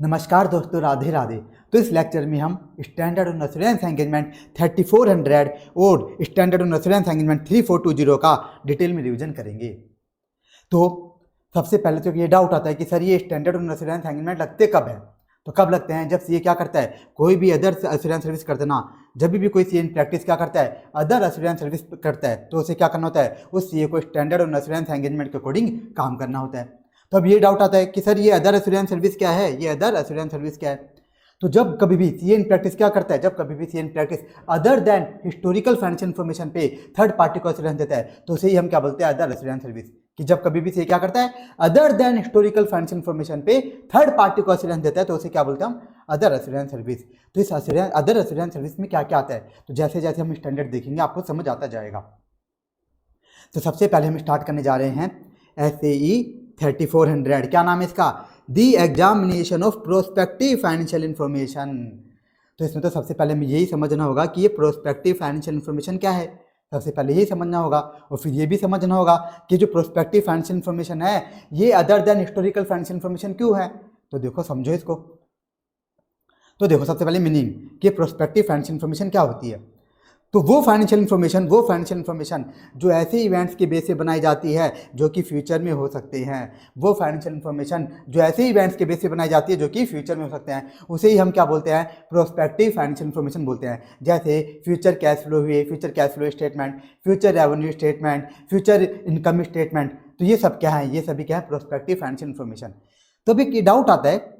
नमस्कार दोस्तों, राधे राधे। तो इस लेक्चर में हम स्टैंडर्ड ऑन एश्योरेंस एंगेजमेंट 3400 और स्टैंडर्ड ऑन एश्योरेंस एंगेजमेंट 3420 का डिटेल में रिवीजन करेंगे। तो सबसे पहले तो ये डाउट आता है कि सर ये स्टैंडर्ड ऑन एश्योरेंस एंगेजमेंट लगते कब है? तो कब लगते हैं? जब सीए क्या करता है, कोई भी अदर एश्योरेंस सर्विस करते ना, जब भी कोई सीए इन प्रैक्टिस क्या करता है, अदर एश्योरेंस सर्विस करता है, तो उसे क्या करना होता है, उस सीए को स्टैंडर्ड ऑन एश्योरेंस एंगेजमेंट के अकॉर्डिंग काम करना होता है। तो अब ये डाउट आता है कि सर ये अदर एश्योरेंस सर्विस क्या है, ये अदर एश्योरेंस सर्विस क्या है? तो जब कभी भी सीए इन प्रैक्टिस क्या करता है, जब कभी भी CA in practice other than historical financial information पे थर्ड पार्टी को एश्योरेंस देता है, तो उसे ही हम क्या बोलते हैं, अदर एश्योरेंस सर्विस। कि जब कभी भी सीए क्या करता है, other than historical financial information पे थर्ड पार्टी को एश्योरेंस देता है, तो उसे क्या बोलते हैं हम, अदर एश्योरेंस सर्विस। तो इस अदर एश्योरेंस सर्विस में क्या क्या आता है, तो जैसे जैसे हम स्टैंडर्ड देखेंगे आपको समझ आता जाएगा। तो सबसे पहले हम स्टार्ट करने जा रहे हैं SAE 3400। क्या नाम है इसका? दी examination of prospective financial information. तो इसमें तो सबसे पहले हमें यही समझना होगा कि ये प्रोस्पेक्टिव फाइनेंशियल इन्फॉर्मेशन क्या है। सबसे पहले यही समझना होगा और फिर ये भी समझना होगा कि जो प्रोस्पेक्टिव फाइनेंशियल इन्फॉर्मेशन है ये other than historical financial information क्यों है। तो देखो, समझो इसको। तो देखो, सबसे पहले मीनिंग कि प्रोस्पेक्टिव फाइनेंशियल इन्फॉर्मेशन क्या होती है। तो वो फाइनेंशियल इन्फॉर्मेशन जो ऐसे इवेंट्स के बेस पे बनाई जाती है जो कि फ्यूचर में हो सकते हैं, वो फाइनेंशियल इन्फॉर्मेशन जो ऐसे इवेंट्स के बेस पे बनाई जाती है जो कि फ्यूचर में हो सकते हैं, उसे ही हम क्या बोलते हैं, प्रोस्पेक्टिव फाइनेंशियल इन्फॉर्मेशन बोलते हैं। जैसे फ्यूचर कैश फ्लो हुए, future cash flow statement, future revenue statement, future income statement, तो ये सब क्या है, ये सभी क्या है, प्रोस्पेक्टिव फाइनेंशियल इन्फॉर्मेशन। तो अभी डाउट आता है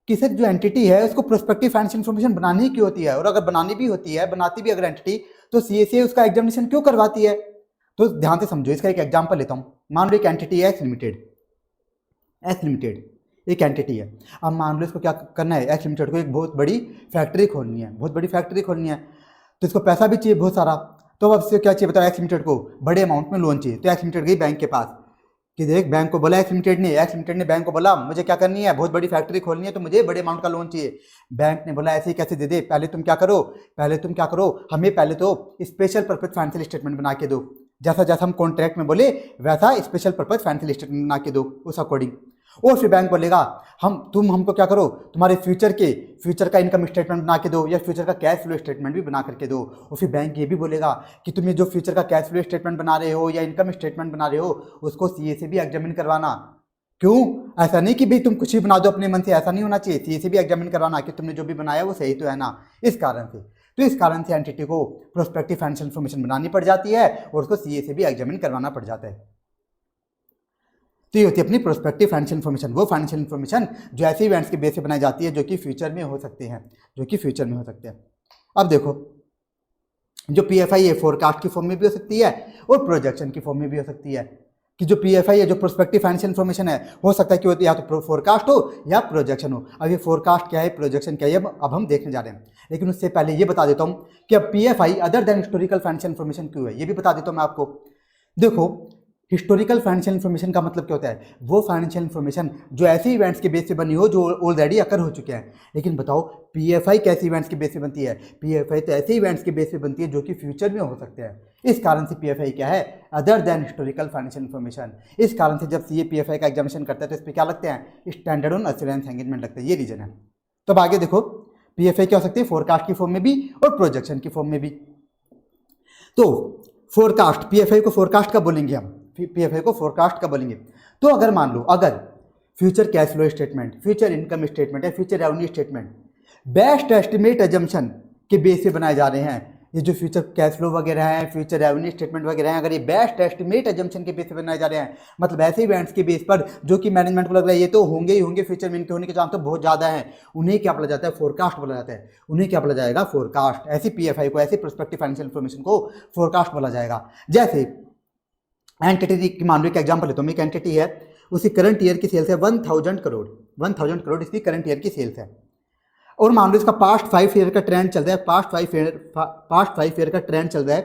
कि सर जो एंटिटी है उसको प्रोस्पेक्टिव फाइनेंशियल इन्फॉर्मेशन बनानी क्यों होती है, और अगर बनानी भी होती है, बनाती भी अगर एंटिटी, तो सीएसीए उसका एग्जामिनेशन क्यों करवाती है। तो ध्यान से समझो, इसका एक एग्जांपल लेता हूं। मान लो एक एंटिटी है एक्स लिमिटेड एक एंटिटी है। अब मान लो इसको क्या करना है, एक्स लिमिटेड को एक बहुत बड़ी फैक्ट्री खोलनी है, तो इसको पैसा भी चाहिए बहुत सारा। तो अब इससे क्या चाहिए बताओ, एक्स लिमिटेड को बड़े अमाउंट में लोन चाहिए। तो एक्स लिमिटेड गई बैंक के पास कि देख, बैंक को बोला एक्स लिमिटेड ने बैंक को बोला मुझे क्या करनी है, बहुत बड़ी फैक्ट्री खोलनी है, तो मुझे बड़े अमाउंट का लोन चाहिए। बैंक ने बोला ऐसे ही कैसे दे दे, पहले तुम क्या करो, हमें पहले तो स्पेशल पर्पज फाइनेंशियल स्टेटमेंट बना के दो। जैसा जैसा हम कॉन्ट्रैक्ट में बोले वैसा स्पेशल पर्पज फाइनेंशियल स्टेटमेंट बना के दो उस अकॉर्डिंग। और फिर बैंक बोलेगा तुम हमको क्या करो, तुम्हारे फ्यूचर का इनकम स्टेटमेंट बना के दो, या फ्यूचर का कैश फ्लो स्टेटमेंट भी बना करके दो। और फिर बैंक ये भी बोलेगा कि तुम्हें जो फ्यूचर का कैश फ्लो स्टेटमेंट बना रहे हो या इनकम स्टेटमेंट बना रहे हो उसको सीए से भी एग्जामिन करवाना। क्यों? ऐसा नहीं कि भाई तुम कुछ ही बना दो अपने मन से, ऐसा नहीं होना चाहिए, सीए से भी एग्जामिन करवाना कि तुमने जो भी बनाया वो सही तो है ना। इस कारण से एंटिटी को प्रोस्पेक्टिव फाइनेंशियल इन्फॉर्मेशन बनानी पड़ जाती है और उसको सीए से भी एग्जामिन करवाना पड़ जाता है। तो ये होती है अपनी प्रोस्पेक्टिव फाइनेंशियल इन्फॉर्मेशन, वो फाइनेंशियल इन्फॉर्मेशन जो ऐसे इवेंट्स के बेस पे बनाई जाती है जो कि फ्यूचर में हो सकते हैं, अब देखो, जो पीएफआई है फोरकास्ट की फॉर्म में भी हो सकती है और प्रोजेक्शन की फॉर्म में भी हो सकती है। कि जो पीएफआई है, जो प्रोस्पेक्टिव फाइनेंशियल इन्फॉर्मेशन है, हो सकता है कि वो या तो फोरकास्ट हो या प्रोजेक्शन हो। अब ये फोरकास्ट क्या है, प्रोजेक्शन क्या है, अब हम देखने जा रहे हैं। लेकिन उससे पहले ये बता देता हूँ कि अब PFI other than historical financial information क्यों है, ये भी बता देता हूँ मैं आपको। देखो, हिस्टोरिकल फाइनेंशियल इन्फॉर्मेशन का मतलब क्या होता है, वो फाइनेंशियल इन्फॉर्मेशन जो ऐसे इवेंट्स के बेस पे बनी हो जो ऑलरेडी अकर हो चुके हैं। लेकिन बताओ पीएफआई कैसे इवेंट्स के बेस पे बनती है, पीएफआई तो ऐसे इवेंट्स के बेस पे बनती है जो कि फ्यूचर में हो सकते हैं। इस कारण से पीएफआई क्या है, other than historical financial information. इस कारण से जब सीए पीएफआई का एग्जामिनेशन करता है तो इस पर क्या लगते हैं, स्टैंडर्ड ऑन एश्योरेंस एंगेजमेंट लगता है, ये रीजन है। तो आगे देखो, पीएफआई क्या हो सकती है, फोरकास्ट की फॉर्म में भी और प्रोजेक्शन की फॉर्म में भी। तो फोरकास्ट, पीएफआई को फोरकास्ट कब बोलेंगे हम, पीएफआई को फोरकास्ट कब बोलेंगे, तो अगर मान लो अगर future cash flow statement, future income statement या future revenue statement best estimate assumption के बेस पे बनाए जा रहे हैं, ये जो फ्यूचर कैश फ्लो वगैरह है, फ्यूचर रेवेन्यू स्टेटमेंट वगैरह हैं, अगर ये बेस्ट एस्टिमेट एजम्पशन के बेस पे बनाए जा रहे हैं, मतलब ऐसे इवेंट्स के बेस पर जो कि मैनेजमेंट को लग रहा है ये तो होंगे ही होंगे फ्यूचर में, इनके होने के चांस तो बहुत ज़्यादा है, उन्हें क्या बोला जाता है, फोरकास्ट बोला जाता है। उन्हें क्या बोला जाएगा, फोरकास्ट। ऐसी पीएफआई को, ऐसी प्रोस्पेक्टिव फाइनेंशियल इन्फॉर्मेशन को फोरकास्ट बोला जाएगा। जैसे एंटिटी की मान लो एक एग्जांपल लेता हूं, एक एंटिटी है, उसी करंट ईयर की सेल्स है 1000 करोड़ इसकी करंट ईयर की सेल्स है। और मान लो इसका पास्ट 5 ईयर का ट्रेंड चल रहा है, पास्ट 5 ईयर का ट्रेंड चल रहा है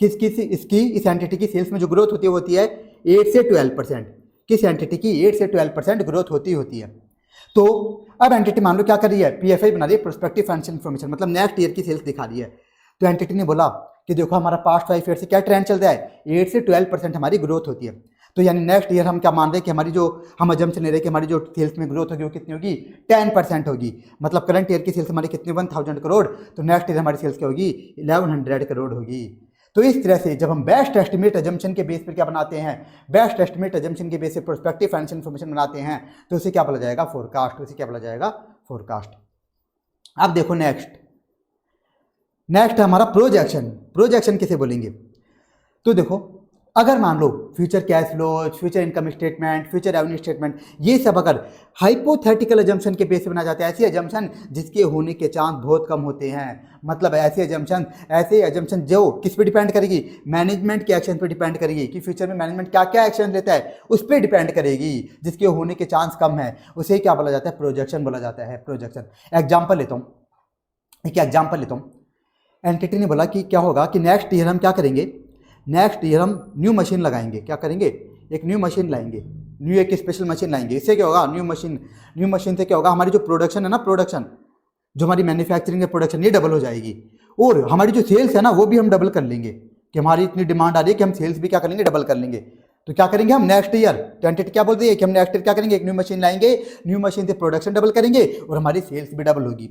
कि इसकी इस एंटिटी की सेल्स में जो ग्रोथ होती है 8 से 12%। किस एंटिटी की 8 से 12% ग्रोथ होती है। तो अब एंटिटी मान लो क्या कर रही है, पीएफआई बना रही है, प्रोस्पेक्टिव फाइनेंशियल इन्फॉर्मेशन, मतलब नेक्स्ट ईयर की सेल्स दिखा रही है। तो एंटिटी ने बोला कि देखो हमारा पास्ट 5 ईयर से क्या ट्रेंड चल रहा है, 8 से 12% हमारी ग्रोथ होती है। तो यानी नेक्स्ट ईयर हम क्या मान रहे हैं कि हमारी जो हम अजम्पशन ले रहे हैं कि हमारी जो सेल्स में ग्रोथ होगी वो कितनी होगी 10% होगी। मतलब करंट ईयर की सेल्स हमारी कितनी 1000 करोड़, तो नेक्स्ट ईयर हमारी सेल्स क्या होगी 1100 करोड़ होगी। तो इस तरह से जब हम बेस्ट एस्टिमेट अजम्पशन के बेस पर क्या बनाते हैं, बेस्ट एस्टिमेट अजम्पशन के बेस पर प्रोस्पेक्टिव फाइनेंशियल इन्फॉर्मेशन बनाते हैं, तो उसे क्या बोला जाएगा फोरकास्ट, उसे क्या बोला जाएगा फोरकास्ट। अब देखो नेक्स्ट हमारा प्रोजेक्शन। प्रोजेक्शन किसे बोलेंगे, तो देखो अगर मान लो future cash flow, future income statement, future revenue statement, ये सब अगर हाइपोथेटिकल अजम्पशन के बेस पे बनाया जाता है, ऐसी अजम्पशन जिसके होने के चांस बहुत कम होते हैं, मतलब ऐसे अजम्पशन जो किस पे डिपेंड करेगी, मैनेजमेंट के एक्शन पे डिपेंड करेगी कि फ्यूचर में मैनेजमेंट क्या क्या एक्शन लेता है उस पर डिपेंड करेगी, जिसके होने के चांस कम है, उसे क्या बोला जाता है प्रोजेक्शन बोला जाता है। प्रोजेक्शन एग्जाम्पल लेता हूँ, एक एग्जाम्पल लेता हूँ। एंटिटी ने बोला कि क्या होगा कि नेक्स्ट ईयर हम क्या करेंगे, नेक्स्ट ईयर हम न्यू मशीन लगाएंगे, क्या करेंगे एक न्यू मशीन लाएंगे, न्यू एक स्पेशल मशीन लाएंगे। इससे क्या होगा न्यू मशीन से क्या होगा हमारी जो प्रोडक्शन है ना, प्रोडक्शन जो हमारी मैन्युफैक्चरिंग है प्रोडक्शन ये डबल हो जाएगी, और हमारी जो सेल्स है ना वो भी हम डबल कर लेंगे कि हमारी इतनी डिमांड आ रही है कि हम सेल्स भी क्या कर लेंगे डबल कर लेंगे। तो क्या करेंगे हम नेक्स्ट ईयर, एंटिटी क्या बोलती है कि हम नेक्स्ट ईयर क्या करेंगे एक न्यू मशीन लाएंगे, न्यू मशीन से प्रोडक्शन डबल करेंगे और हमारी सेल्स भी डबल होगी।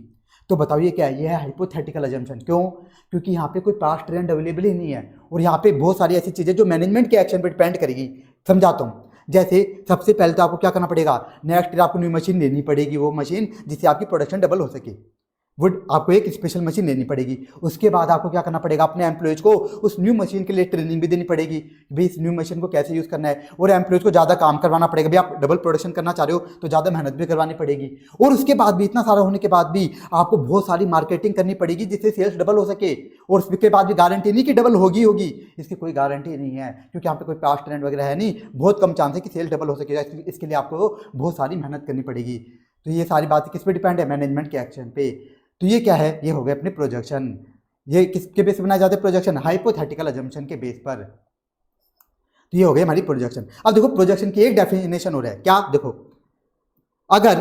तो बताओ ये क्या है, ये है हाइपोथेटिकल अजम्पशन। क्यों, क्योंकि यहाँ पे कोई पास्ट ट्रेंड अवेलेबल ही नहीं है, और यहाँ पे बहुत सारी ऐसी चीज़ें जो मैनेजमेंट के एक्शन पे डिपेंड करेगी। समझाता हूँ, जैसे सबसे पहले तो आपको क्या करना पड़ेगा, नेक्स्ट ईयर आपको न्यू मशीन लेनी पड़ेगी, वो मशीन जिससे आपकी प्रोडक्शन डबल हो सके, वो आपको एक स्पेशल मशीन लेनी पड़ेगी। उसके बाद आपको क्या करना पड़ेगा, अपने एम्प्लॉयज़ को उस न्यू मशीन के लिए ट्रेनिंग भी देनी पड़ेगी, भाई इस न्यू मशीन को कैसे यूज़ करना है, और एम्प्लॉयज़ को ज़्यादा काम करवाना पड़ेगा, भाई आप डबल प्रोडक्शन करना चाह रहे हो तो ज़्यादा मेहनत भी करवानी पड़ेगी। और उसके बाद भी इतना सारा होने के बाद भी आपको बहुत सारी मार्केटिंग करनी पड़ेगी जिससे सेल्स डबल हो सके, और उसके बाद भी गारंटी नहीं कि डबल होगी, इसकी कोई गारंटी नहीं है, क्योंकि यहाँ पे कोई पास्ट ट्रेंड वगैरह है नहीं, बहुत कम चांस है कि सेल्स डबल हो सकेगा। इसके लिए आपको बहुत सारी मेहनत करनी पड़ेगी। तो ये सारी बातें किस पे डिपेंड है, मैनेजमेंट के एक्शन पे। तो ये क्या है, ये हो गए अपने प्रोजेक्शन। ये किसके बेस पे बनाए जाते हैं प्रोजेक्शन, हाइपोथेटिकल अजम्पशन के बेस पर। तो ये हो गई हमारी प्रोजेक्शन। अब देखो प्रोजेक्शन की एक डेफिनेशन हो रहा है, क्या देखो, अगर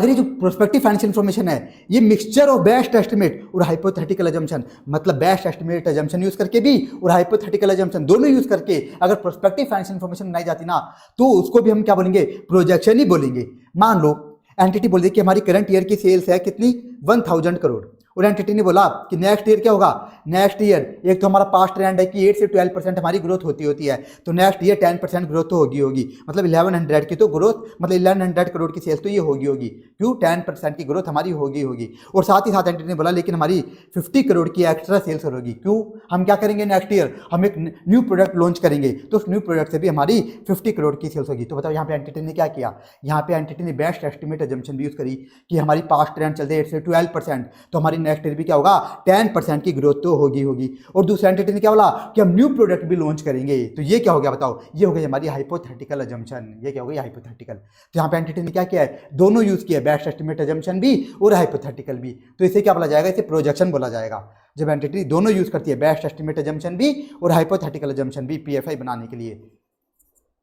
ये जो प्रोस्पेक्टिव फाइनेंशियल इन्फॉर्मेशन है ये मिक्सचर ऑफ बेस्ट एस्टिमेट और हाइपोथेटिकल अजम्पशन, मतलब बेस्ट एस्टिमेट अजम्पशन यूज करके भी और हाइपोथेटिकल अजम्पशन दोनों यूज करके अगर प्रोस्पेक्टिव फाइनेंशियल इन्फॉर्मेशन बनाई जाती ना, तो उसको भी हम क्या बोलेंगे, प्रोजेक्शन ही बोलेंगे। मान लो एंटिटी बोल दी कि हमारी करंट ईयर की सेल्स है कितनी 1000 करोड़, और एंटिटी ने बोला कि नेक्स्ट ईयर क्या होगा, नेक्स्ट ईयर एक तो हमारा पास्ट ट्रेंड है कि 8 से 12% हमारी ग्रोथ होती है, तो नेक्स्ट ईयर 10% ग्रोथ तो होगी, मतलब 1100 की तो ग्रोथ, मतलब 1100 करोड़ की सेल्स तो ये होगी, क्यों 10% की ग्रोथ हमारी होगी। और साथ ही साथ एंटिटी ने बोला लेकिन हमारी 50 करोड़ की एक्स्ट्रा सेल्स होगी, क्यों, हम क्या करेंगे नेक्स्ट ईयर, हम एक न्यू प्रोडक्ट लॉन्च करेंगे, तो उस न्यू प्रोडक्ट से भी हमारी 50 करोड़ की सेल्स होगी। तो बताओ यहाँ पे एंटिटी ने क्या किया, यहाँ पे एंटिटी ने बेस्ट एस्टिमेट अजम्पशन भी यूज करी कि हमारी पास्ट ट्रेंड चलते 8 से 12%, तो हमारी नेक्स्ट ईयर भी क्या होगा 10% की ग्रोथ तो होगी। और दूसरा एंटिटी ने क्या बोला कि हम न्यू प्रोडक्ट भी लॉन्च करेंगे, तो ये क्या हो गया बताओ, ये हो गई हमारी हाइपोथेटिकल अजम्पशन। ये क्या हो गई हाइपोथेटिकल। तो यहाँ पे एंटिटी ने क्या किया है, दोनों यूज किया, बेस्ट एस्टिमेट अजम्पशन भी और हाइपोथेटिकल भी। तो इसे क्या बोला जाएगा, इसे प्रोजेक्शन बोला जाएगा। जब एंटिटी दोनों यूज करती है, बेस्ट एस्टिमेट अजम्पशन भी और हाइपोथेटिकल अजम्पशन भी पीएफआई बनाने के लिए,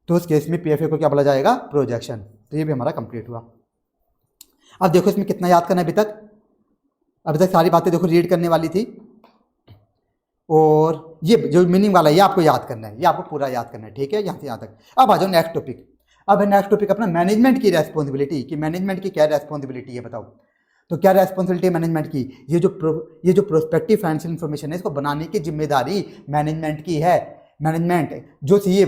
तो उस केस में पीएफआई को क्या बोला जाएगा, प्रोजेक्शन। तो ये भी हमारा कंप्लीट हुआ। अब देखो इसमें कितना याद करना है अभी तक सारी बातें देखो रीड करने वाली थी, और ये जो मीनिंग वाला है ये आपको याद करना है, ये आपको पूरा याद करना है, ठीक है, यहाँ से यहाँ तक। अब आ जाओ नेक्स्ट टॉपिक। अब है नेक्स्ट टॉपिक अपना मैनेजमेंट की रेस्पॉन्सिबिलिटी, कि मैनेजमेंट की क्या रेस्पॉन्सिबिलिटी है बताओ। तो क्या रेस्पॉन्सिबिलिटी है मैनेजमेंट की, ये जो प्रोस्पेक्टिव फाइनेंशियल इन्फॉर्मेशन है इसको बनाने की जिम्मेदारी मैनेजमेंट की है। मैनेजमेंट जो सीए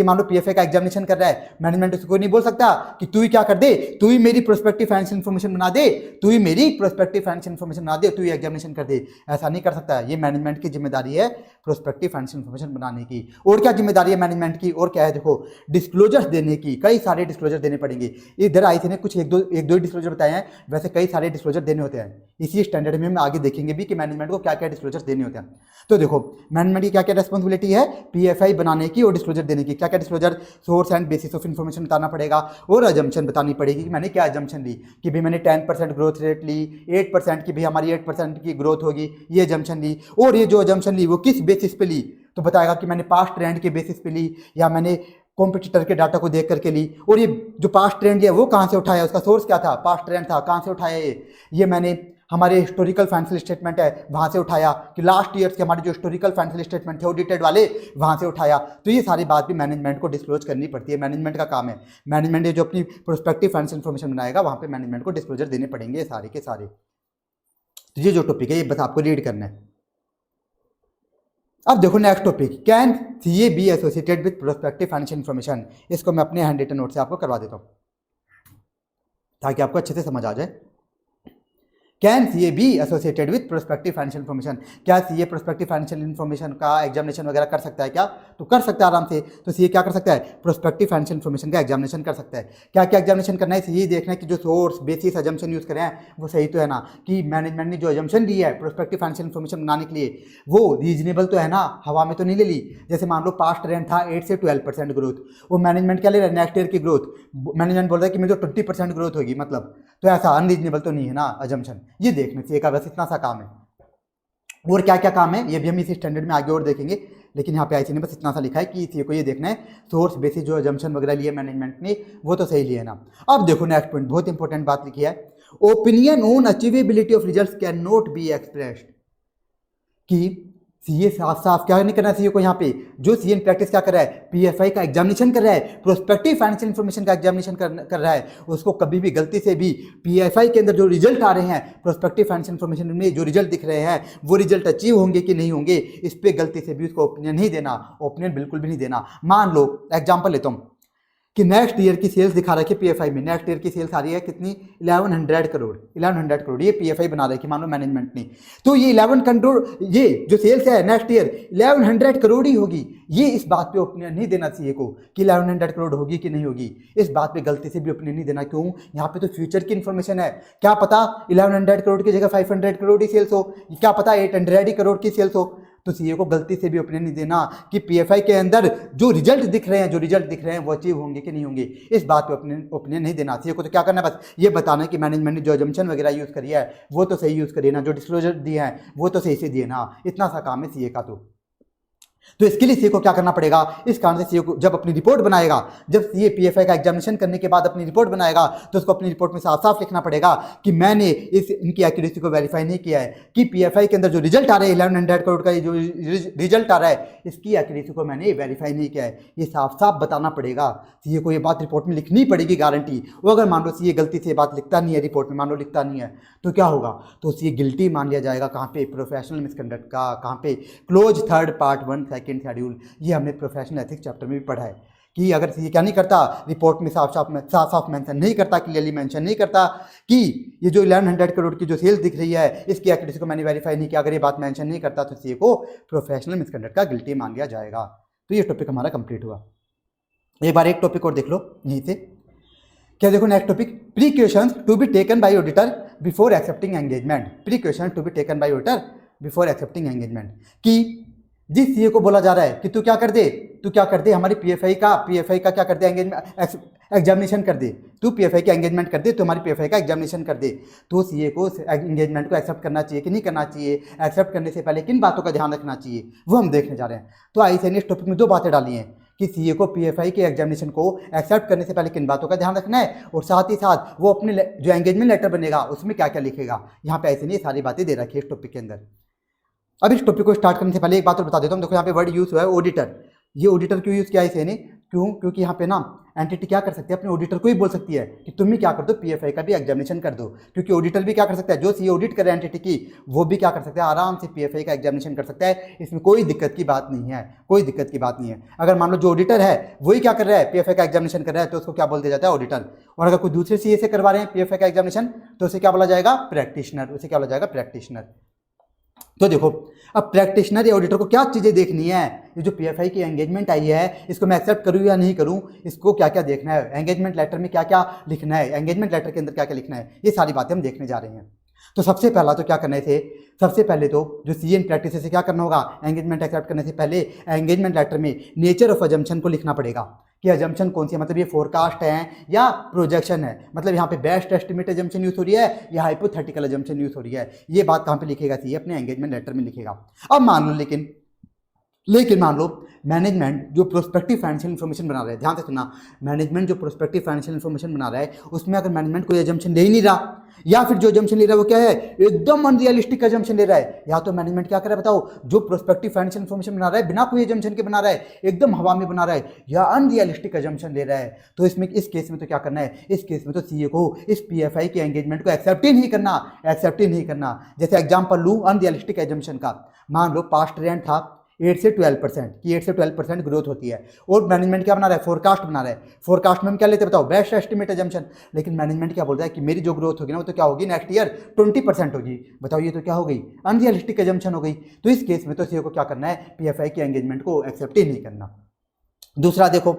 मान लो पीएफए का एग्जामिनेशन कर रहा है, मैनेजमेंट उसको नहीं बोल सकता कि तू ही क्या कर दे, तू ही मेरी प्रोस्पेक्टिव फाइनेंशियल इन्फॉर्मेशन बना दे, तू ही मेरी प्रोस्पेक्टिव फाइनेंशियल इन्फॉर्मेशन बना दे, तू ही एग्जामिनेशन कर दे, ऐसा नहीं कर सकता। ये मैनेजमेंट की जिम्मेदारी है प्रोस्पेक्टिव फाइनेंशियल इन्फॉर्मेशन बनाने की। और क्या जिम्मेदारी है मैनेजमेंट की, और क्या है देखो, डिस्क्लोजर्स देने की, कई सारे डिस्क्लोजर देने पड़ेंगे। इधर आई थी ने कुछ एक दो डिस्क्लोजर बताए हैं, वैसे कई सारे डिस्क्लोजर देने होते हैं। इसी स्टैंडर्ड में हम आगे देखेंगे भी कि मैनेजमेंट को क्या क्या डिस्क्लोजर देने होते हैं। तो देखो मैनेजमेंट की क्या क्या रेस्पॉन्सिबिलिटी है पीएफआई बनाने की और डिस्क्लोजर देने की। क्या क्या disclosure, source and bases of information बताना पड़ेगा, और अजम्पशन बतानी पड़ेगी कि मैंने क्या अजम्पशन ली, कि भाई मैंने 10% ग्रोथ रेट ली, 8% की भाई हमारी 8% की ग्रोथ होगी, ये अजम्पशन ली, और ये जो अजम्पशन ली वो किस बेसिस पे ली, तो बताएगा कि मैंने पास्ट ट्रेंड के बेसिस पे ली, या मैंने कॉम्पिटिटर के डाटा को देख करके ली, और ये जो पास्ट ट्रेंड लिया वो कहाँ से उठाया, उसका सोर्स क्या था, पास्ट ट्रेंड था, कहाँ से उठाया ये मैंने हमारे हिस्टोरिकल फाइनेंशियल स्टेटमेंट है वहाँ से उठाया, कि लास्ट ईयर्स के हमारे जो हिस्टोरिकल फाइनेंशियल स्टेटमेंट थे ऑडिटेड वाले वहाँ से उठाया। तो ये सारी बात भी मैनेजमेंट को डिस्क्लोज करनी पड़ती है, मैनेजमेंट का काम है। मैनेजमेंट ये जो अपनी प्रोस्पेक्टिव फाइनेंशियल इन्फॉर्मेशन बनाएगा वहाँ पे मैनेजमेंट को डिस्क्लोजर देने पड़ेंगे ये सारे के सारे। तो ये जो टॉपिक है ये बस आपको रीड करना है। अब देखो next topic, can CA be associated with prospective financial information. इसको मैं अपने हैंड रिटन नोट से आपको करवा देता हूँ ताकि आपको अच्छे से समझ आ जाए। Can CA be associated with prospective financial information, क्या सीए प्रोस्पेक्टिव फाइनेंशियल इन्फॉर्मेशन का एग्जामिनेशन वगैरह कर सकता है क्या? तो कर सकता है आराम से। तो सीए क्या कर सकता है, प्रोस्पेक्टिव फाइनेंशियल इन्फॉर्मेशन का एग्जामिनेशन कर सकता है। क्या क्या एग्जामिनेशन करना है, सीए देखना है कि जो सोर्स बेसिस अजम्पशन यूज़ करें हैं वो सही तो है ना, कि मैनेजमेंट ने जो अजम्पशन दी है प्रोस्पेक्टिव फाइनेंशियल इन्फॉर्मेशन बनाने के लिए वो रीजनेबल तो है ना, हवा में तो नहीं ले ली। जैसे मान लो पास्ट ट्रेंड था 8 से 12% ग्रोथ, वो मैनेजमेंट क्या ले रहा है, नेक्स्ट ईयर की ग्रोथ मैनेजमेंट बोल रहा है कि मेरे तो 20% ग्रोथ होगी, मतलब तो ऐसा अनरीजनेबल तो नहीं है ना अजम्पशन। ये देखने से एक बस इतना सा काम है। और क्या क्या काम है ये भी हम इस स्टैंडर्ड में आगे और देखेंगे, लेकिन यहाँ पे आईसी ने बस इतना सा लिखा है कि सीए को ये देखना है सोर्स बेसिस जो अजम्पशन वगैरह लिए मैनेजमेंट ने वो तो सही लिए ना। अब देखो नेक्स्ट पॉइंट, बहुत इंपॉर्टेंट बात लिखी है, opinion on achievability of results can not be expressed. कि सीए साफ साफ क्या नहीं करना सीए को, यहाँ पे जो सीए इन प्रैक्टिस क्या कर रहा है, पीएफआई का एग्जामिनेशन कर रहा है, प्रोस्पेक्टिव फाइनेंशियल इन्फॉर्मेशन का एग्जामिनेशन कर रहा है, उसको कभी भी गलती से भी पीएफआई के अंदर जो रिजल्ट आ रहे हैं प्रोस्पेक्टिव फाइनेंशियल इन्फॉर्मेशन में जो रिजल्ट दिख रहे हैं वो रिजल्ट अचीव होंगे कि नहीं होंगे, इस पर गलती से भी उसको ओपिनियन नहीं देना, ओपिनियन बिल्कुल भी नहीं देना। मान लो एग्जाम्पल लेता हूँ कि नेक्स्ट ईयर की सेल्स दिखा रखी है पीएफआई में, नेक्स्ट ईयर की सेल्स आ रही है कितनी, 1100 करोड़, 1100 करोड़ ये पीएफआई बना रही है मान लो मैनेजमेंट ने। तो ये 11 करोड़ ये जो सेल्स है नेक्स्ट ईयर 1100 करोड़ ही होगी, ये इस बात पे ओपिनियन नहीं देना चाहिए को कि 1100 करोड़ होगी कि नहीं होगी, इस बात पे गलती से भी ओपिनियन नहीं देना। क्यों, यहाँ पे तो फ्यूचर की इन्फॉर्मेशन है, क्या पता 1100 करोड़ की जगह 500 करोड़ ही सेल्स हो, क्या पता 800 करोड़ की सेल्स हो। तो सीए को गलती से भी ओपिनियन नहीं देना कि पीएफआई के अंदर जो रिजल्ट दिख रहे हैं वो अचीव होंगे कि नहीं होंगे, इस बात पे ओपिनियन नहीं देना। सीए को तो क्या करना है, बस ये बताना है कि मैनेजमेंट ने जो अजम्पशन वगैरह यूज़ करी है वो तो सही यूज़ करिए ना, जो डिस्क्लोजर दिए हैं वो तो सही से दिए ना, इतना सा काम है सीए का। तो इसके लिए सीए को क्या करना पड़ेगा, इस कारण से सीए को जब अपनी रिपोर्ट बनाएगा, जब सीए पीएफआई का एग्जामिनेशन करने के बाद अपनी रिपोर्ट बनाएगा तो उसको अपनी रिपोर्ट में साफ साफ लिखना पड़ेगा कि मैंने इनकी एक्यूरेसी को वेरीफाई नहीं किया है, कि पीएफआई के अंदर जो रिजल्ट आ रहा है 1100 करोड़ का जो रिजल्ट आ रहा है इसकी एक्यूरेसी को मैंने वेरीफाई नहीं किया है, ये साफ साफ बताना पड़ेगा। सीए को ये बात रिपोर्ट में लिखनी पड़ेगी गारंटी। वो अगर मान लो सीए गलती से ये बात लिखता नहीं है रिपोर्ट में, मान लो लिखता नहीं है तो क्या होगा, तो सीए गिल्टी मान लिया जाएगा, कहाँ पे, प्रोफेशनल मिसकंडक्ट का, कहाँ पे, close 3rd part 1 2nd schedule, ये हमने प्रोफेशनल एथिक्स चैप्टर में भी पढ़ा है कि अगर सीए क्या नहीं करता रिपोर्ट में साफ साफ मेंशन नहीं करता, क्लियरली मेंशन नहीं करता कि ये जो 1100 करोड़ की जो सेल्स दिख रही है इसकी एक्यूरेसी को मैंने वेरीफाई नहीं किया, अगर ये बात मेंशन नहीं करता तो सीए को प्रोफेशनल मिसकंडक्ट का गिल्टी मान लिया जाएगा। तो ये टॉपिक हमारा कंप्लीट हुआ। एक बार एक टॉपिक और देख लो यहीं से, क्या देखो next topic, precautions to be taken by auditor before accepting engagement. Precautions to be taken by auditor before accepting engagement, कि जिस सीए को बोला जा रहा है कि तू क्या कर दे हमारी पीएफआई का क्या कर दे, एग्जामिनेशन कर दे, तू पीएफआई का एंगेजमेंट कर दे, तो हमारी पीएफआई का एग्जामिनेशन कर दे। तो सीए को एंगेजमेंट को एक्सेप्ट करना चाहिए कि नहीं करना चाहिए, एक्सेप्ट करने से पहले किन बातों का ध्यान रखना चाहिए वो हम देखने जा रहे हैं। तो आईसीए ने इस टॉपिक में 2 बातें डाली हैं कि सीए को पीएफआई के एग्जामिनेशन को एक्सेप्ट करने से पहले किन बातों का ध्यान रखना है, और साथ ही साथ वो अपने जो एंगेजमेंट लेटर बनेगा उसमें क्या क्या लिखेगा। यहाँ पे आईसीए ने सारी बातें दे रखी है इस टॉपिक के अंदर। अब इस टॉपिक को स्टार्ट करने से पहले एक बात और बता देता हूँ, देखो यहाँ पे वर्ड यूज़ हुआ है ऑडिटर। ये ऑडिटर क्यों यूज़ किया है इसने, क्योंकि यहाँ पे ना एंटिटी क्या कर सकती है, अपने ऑडिटर को ही बोल सकती है कि तुम भी क्या कर दो पीएफआई का भी एग्जामिनेशन कर दो, क्योंकि ऑडिटर भी क्या कर सकता है, जो सीए ऑडिट कर रहे हैं एंटिटी की वो भी क्या कर सकता है, आराम से पीएफआई का एग्जामिनेशन कर सकता है, इसमें कोई दिक्कत की बात नहीं है, कोई दिक्कत की बात नहीं है। अगर मान लो जो ऑडिटर है वही क्या कर रहा है, पीएफआई का एग्जामिनेशन कर रहा है, तो उसको क्या बोल दिया जाता है, ऑडिटर। और अगर कोई दूसरे सीए से करवा रहे हैं पीएफआई का एग्जामिनेशन तो उसे क्या बोला जाएगा, प्रैक्टिशनर, उसे क्या बोला जाएगा, प्रैक्टिशनर। तो देखो अब प्रैक्टिशनर या ऑडिटर को क्या चीज़ें देखनी है, ये जो पीएफआई की एंगेजमेंट आई है इसको मैं एक्सेप्ट करूँ या नहीं करूँ, इसको क्या क्या देखना है, एंगेजमेंट लेटर में क्या क्या लिखना है, एंगेजमेंट लेटर के अंदर क्या क्या लिखना है, ये सारी बातें हम देखने जा रहे हैं। तो सबसे पहला तो क्या करना है, सबसे पहले तो जो सीए इन प्रैक्टिस से क्या करना होगा, एंगेजमेंट एक्सेप्ट करने से पहले एंगेजमेंट लेटर में नेचर ऑफ अजम्पशन को लिखना पड़ेगा कि अजम्पशन कौन सी है, मतलब ये फोरकास्ट है या प्रोजेक्शन है, मतलब यहाँ पे बेस्ट एस्टिमेट अजम्पशन यूज हो रही है या हाइपोथेटिकल अजम्पशन यूज हो रही है, ये बात कहाँ पे लिखेगा सीए, अपने एंगेजमेंट लेटर में लिखेगा। अब मान लो लेकिन लेकिन मान लो मैनेजमेंट जो प्रोस्पेक्टिव फाइनेंशियल इन्फॉर्मेशन बना रहा है, ध्यान से सुनना, मैनेजमेंट जो प्रोस्पेक्टिव फाइनेंशियल इन्फॉर्मेशन बना रहा है उसमें अगर मैनेजमेंट कोई एजम्पशन ले ही नहीं रहा, या फिर जो एजम्पशन ले रहा है वो क्या है, एकदम अनरियलिस्टिक एजम्पन ले रहा है, या तो मैनेजमेंट क्या कर रहा है बताओ, जो प्रोस्पेक्टिव फाइनेंशियल इन्फॉर्मेशन बना रहा है बिना कोई एजम्पशन के बना रहा है, एकदम हवा में बना रहा है, या अनरियलिस्टिक एजम्पशन ले रहा है, तो इसमें इस केस में तो क्या करना है, इस केस में तो सीए को इस पीएफआई के एंगेजमेंट को एक्सेप्ट ही नहीं करना, एक्सेप्ट ही नहीं करना। जैसे एग्जाम्पल लूँ अनरियलिस्टिक एजम्पशन का, मान लो पास्ट ट्रेंड था 8 से 12% की, 8 से 12% ग्रोथ होती है, और मैनेजमेंट क्या बना रहा है, फोरकास्ट बना रहा है। फोरकास्ट में हम क्या लेते हैं बताओ, बेस्ट एस्टिमेट एजम्पशन, लेकिन मैनेजमेंट क्या बोल रहा है कि मेरी जो ग्रोथ होगी ना वो तो क्या होगी, नेक्स्ट ईयर 20% होगी। बताओ ये तो क्या हो गई, अनरियलिस्टिक एजम्पशन हो गई। तो इस केस में तो सीईओ को क्या करना है, पीएफआई के एंगेजमेंट को एक्सेप्ट ही नहीं करना। दूसरा देखो,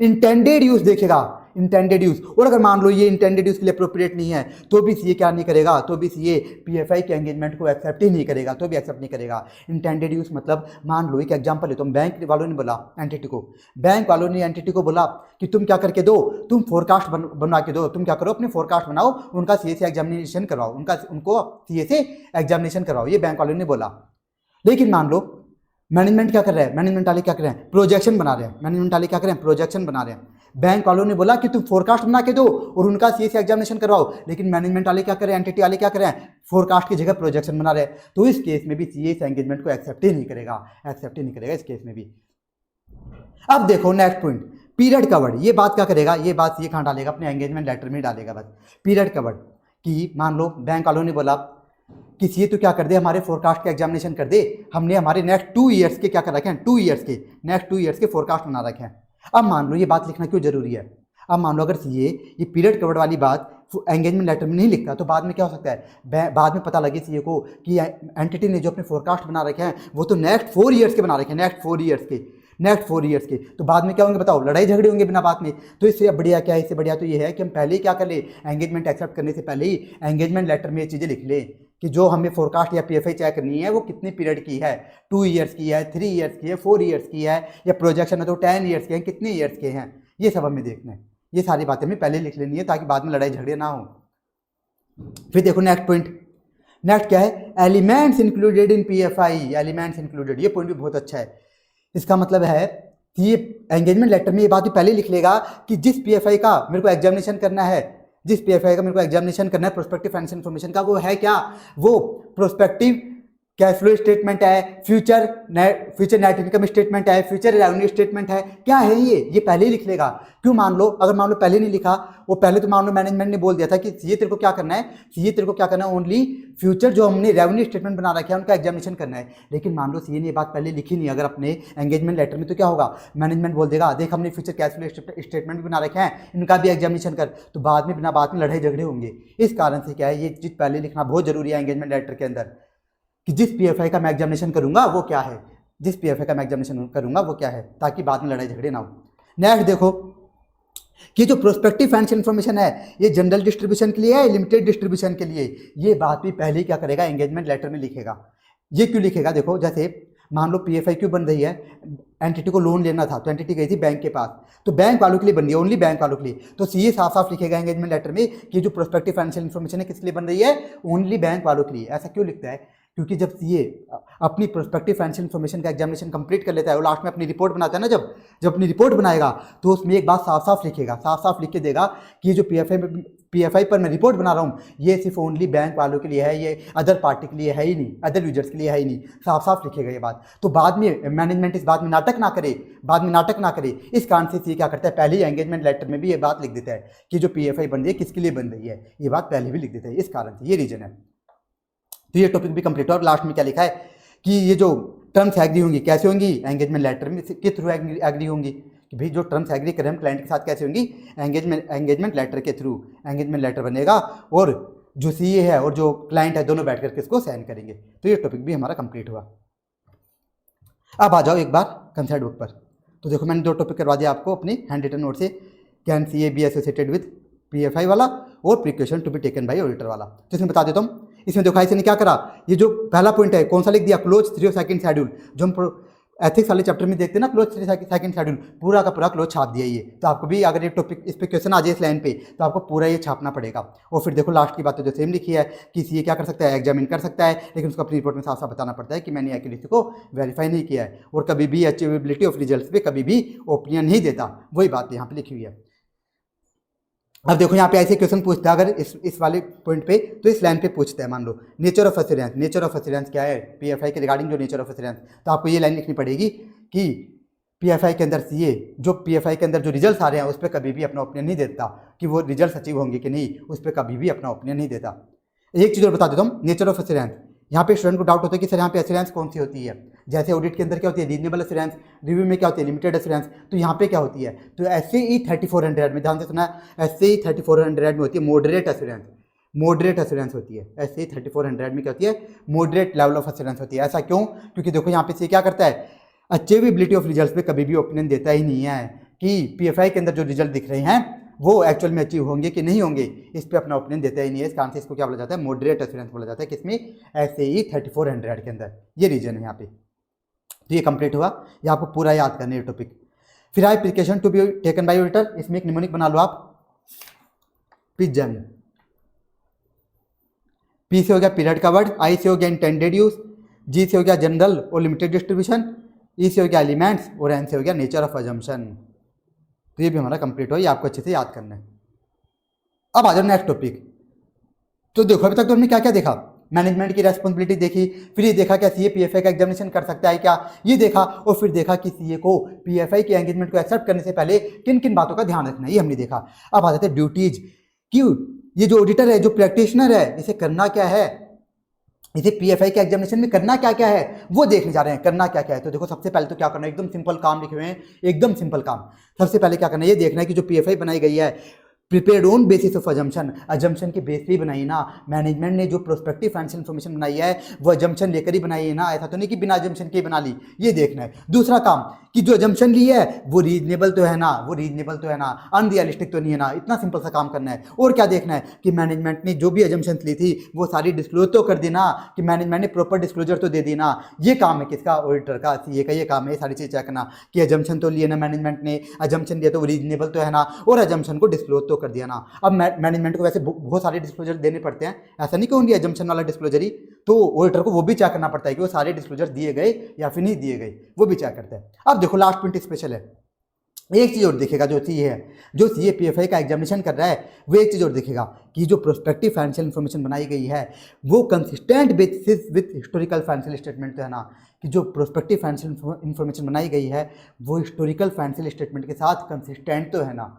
इंटेंडेड यूज देखेगा, इंटेंडेड यूज, और अगर मान लो ये इंटेंडेड यूज के लिए अप्रोप्रिएट नहीं है तो भी सीए क्या नहीं करेगा, तो भी सीए पीएफआई के एंगेजमेंट को एक्सेप्ट ही नहीं करेगा, तो भी एक्सेप्ट नहीं करेगा। इंटेंडेड यूज मतलब मान लो एक एग्जांपल है, तुम बैंक वालों ने बोला एंटिटी को, बैंक वालों ने एंटिटी को बोला कि तुम क्या करके दो, तुम फोरकास्ट बना के दो, तुम क्या करो अपने फोरकास्ट बनाओ, उनका सीए से एग्जामिनेशन करवाओ, उनको सीए से एग्जामिनेशन करवाओ, ये बैंक वालों ने बोला। लेकिन मान लो मैनेजमेंट क्या कर रहा है, मैनेजमेंट वाले क्या कर रहे हैं, प्रोजेक्शन बना रहे हैं, मैनेजमेंट वाले क्या कर रहे हैं, प्रोजेक्शन बना रहे हैं। बैंक वालों ने बोला कि तुम फोरकास्ट बना के दो और उनका सीए से एग्जामिनेशन करवाओ, लेकिन मैनेजमेंट वाले क्या कर रहे हैं, एंटिटी वाले क्या कर रहे हैं, फोरकास्ट की जगह प्रोजेक्शन बना रहे हैं। तो इस केस में भी सीए इस एंगेजमेंट को एक्सेप्ट ही नहीं करेगा, एक्सेप्ट ही नहीं करेगा इस केस में भी। अब देखो नेक्स्ट पॉइंट, पीरियड कवर्ड, ये बात क्या करेगा, ये बात ये कहाँ डालेगा, अपने एंगेजमेंट लेटर में डालेगा बस, पीरियड कवर्ड। कि मान लो बैंक वालों ने बोला कि सीए तो क्या कर दे, हमारे फोरकास्ट का एग्जामिनेशन कर दे, हमने हमारे नेक्स्ट 2 ईयर्स के क्या कर रखे हैं, 2 ईयर्स के, नेक्स्ट 2 ईयर्स के फोरकास्ट बना रखे हैं। अब मान लो ये बात लिखना क्यों जरूरी है, अब मान लो अगर सीए ये पीरियड कवर्ड वाली बात एंगेजमेंट लेटर में नहीं लिखता तो बाद में क्या हो सकता है, बाद में पता लगे सीए को कि एंटिटी ने जो अपने फोरकास्ट बना रखे हैं वो तो नेक्स्ट 4 ईयर्स के बना रखे हैं, नेक्स्ट 4 ईयर्स के, तो बाद में क्या होंगे बताओ, लड़ाई झगड़े होंगे बिना बात में। तो इससे बढ़िया क्या है, इससे बढ़िया तो ये है कि हम पहले ही क्या कर ले, एंगेजमेंट एक्सेप्ट करने से पहले ही एंगेजमेंट लेटर में ये चीज़ें लिख ले कि जो हमें फोरकास्ट या पीएफआई चेक करनी है वो कितनी पीरियड की है, 2 ईयर्स की है, 3 ईयर्स की है, 4 ईयर्स की है, या प्रोजेक्शन है तो 10 ईयर्स के हैं, कितने ईयर्स के हैं, ये सब हमें देखना है। ये सारी बातें हमें पहले लिख लेनी है ताकि बाद में लड़ाई झगड़े ना हो। फिर देखो नेक्स्ट पॉइंट, नेक्स्ट क्या है, elements included in PFI, elements included, ये पॉइंट भी बहुत अच्छा है। इसका मतलब है कि ये एंगेजमेंट लेटर में ये बात भी पहले लिख लेगा कि जिस पीएफआई का मेरे को एग्जामिनेशन करना है, जिस पीएफआई का मेरे को एग्जामिनेशन करना है प्रोस्पेक्टिव फाइनेंशियल इन्फॉर्मेशन का, वो है क्या, वो प्रोस्पेक्टिव कैश फ्लो स्टेटमेंट है, फ्यूचर नेट इनकम स्टेटमेंट है, फ्यूचर रेवेन्यू स्टेटमेंट है, क्या है ये पहले ही लिख लेगा। क्यों, मान लो अगर मान लो पहले नहीं लिखा, वो पहले तो मान लो मैनेजमेंट ने बोल दिया था कि ये तेरे को क्या करना है, ये तेरे को क्या करना है, ओनली फ्यूचर जो हमने रेवेन्यू स्टेटमेंट बना रखा है उनका एग्जामिनेशन करना है। लेकिन मान लो सीए ने ये बात पहले लिखी नहीं अगर अपने एंगेजमेंट लेटर में, तो क्या होगा, मैनेजमेंट बोल देगा देख हमने फ्यूचर कैश फ्लो स्टेटमेंट भी बना रखे हैं, इनका भी एग्जामिनेशन कर, तो बाद में बिना बात में लड़ाई झगड़े होंगे। इस कारण से क्या है, ये चीज़ पहले लिखना बहुत जरूरी है एंगेजमेंट लेटर के अंदर कि जिस पीएफआई का मैं एग्जामिनेशन करूंगा वो क्या है, जिस पीएफआई का मैं एग्जामिनेशन करूंगा वो क्या है, ताकि बाद में लड़ाई झगड़े ना हो। नेक्स्ट देखो कि जो प्रोस्पेक्टिव फाइनेंशियल इन्फॉर्मेशन है ये जनरल डिस्ट्रीब्यूशन के लिए है, लिमिटेड डिस्ट्रीब्यूशन के लिए, ये बात भी पहले ही क्या करेगा, एंगेजमेंट लेटर में लिखेगा। ये क्यों लिखेगा, देखो जैसे मान लो पीएफआई क्यों बन रही है, एंटिटी को लोन लेना था तो एंटिटी गई थी बैंक के पास, तो बैंक वालों के लिए बन रही है, ओनली बैंक वालों के लिए, तो सीए साफ साफ लिखेगा एंगेजमेंट लेटर में कि जो प्रोस्पेक्टिव फाइनेंशियल इन्फॉर्मेशन है किसके लिए बन रही है, ओनली बैंक वालों के लिए। ऐसा क्यों लिखता है, क्योंकि जब सीए अपनी प्रोस्पेक्टिव फाइनेंशियल इन्फॉर्मेशन का एग्जामिनेशन कंप्लीट कर लेता है और लास्ट में अपनी रिपोर्ट बनाता है ना, जब अपनी रिपोर्ट बनाएगा तो उसमें एक बात साफ साफ लिखेगा, साफ साफ लिख के देगा कि ये जो पीएफआई पर मैं रिपोर्ट बना रहा हूँ ये सिर्फ ओनली बैंक वालों के लिए है, ये अदर पार्टी के लिए है ही नहीं, अदर यूजर्स के लिए है ही नहीं, साफ साफ लिखेगा ये बात। तो बाद में मैनेजमेंट इस बात में नाटक ना करे, बाद में नाटक ना करे, इस कारण से सीए क्या करता है, पहले ही एंगेजमेंट लेटर में भी ये बात लिख देता है कि जो पीएफआई बन रही है किसके लिए बन रही है, ये बात पहले भी लिख देता है। इस कारण से ये रीजन है। तो ये टॉपिक भी कंप्लीट हुआ। और लास्ट में क्या लिखा है कि ये जो टर्म्स एग्री होंगी कैसे होंगी, एंगेजमेंट लेटर में के थ्रू एग्री होंगी, कि भाई जो टर्म्स एग्री करें हम क्लाइंट के साथ कैसे होंगी, एंगेजमेंट लेटर के थ्रू एंगेजमेंट लेटर बनेगा और जो सीए है और जो क्लाइंट है दोनों बैठ करके इसको साइन करेंगे। तो ये टॉपिक भी हमारा कंप्लीट हुआ। अब आ जाओ एक बार कंसेप्ट बुक पर। तो देखो मैंने 2 टॉपिक करवा दिया आपको अपने हैंड रिटन नोट से, can CA be associated with PFI वाला और precaution to be taken by auditor वाला। तो इसमें बता देता हूँ, इसमें देखो इसने क्या करा, ये जो पहला पॉइंट है कौन सा लिख दिया, क्लोज 3 ऑफ सेकंड शेड्यूल, जो हम एथिक्स वाले चैप्टर में देखते हैं ना, क्लोज सेकंड शेड्यूल पूरा का पूरा क्लोज छाप दिया ये। तो आपको भी अगर ये टॉपिक इस पे क्वेश्चन आ जाए इस लाइन पे तो आपको पूरा ये छापना पड़ेगा। और फिर देखो लास्ट की बात तो जो सेम लिखी है कि सीए क्या कर सकता है, एग्जामिन कर सकता है, लेकिन उसको अपनी रिपोर्ट में साफ साफ बताना पड़ता है कि मैंने एक्यूरेसी को वेरीफाई नहीं किया है, और कभी भी अचीवेबिलिटी ऑफ रिजल्ट पे कभी भी ओपिनियन नहीं देता। वही बात यहाँ पे लिखी हुई है। अब देखो यहाँ पे ऐसे क्वेश्चन पूछता है अगर इस वाले पॉइंट पे, तो इस लाइन पे पूछता है, मान लो nature of assurance. Nature of assurance क्या है पीएफआई के रिगार्डिंग, जो नेचर ऑफ एश्योरेंस, तो आपको ये लाइन लिखनी पड़ेगी कि पीएफआई के अंदर सीए जो पीएफआई के अंदर जो रिजल्ट्स आ रहे हैं उस पर कभी भी अपना ओपिनियन नहीं देता कि वो रिजल्ट्स अचीव होंगे कि नहीं, उस पर कभी भी अपना ओपिनियन नहीं देता। एक चीज़ और बता देता हूँ, नेचर ऑफ एश्योरेंस, यहाँ पे स्टूडेंट को डाउट होता है कि सर यहाँ पे एश्योरेंस कौन सी होती है। जैसे ऑडिट के अंदर क्या होती है, रीजनेबल एश्योरेंस, रिव्यू में क्या होती है, लिमिटेड एश्योरेंस, तो यहाँ पे क्या होती है, तो SAE 3400 में ध्यान से सुना, SAE 3400 में होती है मॉडरेट एश्योरेंस। मॉडरेट एश्योरेंस होती है SAE 3400 में क्या होती है, मॉडरेट लेवल ऑफ एश्योरेंस होती है। ऐसा क्यों, क्योंकि देखो यहाँ पे से क्या करता है, अचीवेबिलिटी ऑफ रिजल्ट पे कभी भी ओपिनियन देता ही नहीं है कि पीएफआई के अंदर जो रिजल्ट दिख रहे हैं वो एक्चुअल में अचीव होंगे कि नहीं होंगे, इस पे अपना ओपिनियन देता ही नहीं है। इस कारण से इसको क्या बोला जाता है, मॉडरेट एश्योरेंस बोला जाता है, किसमें, SAE 3400 के अंदर। ये रीजन है यहाँ पे। तो ये कंप्लीट हुआ, ये आपको पूरा याद करना है टॉपिक। फिर आई application to be taken by auditor, इसमें एक निमोनिक बना लो आप, पिजन। पी से हो गया पीरियड कवर्ड, आई से हो गया इंटेंडेड यूज, जी से हो गया जनरल और लिमिटेड डिस्ट्रीब्यूशन, ई से हो गया एलिमेंट्स और एन से हो गया नेचर ऑफ अजम्पशन। तो ये भी हमारा कंप्लीट हो, ये आपको अच्छे से याद करना है। अब आ जाओ नेक्स्ट टॉपिक। तो देखो अभी तक तो हमने क्या क्या देखा, मैनेजमेंट की रेस्पॉन्सिबिलिटी देखी, फिर ये देखा क्या सीए पीएफआई का एग्जामिनेशन कर सकता है क्या, ये देखा, और फिर देखा कि सीए को पीएफआई के एंगेजमेंट को एक्सेप्ट करने से पहले किन किन बातों का ध्यान रखना है, ये हमने देखा। अब आ जाते हैं ड्यूटीज, क्यों ये जो ऑडिटर है, जो प्रैक्टिशनर है, इसे करना क्या है, इसे पीएफआई के एग्जामिनेशन में करना क्या क्या है वो देखने जा रहे हैं। करना क्या क्या है, तो देखो सबसे पहले तो क्या करना है, एकदम सिंपल काम लिखे हुए हैं, एकदम सिंपल काम। सबसे पहले क्या करना है, ये देखना है कि जो पीएफआई बनाई गई है prepared on basis of assumption, assumption के बेस पे ही बनाई ना। मैनेजमेंट ने जो प्रोस्पेक्टिव फाइनेंशियल इन्फॉर्मेशन बनाई है वो अजम्पशन लेकर ही बनाई है ना, ऐसा तो नहीं कि बिना अजम्पशन के ही बना ली। ये देखना है। दूसरा काम कि जो अजम्पशन ली है वो रीजनेबल तो है ना, वो रीजनेबल तो है ना, अनरियलिस्टिक तो नहीं है ना, इतना सिंपल सा काम करना है। और क्या देखना है कि मैनेजमेंट ने जो भी अजम्पशन ली थी वो सारी डिस्क्लोज तो कर दी ना, कि मैनेजमेंट ने प्रॉपर डिस्क्लोजर तो दे दी ना। ये काम है किसका, ऑडिटर का, सीए का ये काम है, सारी चीज़ चेक करना कि अजम्पशन तो लिए ना मैनेजमेंट ने, अजम्पशन दिया तो वो रीजनेबल तो है ना, और अजम्पशन को डिस्क्लोज तो कर दिया ना। अब मैनेजमेंट को वैसे बहुत सारे डिस्क्लोजर देने पड़ते हैं, ऐसा नहीं कि ओनली अजम्पशन वाला डिस्क्लोजर ही, तो ऑडिटर को वो भी चेक करना पड़ता है कि वो सारे डिस्क्लोजर दिए गए या फिर नहीं दिए गए, वो भी चेक करता है। अब देखो लास्ट पॉइंट स्पेशल है, एक चीज़ और दिखेगा, जो सीए है, जो सीए पीएफआई का एग्जामिनेशन कर रहा है, वो एक चीज़ और दिखेगा कि जो प्रोस्पेक्टिव फाइनेंशियल इन्फॉर्मेशन बनाई गई है वो consistent basis with historical financial statement तो है ना, कि जो प्रोस्पेक्टिव फाइनेंशियल इन्फॉर्मेशन बनाई गई है वो हिस्टोरिकल फाइनेंशियल स्टेटमेंट के साथ कंसिस्टेंट तो है ना।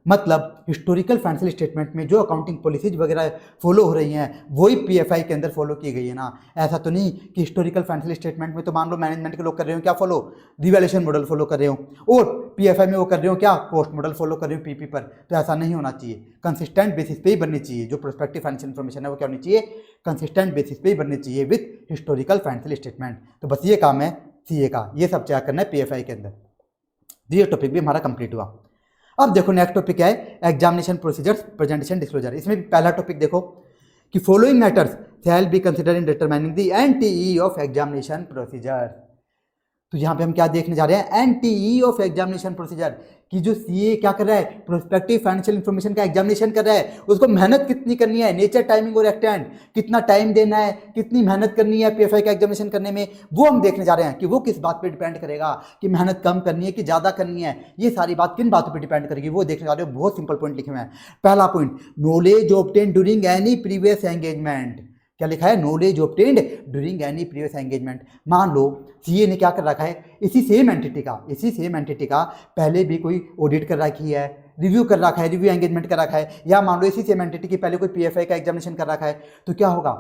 मतलब हिस्टोरिकल फाइनेंशियल स्टेटमेंट में जो अकाउंटिंग पॉलिसीज वगैरह फॉलो हो रही हैं वही पीएफआई के अंदर फॉलो की गई है ना। ऐसा तो नहीं कि हिस्टोरिकल फाइनेंशियल स्टेटमेंट में तो मान लो मैनेजमेंट के लोग कर रहे हो क्या फॉलो, रिवैल्यूएशन मॉडल फॉलो कर रहे हो, और पीएफआई में वो कर रहे हो क्या, कॉस्ट मॉडल फॉलो कर रहे हो पीपी पर। तो ऐसा नहीं होना चाहिए, कंसिस्टेंट बेसिस पे ही बननी चाहिए। जो प्रोस्पेक्टिव फाइनेंशियल इन्फॉर्मेशन है वो क्या होनी चाहिए, कंसिस्टेंट बेसिस पे ही बननी चाहिए विथ हिस्टोरिकल फाइनेंशियल स्टेटमेंट। तो बस ये काम है सीए का, ये सब चेक करना है पीएफआई के अंदर। ये टॉपिक भी हमारा कंप्लीट हुआ। अब देखो नेक्स्ट टॉपिक क्या है, एग्जामिनेशन प्रोसीजर्स प्रेजेंटेशन डिस्क्लोजर। इसमें भी पहला टॉपिक देखो कि following matters shall be considered in determining the NTE of examination procedure. तो यहाँ पे हम क्या देखने जा रहे हैं, एनटीई ऑफ एग्जामिनेशन प्रोसीजर, कि जो सीए क्या कर रहा है, प्रोस्पेक्टिव फाइनेंशियल इन्फॉर्मेशन का एग्जामिनेशन कर रहा है, उसको मेहनत कितनी करनी है, नेचर, टाइमिंग और एक्सटेंड, कितना टाइम देना है, कितनी मेहनत करनी है पीएफआई का एग्जामिनेशन करने में, वो हम देखने जा रहे हैं कि वो किस बात पे डिपेंड करेगा, कि मेहनत कम करनी है कि ज़्यादा करनी है। ये सारी बात किन बातों पर डिपेंड करेगी वो देखने जा रहे हो। बहुत सिंपल पॉइंट लिखे हुए हैं। पहला point, knowledge obtain during any previous engagement. क्या लिखा है, knowledge obtained during any previous engagement. मान लो सीए ने क्या कर रखा है, इसी सेम एंटिटी का पहले भी कोई ऑडिट कर रखी है, रिव्यू कर रखा है, रिव्यू एंगेजमेंट कर रखा है, या मान लो इसी सेम एंटिटी की पहले कोई पीएफआई का एग्जामिनेशन कर रखा है, तो क्या होगा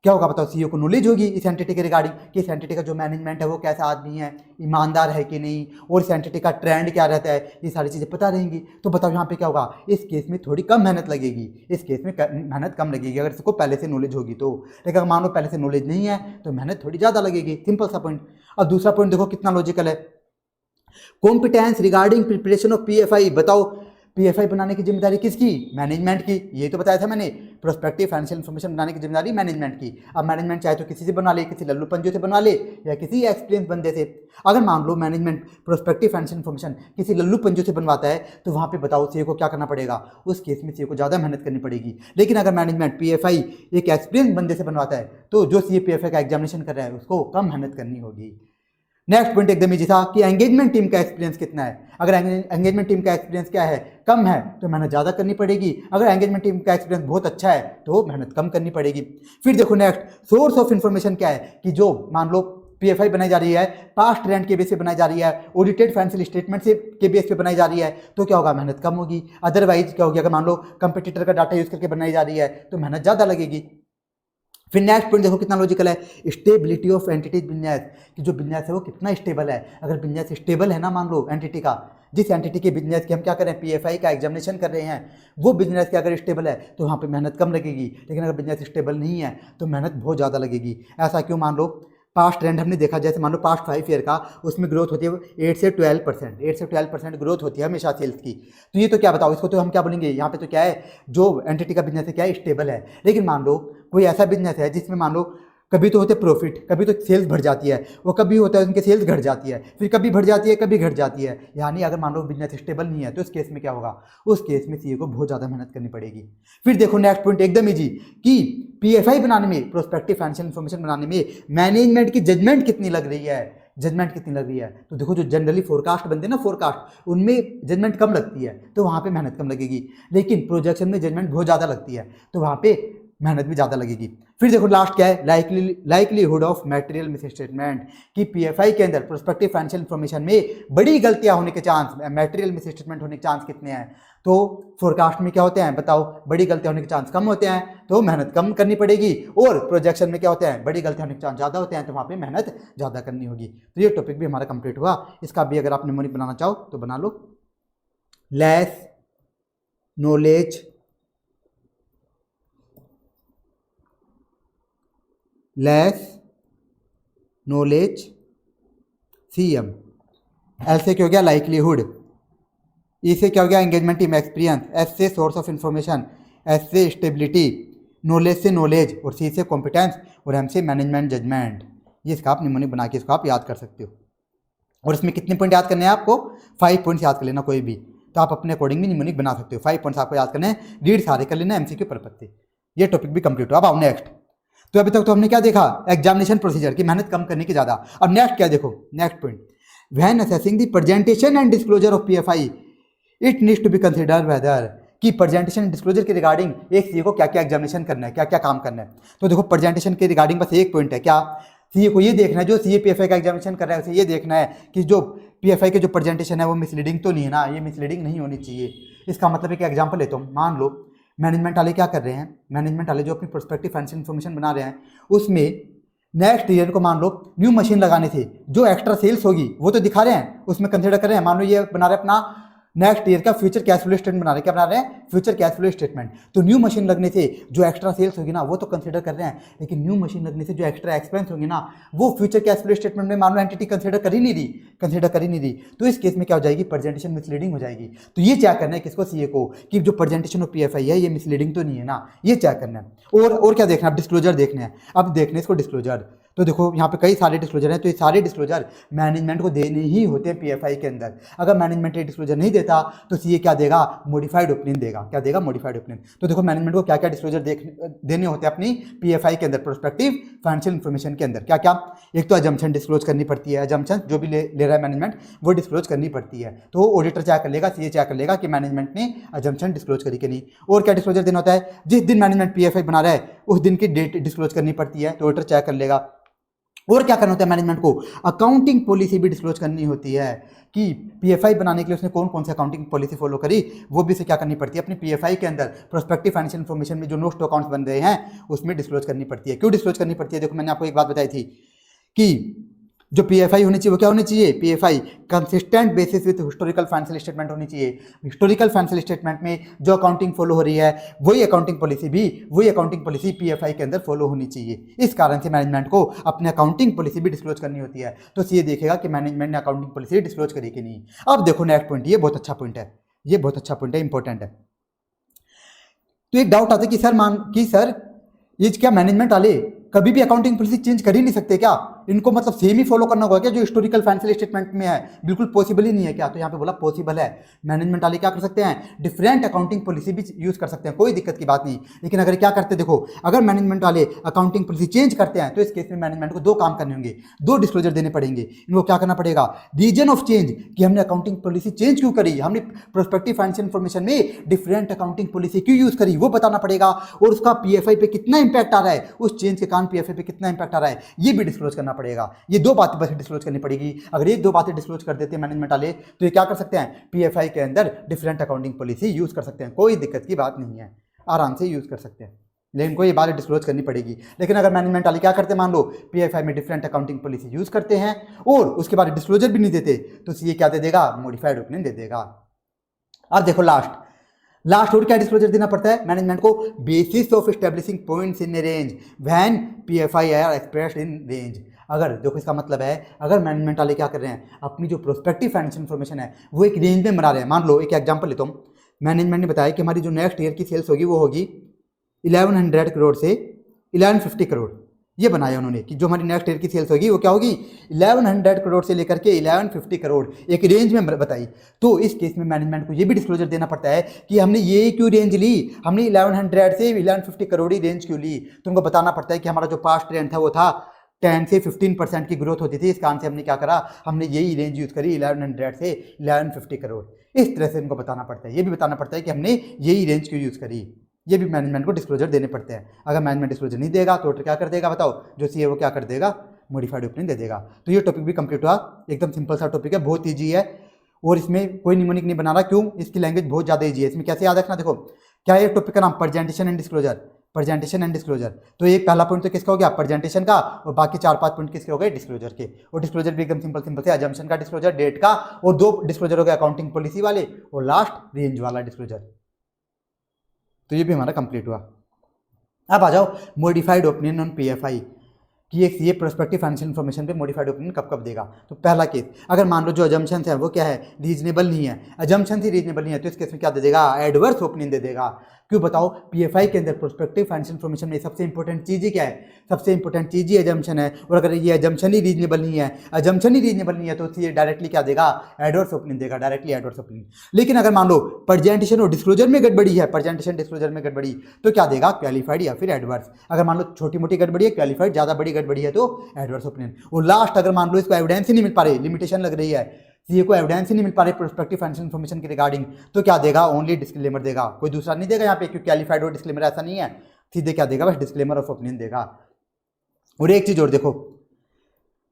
बताओ, सीईओ को नॉलेज होगी इस एंटिटी के रिगार्डिंग कि इस एंटिटी का जो मैनेजमेंट है वो कैसा आदमी है, ईमानदार है कि नहीं, और इस एंटिटी का ट्रेंड क्या रहता है, ये सारी चीज़ें पता रहेंगी। तो बताओ यहाँ पे क्या होगा, इस केस में थोड़ी कम मेहनत लगेगी, इस केस में मेहनत कम लगेगी अगर इसको पहले से नॉलेज होगी तो। लेकिन अगर मान लो पहले से नॉलेज नहीं है तो मेहनत थोड़ी ज़्यादा लगेगी, सिंपल सा पॉइंट। अब दूसरा पॉइंट देखो कितना लॉजिकल है, competence regarding preparation of PFI. बताओ पीएफआई बनाने की जिम्मेदारी किसकी, मैनेजमेंट की, ये तो बताया था मैंने। प्रोस्पेक्टिव फाइनेंशियल इन्फॉर्मेशन बनाने की जिम्मेदारी मैनेजमेंट की। अब मैनेजमेंट चाहे तो किसी से बनवा ले, किसी लल्लू पंजू से बनवा ले या किसी एक्सपीरियंस बंदे से। अगर मान लो मैनेजमेंट प्रोस्पेक्टिव फाइनेंशियल इन्फॉर्मेशन किसी लल्लू पंजू से बनवाता है तो वहाँ पे बताओ सीए को क्या करना पड़ेगा, उस केस में सीए को ज़्यादा मेहनत करनी पड़ेगी। लेकिन अगर मैनेजमेंट पीएफआई एक एक्सपीरियंस बंदे से बनवाता है तो जो सीए पीएफआई का एग्जामिनेशन कर रहा है उसको कम मेहनत करनी होगी। नेक्स्ट पॉइंट एकदम इजी था कि एंगेजमेंट टीम का एक्सपीरियंस कितना है। अगर एंगेजमेंट टीम का एक्सपीरियंस क्या है, कम है, तो मेहनत ज़्यादा करनी पड़ेगी। अगर एंगेजमेंट टीम का एक्सपीरियंस बहुत अच्छा है तो मेहनत कम करनी पड़ेगी। फिर देखो नेक्स्ट सोर्स ऑफ इन्फॉर्मेशन क्या है कि जो मान लो पीएफआई बनाई जा रही है पास्ट ट्रेंड के बेस पे बनाई जा रही है, ऑडिटेड फाइनेंशियल स्टेटमेंट से के बेस पे बनाई जा रही है, तो क्या होगा, मेहनत कम होगी। अदरवाइज क्या होगी, अगर मान लो कंपटीटर का डाटा यूज करके बनाई जा रही है तो मेहनत ज़्यादा लगेगी। फिर नेक्स्ट पॉइंट देखो कितना लॉजिकल है, स्टेबिलिटी ऑफ एंटिटीज बिजनेस, कि जो बिजनेस है वो कितना स्टेबल है। अगर बिजनेस स्टेबल है ना, मान लो एंटिटी का, जिस एंटिटी के बिजनेस की हम क्या कर रहे हैं, पीएफआई का एग्जामिनेशन कर रहे हैं, वो बिजनेस की अगर स्टेबल है तो वहाँ पे मेहनत कम लगेगी। लेकिन अगर बिजनेस स्टेबल नहीं है तो मेहनत बहुत ज़्यादा लगेगी। ऐसा क्यों, मान लो पास्ट ट्रेंड हमने देखा, जैसे मान लो पास्ट 5 ईयर का, उसमें ग्रोथ होती है 8 से 12% ग्रोथ होती है हमेशा सेल्स की। तो ये तो क्या बताओ, इसको तो हम क्या बोलेंगे, यहाँ पे तो क्या है, जो एंटिटी का बिजनेस है क्या है, स्टेबल है। लेकिन मान लो कोई ऐसा बिजनेस है जिसमें मान लो कभी तो होते प्रॉफिट, कभी तो सेल्स बढ़ जाती है, वो कभी होता है उनके सेल्स घट जाती है, फिर कभी बढ़ जाती है, कभी घट जाती है। यानी अगर मान लो बिजनेस स्टेबल नहीं है तो उस केस में क्या होगा, उस केस में सीए को बहुत ज़्यादा मेहनत करनी पड़ेगी। फिर देखो नेक्स्ट पॉइंट एकदम इजी कि पीएफआई बनाने में, प्रोस्पेक्टिव फाइनेंशियल इन्फॉर्मेशन बनाने में मैनेजमेंट की जजमेंट कितनी लग रही है, जजमेंट कितनी लग रही है। तो देखो जो जनरली फोरकास्ट बनते हैं ना, फोरकास्ट, उनमें जजमेंट कम लगती है तो वहाँ पे मेहनत कम लगेगी। लेकिन प्रोजेक्शन में जजमेंट बहुत ज़्यादा लगती है तो वहाँ पे मेहनत भी ज़्यादा लगेगी। फिर देखो लास्ट क्या है, लाइकलीहुड ऑफ मटेरियल मिसस्टेटमेंट, कि पीएफआई के अंदर प्रोस्पेक्टिव फाइनेंशियल इन्फॉर्मेशन में बड़ी गलतियां होने के चांस, मटेरियल मिसस्टेटमेंट होने के चांस कितने हैं। तो फोरकास्ट में क्या होते हैं बताओ, बड़ी गलतियां होने के चांस कम होते हैं तो मेहनत कम करनी पड़ेगी। और प्रोजेक्शन में क्या होते हैं, बड़ी गलतियां होने के चांस ज़्यादा होते हैं तो वहाँ पर मेहनत ज़्यादा करनी होगी। तो ये टॉपिक भी हमारा कंप्लीट हुआ। इसका भी अगर आप निमोनी बनाना चाहो तो बना लो। लेस नॉलेज सीएम, एल से क्या हो गया, लाइकलीहुड, ई से क्या हो गया, एंगेजमेंट टीम एक्सपीरियंस, एस से सोर्स ऑफ इन्फॉर्मेशन, एस से स्टेबिलिटी, नॉलेज से नॉलेज, और सी से कॉम्पिटेंस, और एम से मैनेजमेंट जजमेंट। ये इसका आप निमोनिक बना के इसको आप याद कर सकते हो। और इसमें कितने पॉइंट याद करने हैं आपको, 5 पॉइंट्स याद कर लेना कोई भी, तो आप अपने अकॉर्डिंग भी निमोनिक बना सकते हो। 5 पॉइंट्स आपको याद करने हैं, रीड सारे कर लेना एमसीक्यू पर्पज से। ये टॉपिक भी कंप्लीट हुआ। अब आओ नेक्स्ट। तो अभी तक तो हमने क्या देखा, एग्जामिनेशन प्रोसीजर की मेहनत कम करने की ज़्यादा। अब नेक्स्ट क्या देखो, next point, when assessing the presentation and disclosure of PFI it needs to be consider whether, कि प्रेजेंटेशन एंड डिस्क्लोजर के रिगार्डिंग एक सीए को क्या क्या एग्जामिनेशन करना है, क्या क्या काम करना है। तो देखो प्रेजेंटेशन के रिगार्डिंग बस एक पॉइंट है, क्या सीए को ये देखना है, जो सीए पीएफआई का एग्जामिनेशन कर रहा है उसे ये देखना है कि जो पीएफआई के जो प्रेजेंटेशन है वो मिसलीडिंग तो नहीं है ना, ये मिसलीडिंग नहीं होनी चाहिए। इसका मतलब एक एग्जाम्पल लेता हूँ, मान लो मैनेजमेंट वाले क्या कर रहे हैं, मैनेजमेंट वाले जो अपनी प्रोस्पेक्टिव फाइनेंशियल इन्फॉर्मेशन बना रहे हैं उसमें नेक्स्ट ईयर को मान लो न्यू मशीन लगाने से जो एक्स्ट्रा सेल्स होगी वो तो दिखा रहे हैं, उसमें कंसिडर कर रहे हैं। मान लो ये बना रहे हैं अपना नेक्स्ट ईयर का फ्यूचर कैश फ्लो स्टेटमेंट बना रहे हैं, क्या बना रहे हैं, फ्यूचर कैश फ्लो स्टेटमेंट। तो न्यू मशीन लगने से जो एक्स्ट्रा सेल्स होगी ना वो तो कंसिडर कर रहे हैं, लेकिन न्यू मशीन लगने से जो एक्स्ट्रा एक्सपेंस होंगे ना वो फ्यूचर कैश फ्लो स्टेटमेंट में मान लो एंटिटी कंसिडर कर ही नहीं रही, तो इस केस में क्या हो जाएगी, प्रेजेंटेशन मिसलीडिंग हो जाएगी। तो ये चेक करना है किसको, सीए को, कि जो प्रेजेंटेशन ऑफ पीएफआई है ये मिसलीडिंग तो नहीं है ना, ये चेक करना है। और क्या देखना है, डिस्क्लोजर देखना है। अब देखना है इसको डिस्क्लोजर, तो देखो यहाँ पे कई सारे डिस्क्लोजर हैं, तो ये सारे डिस्क्लोजर मैनेजमेंट को देने ही होते हैं पीएफआई के अंदर। अगर मैनेजमेंट ये डिस्क्लोजर नहीं देता तो सीए क्या देगा, मॉडिफाइड ओपिनियन देगा। क्या देगा, मॉडिफाइड ओपिनियन। तो देखो मैनेजमेंट को क्या क्या डिस्क्लोजर देने होते हैं अपनी पीएफआई के अंदर, प्रोस्पेक्टिव फाइनेंशियल इन्फॉर्मेशन के अंदर। क्या क्या, एक तो अजम्पशन डिस्क्लोज करनी पड़ती है, अजम्पशन जो भी ले रहा है मैनेजमेंट वो डिस्क्लोज करनी पड़ती है। तो ऑडिटर चेक कर लेगा, सीए चेक कर लेगा कि मैनेजमेंट ने अजम्पशन डिस्क्लोज करी कि नहीं। और क्या डिस्क्लोजर देना होता है, जिस दिन मैनेजमेंट पीएफआई बना रहा है उस दिन की डेट डिस्क्लोज करनी पड़ती है, तो ऑडिटर चेक कर लेगा। और क्या करना होता है मैनेजमेंट को, अकाउंटिंग पॉलिसी भी डिस्क्लोज करनी होती है, कि पीएफआई बनाने के लिए उसने कौन कौन सी अकाउंटिंग पॉलिसी फॉलो करी, वो भी से क्या करनी पड़ती है अपनी पीएफआई के अंदर, प्रोस्पेक्टिव फाइनेंशियल इन्फॉर्मेशन में जो नोट्स टू अकाउंट्स बन रहे हैं उसमें डिस्क्लोज करनी पड़ती है। क्यों डिस्क्लोज करनी पड़ती है, देखो मैंने आपको एक बात बताई थी कि जो पीएफआई होनी चाहिए वो क्या होनी चाहिए, PFI consistent basis with historical financial statement होनी चाहिए। हिस्टोरिकल फाइनेंशियल स्टेटमेंट में जो अकाउंटिंग फॉलो हो रही है वही अकाउंटिंग पॉलिसी पीएफआई के अंदर फॉलो होनी चाहिए। इस कारण से मैनेजमेंट को अपने अकाउंटिंग पॉलिसी भी डिस्क्लोज करनी होती है। तो सीए देखेगा कि मैनेजमेंट ने अकाउंटिंग पॉलिसी डिस्क्लोज करी कि नहीं। अब देखो नेक्स्ट पॉइंट, ये बहुत अच्छा पॉइंट है, इंपॉर्टेंट है। तो एक डाउट आता है कि सर ये क्या मैनेजमेंट वाले कभी भी अकाउंटिंग पॉलिसी चेंज कर ही नहीं सकते क्या? इनको मतलब सेम ही फॉलो करना होगा क्या जो हिस्टोरिकल फाइनेंशियल स्टेटमेंट में है? बिल्कुल पॉसिबल ही नहीं है क्या? तो यहाँ पे बोला पॉसिबल है। मैनेजमेंट वाले क्या कर सकते हैं? डिफरेंट अकाउंटिंग पॉलिसी भी यूज कर सकते हैं, कोई दिक्कत की बात नहीं। लेकिन अगर क्या करते, देखो अगर मैनेजमेंट वाले अकाउंटिंग पॉलिसी चेंज करते हैं तो इस केस में मैनेजमेंट को दो काम करने होंगे, दो डिस्क्लोजर देने पड़ेंगे। इनको क्या करना पड़ेगा? रीजन ऑफ चेंज, कि हमने अकाउंटिंग पॉलिसी चेंज क्यों करी, हमने प्रोस्पेक्टिव फाइनेंशियल इन्फॉर्मेशन में डिफरेंट अकाउंटिंग पॉलिसी क्यों यूज करी, वो बताना पड़ेगा। और उसका पीएफआई पे कितना इंपैक्ट आ रहा है, उस चेंज के कारण पीएफआई पे कितना इंपैक्ट आ रहा है, ये भी डिस्क्लोज करना पड़ेगा। ये दो बातें बस डिस्क्लोज करनी पड़ेगी। अगर ये दो बातें डिस्क्लोज कर देते हैं मैनेजमेंट वाले तो ये क्या कर सकते हैं? पीएफआई के अंदर डिफरेंट अकाउंटिंग पॉलिसी यूज कर सकते हैं, कोई दिक्कत की बात नहीं है, आराम से यूज कर सकते हैं। लेकिन कोई बात डिस्क्लोज करनी पड़ेगी। लेकिन अगर मैनेजमेंट वाले क्या करते हैं, मान लो पीएफआई में डिफरेंट अकाउंटिंग पॉलिसी यूज करते हैं और उसके बाद डिस्क्लोजर भी नहीं देते, तो ये क्या दे देगा? मॉडिफाइड ओपिनियन दे देगा। अब देखो लास्ट और क्या डिस्क्लोजर देना पड़ता है मैनेजमेंट को? Basis of establishing points in range when PFI are expressed in range. अगर देखो इसका मतलब है, अगर मैनेजमेंट वाले क्या कर रहे हैं, अपनी जो प्रोस्पेक्टिव फाइनेंशियल इन्फॉर्मेशन है वो एक रेंज में बना रहे हैं। मान लो एक एग्जांपल लेता हूँ, मैनेजमेंट ने बताया कि हमारी जो नेक्स्ट ईयर की सेल्स होगी वो होगी 1100 करोड़ से 1150 करोड़। ये बनाया उन्होंने कि जो हमारी नेक्स्ट ईयर की सेल्स होगी वो क्या होगी? 1100 करोड़ से लेकर के 1150 करोड़, एक रेंज में बताई। तो इस केस में मैनेजमेंट को ये भी डिस्क्लोजर देना पड़ता है कि हमने ये क्यों रेंज ली, हमने 1100 से 1150 करोड़ ही रेंज क्यों ली। तो उनको बताना पड़ता है कि हमारा जो पास्ट ट्रेंड था वो था 10 से 15% की ग्रोथ होती थी, इस कारण से हमने क्या करा, हमने यही रेंज यूज करी 1100 से 1150 करोड़। इस तरह से इनको बताना पड़ता है। ये भी बताना पड़ता है कि हमने यही रेंज क्यों यूज करी। ये भी मैनेजमेंट को डिस्क्लोजर देने पड़ते हैं। अगर मैनेजमेंट डिस्क्लोजर नहीं देगा तो क्या कर देगा बताओ? जो सीए वो क्या कर देगा? मॉडिफाइड ओपिनियन दे देगा। तो ये टॉपिक भी कंप्लीट हुआ। एकदम सिंपल सा टॉपिक है, बहुत ईजी है और इसमें कोई निमोनिक नहीं बना रहा। क्यों? इसकी लैंग्वेज बहुत ज़्यादा ईजी है। इसमें कैसे याद रखना, देखो क्या है टॉपिक का नाम? Presentation and disclosure. Presentation and disclosure. तो एक पहला पॉइंट तो किसका हो गया? प्रेजेंटेशन का, और बाकी 4-5 पॉइंट किसके हो गए? डिस्क्लोजर के। और डिस्क्लोजर भी एकदम सिंपल से अजम्पशन का डिस्क्लोजर, डेट का, और 2 डिस्क्लोजर हो गए अकाउंटिंग पॉलिसी वाले, और लास्ट रेंज वाला डिस्क्लोजर। तो ये भी हमारा कंप्लीट हुआ। अब आ जाओ मॉडिफाइड ओपिनियन ऑन पीएफआई कि एक सीए प्रोस्पेक्टिव फाइनेंशियल इन्फॉर्मेशन पे मॉडिफाइड ओपिनियन कब कब देगा। तो पहला केस, अगर मान लो जो अजम्पशंस है वो क्या है? रीजनेबल नहीं है। अजम्पशन ही रीजनेबल नहीं है तो इस केस में क्या दे देगा? एडवर्स ओपिनियन दे देगा। क्यों बताओ? पीएफआई के अंदर प्रोस्पेक्टिव फाइनेंशियल इन्फॉर्मेशन में सबसे इंपॉर्टेंट चीज़ ही क्या है? सबसे इंपॉर्टेंट चीज़ ही अजम्पशन है। और अगर ये अजम्पशन ही रीजनेबल नहीं है, तो ये डायरेक्टली क्या देगा? एडवर्स ओपिनियन देगा, डायरेक्टली एडवर्स ओपिनियन। लेकिन अगर मान लो प्रेजेंटेशन और डिस्क्लोजर में गड़बड़ी है, प्रेजेंटेशन डिस्क्लोजर में गड़बड़ी, तो क्या देगा? क्वालिफाइड या फिर एडवर्स। अगर मान लो छोटी मोटी गड़बड़ी है क्वालिफाइड, ज़्यादा बड़ी गड़बड़ी है तो एडवर्स ओपिनियन। और लास्ट, अगर मान लो इसको एविडेंस ही नहीं मिल पा रही, लिमिटेशन लग रही है, सीए को एविडेंस ही नहीं मिल पा रही प्रोस्पेक्टिव फाइनेंशियल इन्फॉर्मेशन के रिगार्डिंग, तो क्या देगा? ओनली डिस्क्लेमर देगा, कोई दूसरा नहीं देगा यहाँ पे, क्योंकि क्वालिफाइड और डिस्क्लेमर ऐसा नहीं है। सीधे क्या देगा? बस डिस्क्लेमर ऑफ ओपिनियन देगा। और एक चीज और देखो,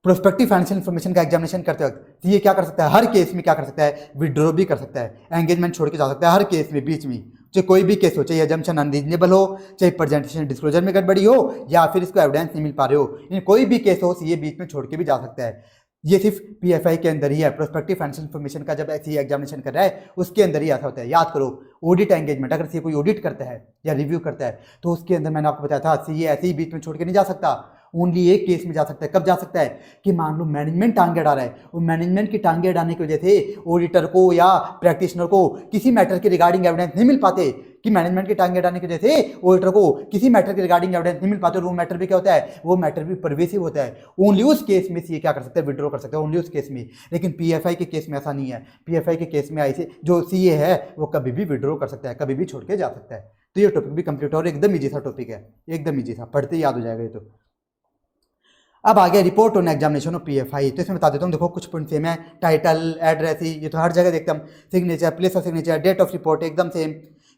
प्रोस्पेक्टिव फाइनेंशियल इन्फॉर्मेशन का एग्जामिनेशन करते वक्त ये क्या कर सकता है? हर केस में क्या कर सकता है? विड्रॉ भी कर सकता है, एंगेजमेंट छोड़ के जा सकता है हर केस में, बीच में, चाहे कोई भी केस हो, चाहे अजम्पशन अनरीजनेबल हो, चाहे प्रेजेंटेशन डिस्क्लोजर में गड़बड़ी हो, या फिर इसको एविडेंस नहीं मिल पा रहे हो, इन कोई भी केस हो सीए बीच में छोड़ के भी जा सकता है। ये सिर्फ पीएफआई के अंदर ही है। प्रोस्पेक्टिव फाइनेंशियल इन्फॉर्मेशन का जब सीए एग्जामिनेशन कर रहा है उसके अंदर ही ऐसा होता है। याद करो, ऑडिट एंगेजमेंट, अगर सीए कोई ऑडिट करता है या रिव्यू करता है तो उसके अंदर मैंने आपको बताया था सीए ऐसे ही बीच में छोड़ के नहीं जा सकता, ओनली एक केस में जा सकता है। कब जा सकता है? कि मान लो मैनेजमेंट टांगे अड़ा रहा है, और मैनेजमेंट की टांगे अड़ाने की वजह से ऑडिटर को या प्रैक्टिशनर को किसी मैटर के रिगार्डिंग एविडेंस नहीं मिल पाते, कि मैनेजमेंट की टांगे अड़ाने की वजह से ऑडिटर को किसी मैटर के रिगार्डिंग एविडेंस नहीं मिल पाते, वो मैटर भी क्या होता है? वो मैटर भी परवेसिव होता है। ओनली उस केस में सीए क्या कर सकते हैं? विड्रॉ कर सकते हैं, ओनली उस केस में। लेकिन पीएफआई के केस में ऐसा नहीं है। पीएफआई के केस में ऐसे जो सीए है वो कभी भी विड्रॉ कर सकता है, कभी भी छोड़ के जा सकता है। तो ये टॉपिक भी कंप्लीट और एकदम ईजी सा टॉपिक है, एकदम ईजी सा, पढ़ते ही याद हो जाएगा ये तो। अब आ गया report on examination of PFI. तो इसमें बता देता हूँ, देखो कुछ पॉइंट सेम है, टाइटल, एड्रेस, ये तो हर जगह देखता हूँ, signature, place of signature, date of report एकदम सेम।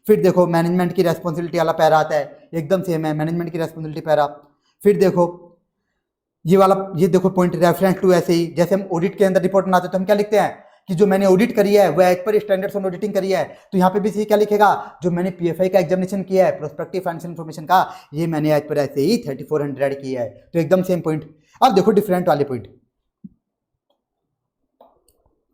फिर देखो मैनेजमेंट की रेस्पॉन्सिबिलिटी वाला पैरा आता है, एकदम सेम है, मैनेजमेंट की रेस्पॉन्सिबिलिटी पैरा। फिर देखो ये वाला, ये देखो पॉइंट रेफरेंस टू, ऐसे ही जैसे हम ऑडिट के अंदर रिपोर्ट बनाते हैं तो हम क्या लिखते हैं कि जो मैंने ऑडिट करी है वो as per standards on auditing करी है। तो यहाँ पे भी सी क्या लिखेगा? जो मैंने पीएफआई का एग्जामिनेशन किया है प्रोस्पेक्टिव फाइनेंशियल इन्फॉर्मेशन का, ये मैंने एज पर ऐसे ही 3400 किया है। तो एकदम सेम पॉइंट। अब देखो डिफरेंट वाले पॉइंट,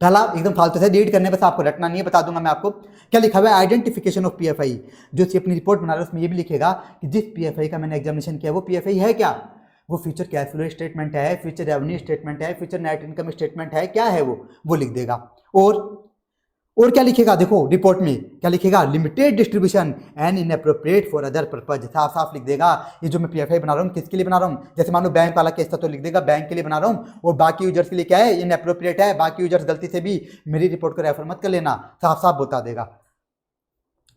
पहला एकदम फालतू से रीड करने, बस आपको रटना नहीं है, बता दूंगा मैं आपको क्या लिखा हुआ है। आइडेंटिफिकेशन ऑफ पीएफआई, जो सी अपनी रिपोर्ट बना रहा है उसमें ये भी लिखेगा कि जिस पीएफआई का मैंने एग्जामिनेशन किया वो पीएफआई है क्या? वो फ्यूचर कैश फ्लो स्टेटमेंट है, फ्यूचर रेवेन्यू स्टेटमेंट है, फ्यूचर नेट इनकम स्टेटमेंट है, क्या है वो लिख देगा। और और क्या लिखेगा, देखो रिपोर्ट में क्या लिखेगा, limited distribution and inappropriate for other purpose. साफ साफ लिख देगा ये जो मैं पीएफआई बना रहा हूँ किसके लिए बना रहा हूँ। जैसे मान लो बैंक वाला केस था तो लिख देगा बैंक के लिए बना रहा हूँ, और बाकी यूजर्स के लिए क्या है, इनएप्रोप्रिएट है, बाकी यूजर्स गलती से भी मेरी रिपोर्ट को रेफर मत कर लेना, साफ साफ बता देगा।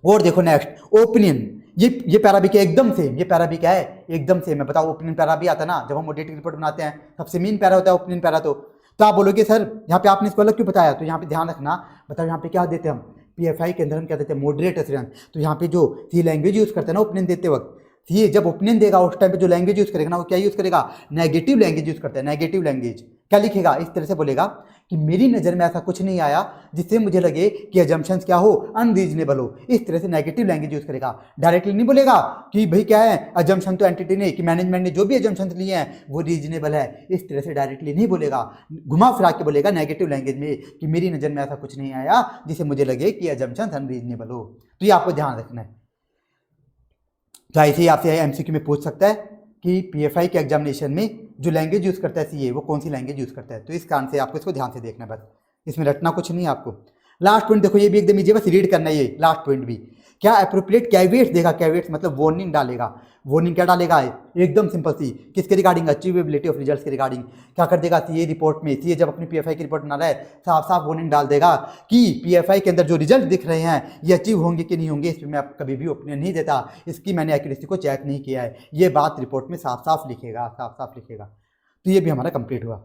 और देखो नेक्स्ट ओपिनियन, ये पैरा भी क्या एकदम सेम, ये पैरा भी क्या है एकदम सेम है। बताओ ओपिनियन पैरा भी आता है ना जब हम ऑडिट रिपोर्ट बनाते हैं, सबसे मेन पैरा होता है ओपिनियन पैरा। तो आप बोलोगे सर यहाँ पे आपने इसको अलग क्यों बताया, तो यहाँ पे ध्यान रखना, बताओ यहाँ पे क्या देते हैं हम पीएफआई के अंदर, हम क्या देते हैं मॉडरेट एश्योरेंस। तो यहाँ पे जो सी लैंग्वेज यूज करते हैं ना ओपिनियन देते वक्त, ये जब ओपिनियन देगा उस टाइम पे जो लैंग्वेज यूज करेगा ना वो क्या यूज करेगा, नेगेटिव लैंग्वेज यूज करता है, नेगेटिव लैंग्वेज। क्या लिखेगा, इस तरह से बोलेगा कि मेरी नज़र में ऐसा कुछ नहीं आया जिससे मुझे लगे कि अजम्पशंस क्या हो, अनरीजनेबल हो। इस तरह से नेगेटिव लैंग्वेज यूज करेगा, डायरेक्टली नहीं बोलेगा कि भाई क्या है अजम्पशन तो एंटिटी ने कि मैनेजमेंट ने जो भी अजम्पशंस लिए हैं वो रीजनेबल है, इस तरह से डायरेक्टली नहीं बोलेगा, घुमा फिरा के बोलेगा नेगेटिव लैंग्वेज में कि मेरी नज़र में ऐसा कुछ नहीं आया जिससे मुझे लगे कि अजम्पशंस अनरीजनेबल हो। तो ये आपको ध्यान रखना है। तो ऐसे ही आपसे एमसीक्यू में पूछ सकता है कि पीएफआई के एग्जामिनेशन में जो लैंग्वेज यूज़ करता है सीए वो कौन सी लैंग्वेज यूज़ करता है। तो इस कारण से आपको इसको ध्यान से देखना है, बस इसमें रटना कुछ नहीं है आपको। लास्ट पॉइंट देखो, ये भी एकदम इजी, बस रीड करना है ये लास्ट पॉइंट भी। क्या एप्रोप्रिएट कैविएट्स देगा, कैविएट्स मतलब वार्निंग डालेगा। वार्निंग क्या डालेगा, एकदम सिंपल सी, किसके रिगार्डिंग, अचीवेबिलिटी ऑफ रिजल्ट्स के रिगार्डिंग। क्या कर देगा सीए रिपोर्ट में, सीए जब अपनी पीएफआई की रिपोर्ट बना रहा है साफ साफ वार्निंग डाल देगा कि पीएफआई के अंदर जो रिजल्ट दिख रहे हैं ये अचीव होंगे कि नहीं होंगे, इस पर मैं कभी भी ओपिनियन नहीं देता, इसकी मैंने एक्यूरेसी को चेक नहीं किया है, ये बात रिपोर्ट में साफ साफ लिखेगा, साफ साफ लिखेगा। तो ये भी हमारा कंप्लीट हुआ।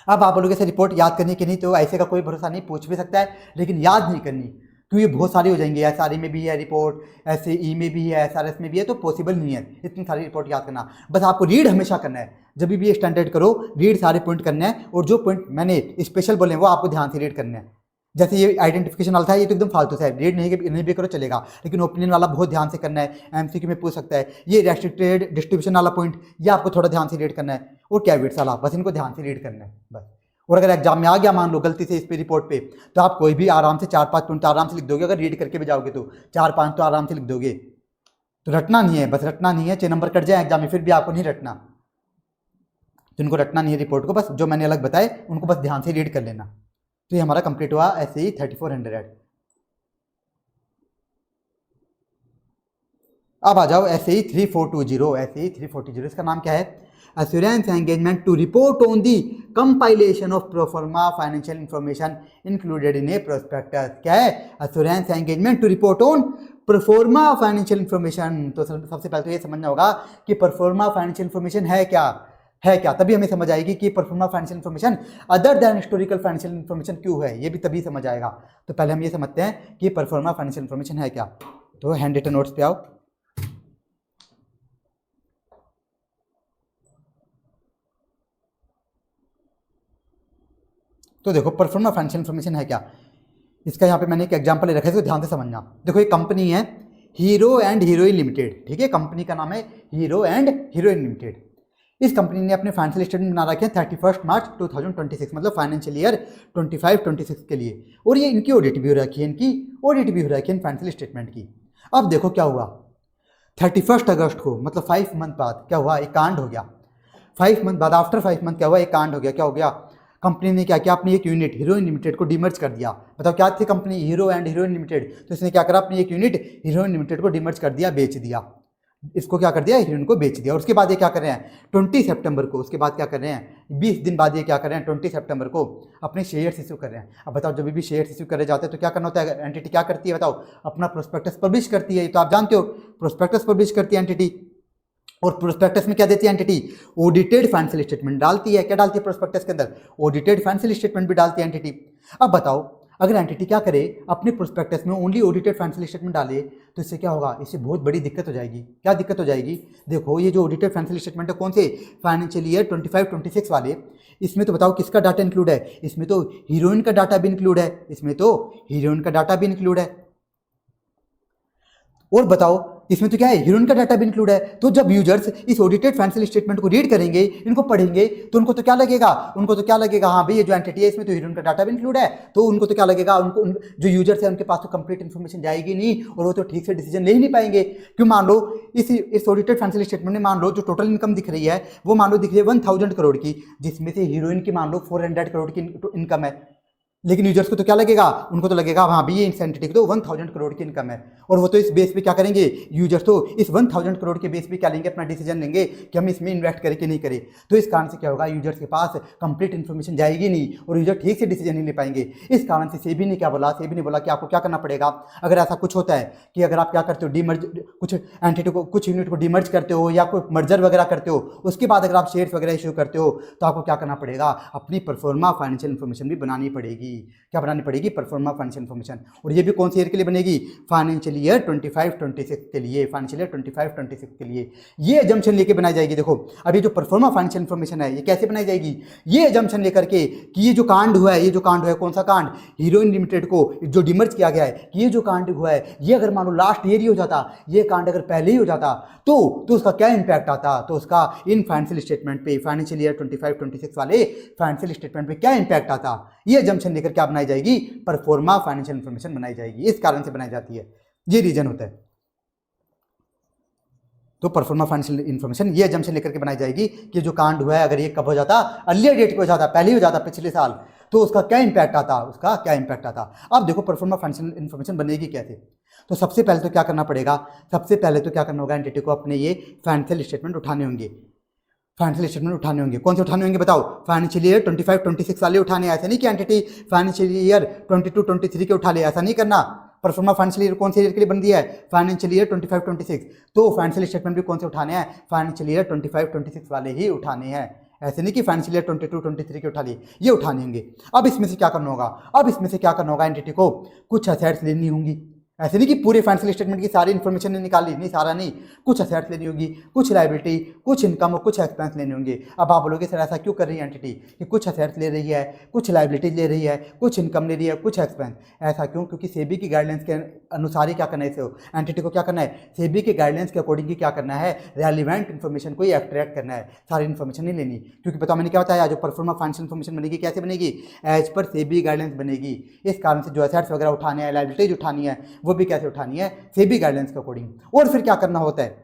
अब आप बोलोगे सर रिपोर्ट याद करनी कि नहीं, तो ऐसे का कोई भरोसा नहीं, पूछ भी सकता है लेकिन याद नहीं करनी क्योंकि बहुत सारी हो जाएंगी। एसआरई में भी है रिपोर्ट, एसएई में भी है, एसआरएस में भी है, तो पॉसिबल नहीं है इतनी सारी रिपोर्ट याद करना। बस आपको रीड हमेशा करना है, जब भी ये स्टैंडर्ड करो रीड सारे पॉइंट करने हैं, और जो पॉइंट मैंने स्पेशल बोले वो आपको ध्यान से रीड करने हैं। जैसे ये आइडेंटिफिकेशन वाला था ये तो एकदम फालतू सा है, रीड नहीं भी करो चलेगा, लेकिन ओपिनियन वाला बहुत ध्यान से करना है, एमसीक्यू में पूछ सकता है। ये रेस्ट्रिक्टेड डिस्ट्रीब्यूशन वाला पॉइंट ये आपको थोड़ा ध्यान से रीड करना है, और कैविएट्स वाला बस इनको ध्यान से रीड करना है बस। और अगर एग्जाम में आ गया मान लो गलती से इस पे रिपोर्ट पे, तो आप कोई भी आराम से 4-5 पॉइंट आराम से लिख दोगे, अगर रीड करके भी जाओगे तो 4-5 तो आराम से लिख दोगे। तो रटना नहीं है, बस रटना नहीं है, 6 नंबर कट जाए एग्जाम में फिर भी आपको नहीं रटना, जिनको रटना नहीं है रिपोर्ट को, बस जो मैंने अलग बताए उनको बस ध्यान से रीड कर लेना। तो ये हमारा कंप्लीट हुआ एसएई 3400। अब आ जाओ एसएई 3420। एसएई 3420 इसका नाम क्या है, assurance engagement to report on the compilation of pro forma financial information included in a prospectus। क्या है, assurance engagement to report on pro forma financial information। तो सबसे पहले तो ये समझना होगा कि pro forma financial information है क्या, तभी हमें समझ आएगी कि pro forma financial information other than historical financial information क्यों है, ये भी तभी समझ आएगा। तो पहले हम ये समझते हैं कि pro forma फाइनेंशियल इन्फॉर्मेशन है क्या। तो हैंड रिटन नोट्स पे आओ। तो देखो परफॉर्मा फाइनेंशियल इन्फॉर्मेशन है क्या, इसका यहाँ पे मैंने एक एग्जांपल रखा है, इसको ध्यान से समझना। देखो एक कंपनी है हीरो एंड हीरोइन लिमिटेड, ठीक है, कंपनी का नाम है हीरो एंड हीरोइन लिमिटेड। इस कंपनी ने अपने फाइनेंशियल स्टेटमेंट बना रखे हैं 31 मार्च 2026, मतलब फाइनेंशियल ईयर 25-26 के लिए, और ये इनकी ऑडिट भी हो रखी है, फाइनेंशियल स्टेटमेंट की। अब देखो क्या हुआ, 31 अगस्त को मतलब 5 मंथ बाद क्या हुआ, एक कांड हो गया। 5 मंथ बाद, आफ्टर 5 मंथ क्या हुआ, एक कांड हो गया। क्या हो गया, कंपनी ने क्या किया, अपनी एक यूनिट हीरोइन लिमिटेड को डिमर्ज कर दिया। बताओ क्या थी company, hero and heroine limited, तो इसने क्या करा, अपनी एक यूनिट हीरोइन लिमिटेड को डिमर्ज कर दिया, बेच दिया। इसको क्या कर दिया, हीरोइन को बेच दिया। और उसके बाद ये क्या कर रहे हैं 20 सितंबर को, उसके बाद क्या कर रहे हैं 20 दिन बाद ये क्या कर रहे हैं 20 सितंबर को अपने शेयर्स इशू कर रहे हैं। अब बताओ जब भी शेयर्स इशू करे जाते हैं तो क्या करना होता है, एंटिटी क्या करती है बताओ, अपना प्रोस्पेक्टस पब्लिश करती है। तो आप जानते हो प्रोस्पेक्टस पब्लिश करती है एंटिटी, और प्रोस्पेक्टस में क्या देती है एंटिटी, ऑडिटेड फाइनेंशियल स्टेटमेंट डालती है। क्या डालती है प्रोस्पेक्टस के अंदर, ऑडिटेड फाइनेंशियल स्टेटमेंट भी डालती है एंटिटी। अब बताओ अगर एंटिटी क्या करे, अपने प्रोस्पेक्टस में ओनली ऑडिटेड फाइनेंशियल स्टेटमेंट डाले, तो इससे क्या होगा, इससे बहुत बड़ी दिक्कत हो जाएगी। क्या दिक्कत हो जाएगी, देखो ये जो ऑडिटेड फाइनेंशियल स्टेटमेंट है कौन से, फाइनेंशियल ईयर 25-26 वाले, इसमें तो बताओ किसका डाटा इंक्लूड है, इसमें तो हीरोइन का डाटा भी इंक्लूड है, इसमें तो हीरोइन का डाटा भी इंक्लूड है। और बताओ इसमें तो क्या है, हीरोइन का डाटा भी इंक्लूड है। तो जब यूजर्स इस ऑडिटेड फाइनेंशियल स्टेटमेंट को रीड करेंगे, इनको पढ़ेंगे, तो उनको तो क्या लगेगा, हाँ भाई ये जो एंटिटी है इसमें तो हीरोइन का डाटा भी इंक्लूड है। तो उनको तो क्या लगेगा, जो यूजर्स है उनके पास तो कंप्लीट इन्फॉर्मेशन जाएगी नहीं, और वो तो ठीक से डिसीजन ले ही नहीं पाएंगे। क्यों, मान लो इस ऑडिटेड फाइनेंशियल स्टेटमेंट में मान लो जो टोटल इनकम दिख रही है वो मान लो दिख रही है 1000 करोड़ की, जिसमें से हीरोइन की मान लो 400 करोड़ की इनकम है। लेकिन यूजर्स को तो क्या लगेगा, उनको तो लगेगा हाँ भी ये इस एंटिटी की तो 1000 करोड़ की इनकम है, और वो तो इस बेस पे क्या करेंगे, यूजर्स तो इस 1000 करोड़ के बेस पे क्या लेंगे, अपना डिसीजन लेंगे कि हम इसमें इन्वेस्ट करें कि नहीं करें। तो इस कारण से क्या होगा, यूजर्स के पास कंप्लीट इन्फॉर्मेशन जाएगी नहीं और यूजर ठीक से डिसीजन नहीं ले पाएंगे। इस कारण से सेबी ने क्या बोला, सेबी ने बोला कि आपको क्या करना पड़ेगा, अगर ऐसा कुछ होता है कि अगर आप क्या करते हो, डीमर्ज कुछ एंटिटी को, कुछ यूनिट को डीमर्ज करते हो या कोई मर्जर वगैरह करते हो, उसके बाद अगर आप शेयर्स वगैरह इशू करते हो तो आपको क्या करना पड़ेगा, अपनी परफॉर्मा फाइनेंशियल इन्फॉर्मेशन भी बनानी पड़ेगी। क्या बनानी पड़ेगी, परफॉर्मा फाइनेंशियल इन्फॉर्मेशन। और ये भी कौन से ईयर के लिए बनेगी, फाइनेंशियल ईयर 25-26 के लिए, फाइनेंशियल ईयर 25-26 के लिए ये एजम्पशन लेके बनाई जाएगी। देखो अभी जो परफॉर्मा फाइनेंशियल इन्फॉर्मेशन है ये कैसे बनाई जाएगी, ये एजम्पशन लेकर के कि ये जो कांड हुआ है, ये जो कांड हुआ है, कौन सा कांड, हीरोइन लिमिटेड को जो डिमर्ज किया गया है, ये जो कांड हुआ है ये अगर मान लो लास्ट ईयर ही हो जाता, ये कांड अगर पहले ही हो जाता तो उसका क्या इंपैक्ट आता, तो उसका इन फाइनेंशियल स्टेटमेंट पे, फाइनेंशियल ईयर 25-26 वाले फाइनेंशियल स्टेटमेंट पे क्या इंपैक्ट आता, ये एजम्पशन लेकर क्या बनाई जाएगी, परफॉर्मा फाइनेंशियल इन्फॉर्मेशन बनाई जाएगी। इस कारण से बनाई जाती है, ये रीजन होता है। तो परफॉर्मा फाइनेंशियल इन्फॉर्मेशन ये एजम्पशन लेकर के बनाई जाएगी कि जो कांड हुआ है अगर ये कब हो जाता, अर्लियर डेट पे हो जाता, पहले ही हो जाता पिछले साल, तो उसका क्या इंपैक्ट आता, उसका क्या इंपैक्ट आता। अब देखो परफॉर्मा फाइनेंशियल इन्फॉर्मेशन बनेगी कैसे, तो सबसे पहले तो क्या करना पड़ेगा, सबसे पहले तो क्या करना होगा, एंटिटी को अपने ये फाइनेंशियल स्टेटमेंट उठाने होंगे, फाइनेंशियल स्टेटमेंट उठाने होंगे। कौन से उठाने होंगे बताओ, फाइनेंशियल ईयर 25-26 वाले उठाने, ऐसे नहीं कि एंटिटी फाइनेंशियल ईयर 22-23 के उठा ले, ऐसा नहीं करना। परफॉर्मा फाइनेंशियल ईयर कौन से ईयर के लिए बन दिया है, फाइनेंशियल ईयर 25-26, तो फाइनेंशियल स्टेटमेंट भी कौन से उठाने हैं, फाइनेंशियल ईयर 25-26 वाले ही उठाने हैं, ऐसे नहीं कि फाइनेंशियल ईयर 22-23 के उठा लिए, ये उठाने होंगे। अब इसमें से क्या करना होगा, अब इसमें से क्या करना होगा, एंटिटी को कुछ असेट्स लेनी होंगी, ऐसे नहीं कि पूरे फाइनेंशियल स्टेटमेंट की सारी इन्फॉर्मेशन ने निकाली, नहीं सारा नहीं, कुछ असेट्स लेनी होगी, कुछ लायबिलिटी, कुछ इनकम और कुछ एक्सपेंस लेने होंगे। अब आप बोलोगे सर ऐसा क्यों कर रही है एंटिटी कि कुछ असेट्स ले रही है, कुछ लायबिलिटीज ले रही है, कुछ इनकम ले रही है, कुछ एक्सपेंस, ऐसा क्यों, क्योंकि सेबी की गाइडलाइंस के अनुसार ही क्या करना है, इसे एंटिटी को क्या करना है, सेबी के गाइडलाइंस के अकॉर्डिंग ही क्या करना है, रेलिवेंट इन्फॉर्मेशन को ही एक्सट्रैक्ट करना है, सारी इन्फॉर्मेशन नहीं लेनी। क्योंकि पता मैंने क्या बताया, जो परफॉर्मा फाइनेंशियल इन्फॉर्मेशन बनेगी कैसे बनेगी, एज पर सेबी गाइडलाइंस बनेगी। इस कारण से जो असेट्स वगैरह उठाने हैं, लायबिलिटीज उठानी है, वो भी कैसे उठानी है, सेबी गाइडलाइंस के अकॉर्डिंग। और फिर क्या करना होता है,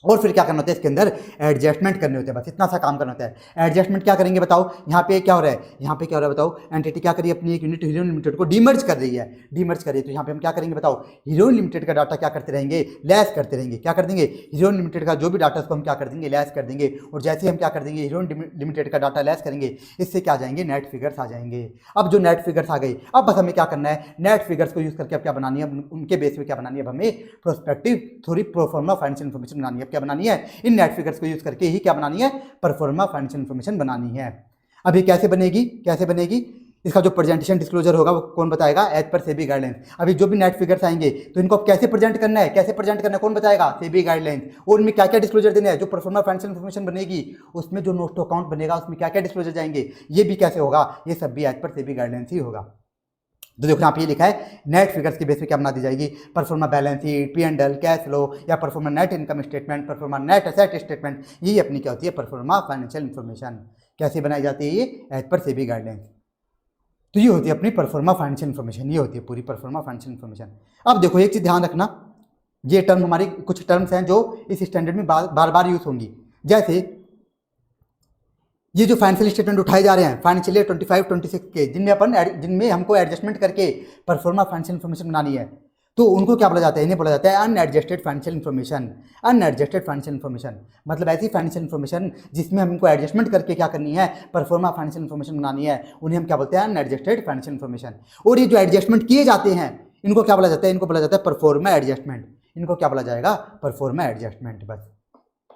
और फिर क्या करना होता है, इसके अंदर एडजस्टमेंट करने होते हैं, बस इतना सा काम करना होता है। एडजस्टमेंट क्या करेंगे बताओ, यहाँ पे क्या हो रहा है, यहाँ पे क्या हो रहा है बताओ, एंटिटी क्या करिए, अपनी एक यूनिट हीरोइन लिमिटेड को डीमर्ज कर रही है, डीमर्ज कर रही है, तो यहाँ पे हम क्या करेंगे बताओ, हीरोइन लिमिटेड का डाटा क्या करते रहेंगे, लैस करते रहेंगे, क्या कर देंगे, हीरोइन लिमिटेड का जो भी डाटा उसको हम क्या कर देंगे, लैस कर देंगे। और जैसे हम क्या कर देंगे, हीरोइन लिमिटेड का डाटा लैस करेंगे, इससे क्या आ जाएंगे, नेट फिगर्स आ जाएंगे। अब जो नेट फिगर्स आ गए, अब बस हमें क्या करना है, नेट फिगर्स को यूज करके अब क्या बनानी है, उनके बेस पे क्या बनानी है, अब हमें प्रोस्पेक्टिव थोड़ी प्रोफॉर्मा फाइनेंशियल इन्फॉर्मेशन बनानी है। अब क्या बनानी है, इन नेट फिगर्स को यूज करके ही क्या बनानी है, परफॉर्मा फाइनेंशियल इन्फॉर्मेशन बनानी है। अब ये कैसे बनेगी, कैसे बनेगी, इसका जो प्रेजेंटेशन डिस्क्लोजर होगा वो कौन बताएगा, एज पर सेबी गाइडलाइंस। अभी जो भी नेट फिगर्स आएंगे तो इनको कैसे प्रेजेंट करना है, कैसे प्रेजेंट करना है, कौन बताएगा, सेबी गाइडलाइंस। और उनमें क्या क्या डिस्क्लोजर देना है, जो परफॉर्मा फाइनेंशियल इन्फॉर्मेशन बनेगी उसमें जो नोट टू अकाउंट बनेगा उसमें क्या क्या डिस्क्लोजर जाएंगे, ये भी कैसे होगा, ये सब भी एज पर सेबी गाइडलाइंस ही होगा। तो देखो यहाँ पे ये लिखा है, नेट फिगर्स के बेस पे क्या बना दी जाएगी, proforma balance sheet, P&L, cash flow, या proforma net income statement, proforma net asset statement, ये अपनी क्या होती है, परफॉर्मा फाइनेंशियल इन्फॉर्मेशन। कैसे बनाई जाती है ये, एज पर सेबी गाइडलाइंस। तो ये होती है अपनी परफॉर्मा फाइनेंशियल इन्फॉर्मेशन, ये होती है पूरी परफॉर्मा फाइनेंशियल इन्फॉर्मेशन। अब देखो एक चीज़ ध्यान रखना, ये टर्म हमारी कुछ टर्म्स हैं जो इस स्टैंडर्ड में बार बार यूज होंगी। जैसे ये जो फाइनेंशियल स्टेटमेंट उठाए जा रहे हैं फाइनेंशियल ईयर 25-26 के, जिनमें हमको एडजस्टमेंट करके परफॉर्मा फाइनेंशियल इन्फॉर्मेशन बनानी है, तो उनको क्या बोला जाता है, इन्हें बोला जाता है unadjusted financial information. Unadjusted financial information मतलब ऐसी फाइनेंशियल इन्फॉर्मेशन जिसमें हमको एडजस्टमेंट करके क्या करनी है, परफॉर्मा फाइनेंशियल इन्फॉर्मेशन बनानी है, उन्हें हम क्या बोलते हैं, अनएडजस्टेड फाइनेंशियल इन्फॉर्मेशन। और ये जो एडजस्टमेंट किए जाते हैं इनको क्या बोला जाता है, इनको बोला जाता है परफॉर्मा एडजस्टमेंट। इनको क्या बोला जाएगा, परफॉर्मा एडजस्टमेंट। बस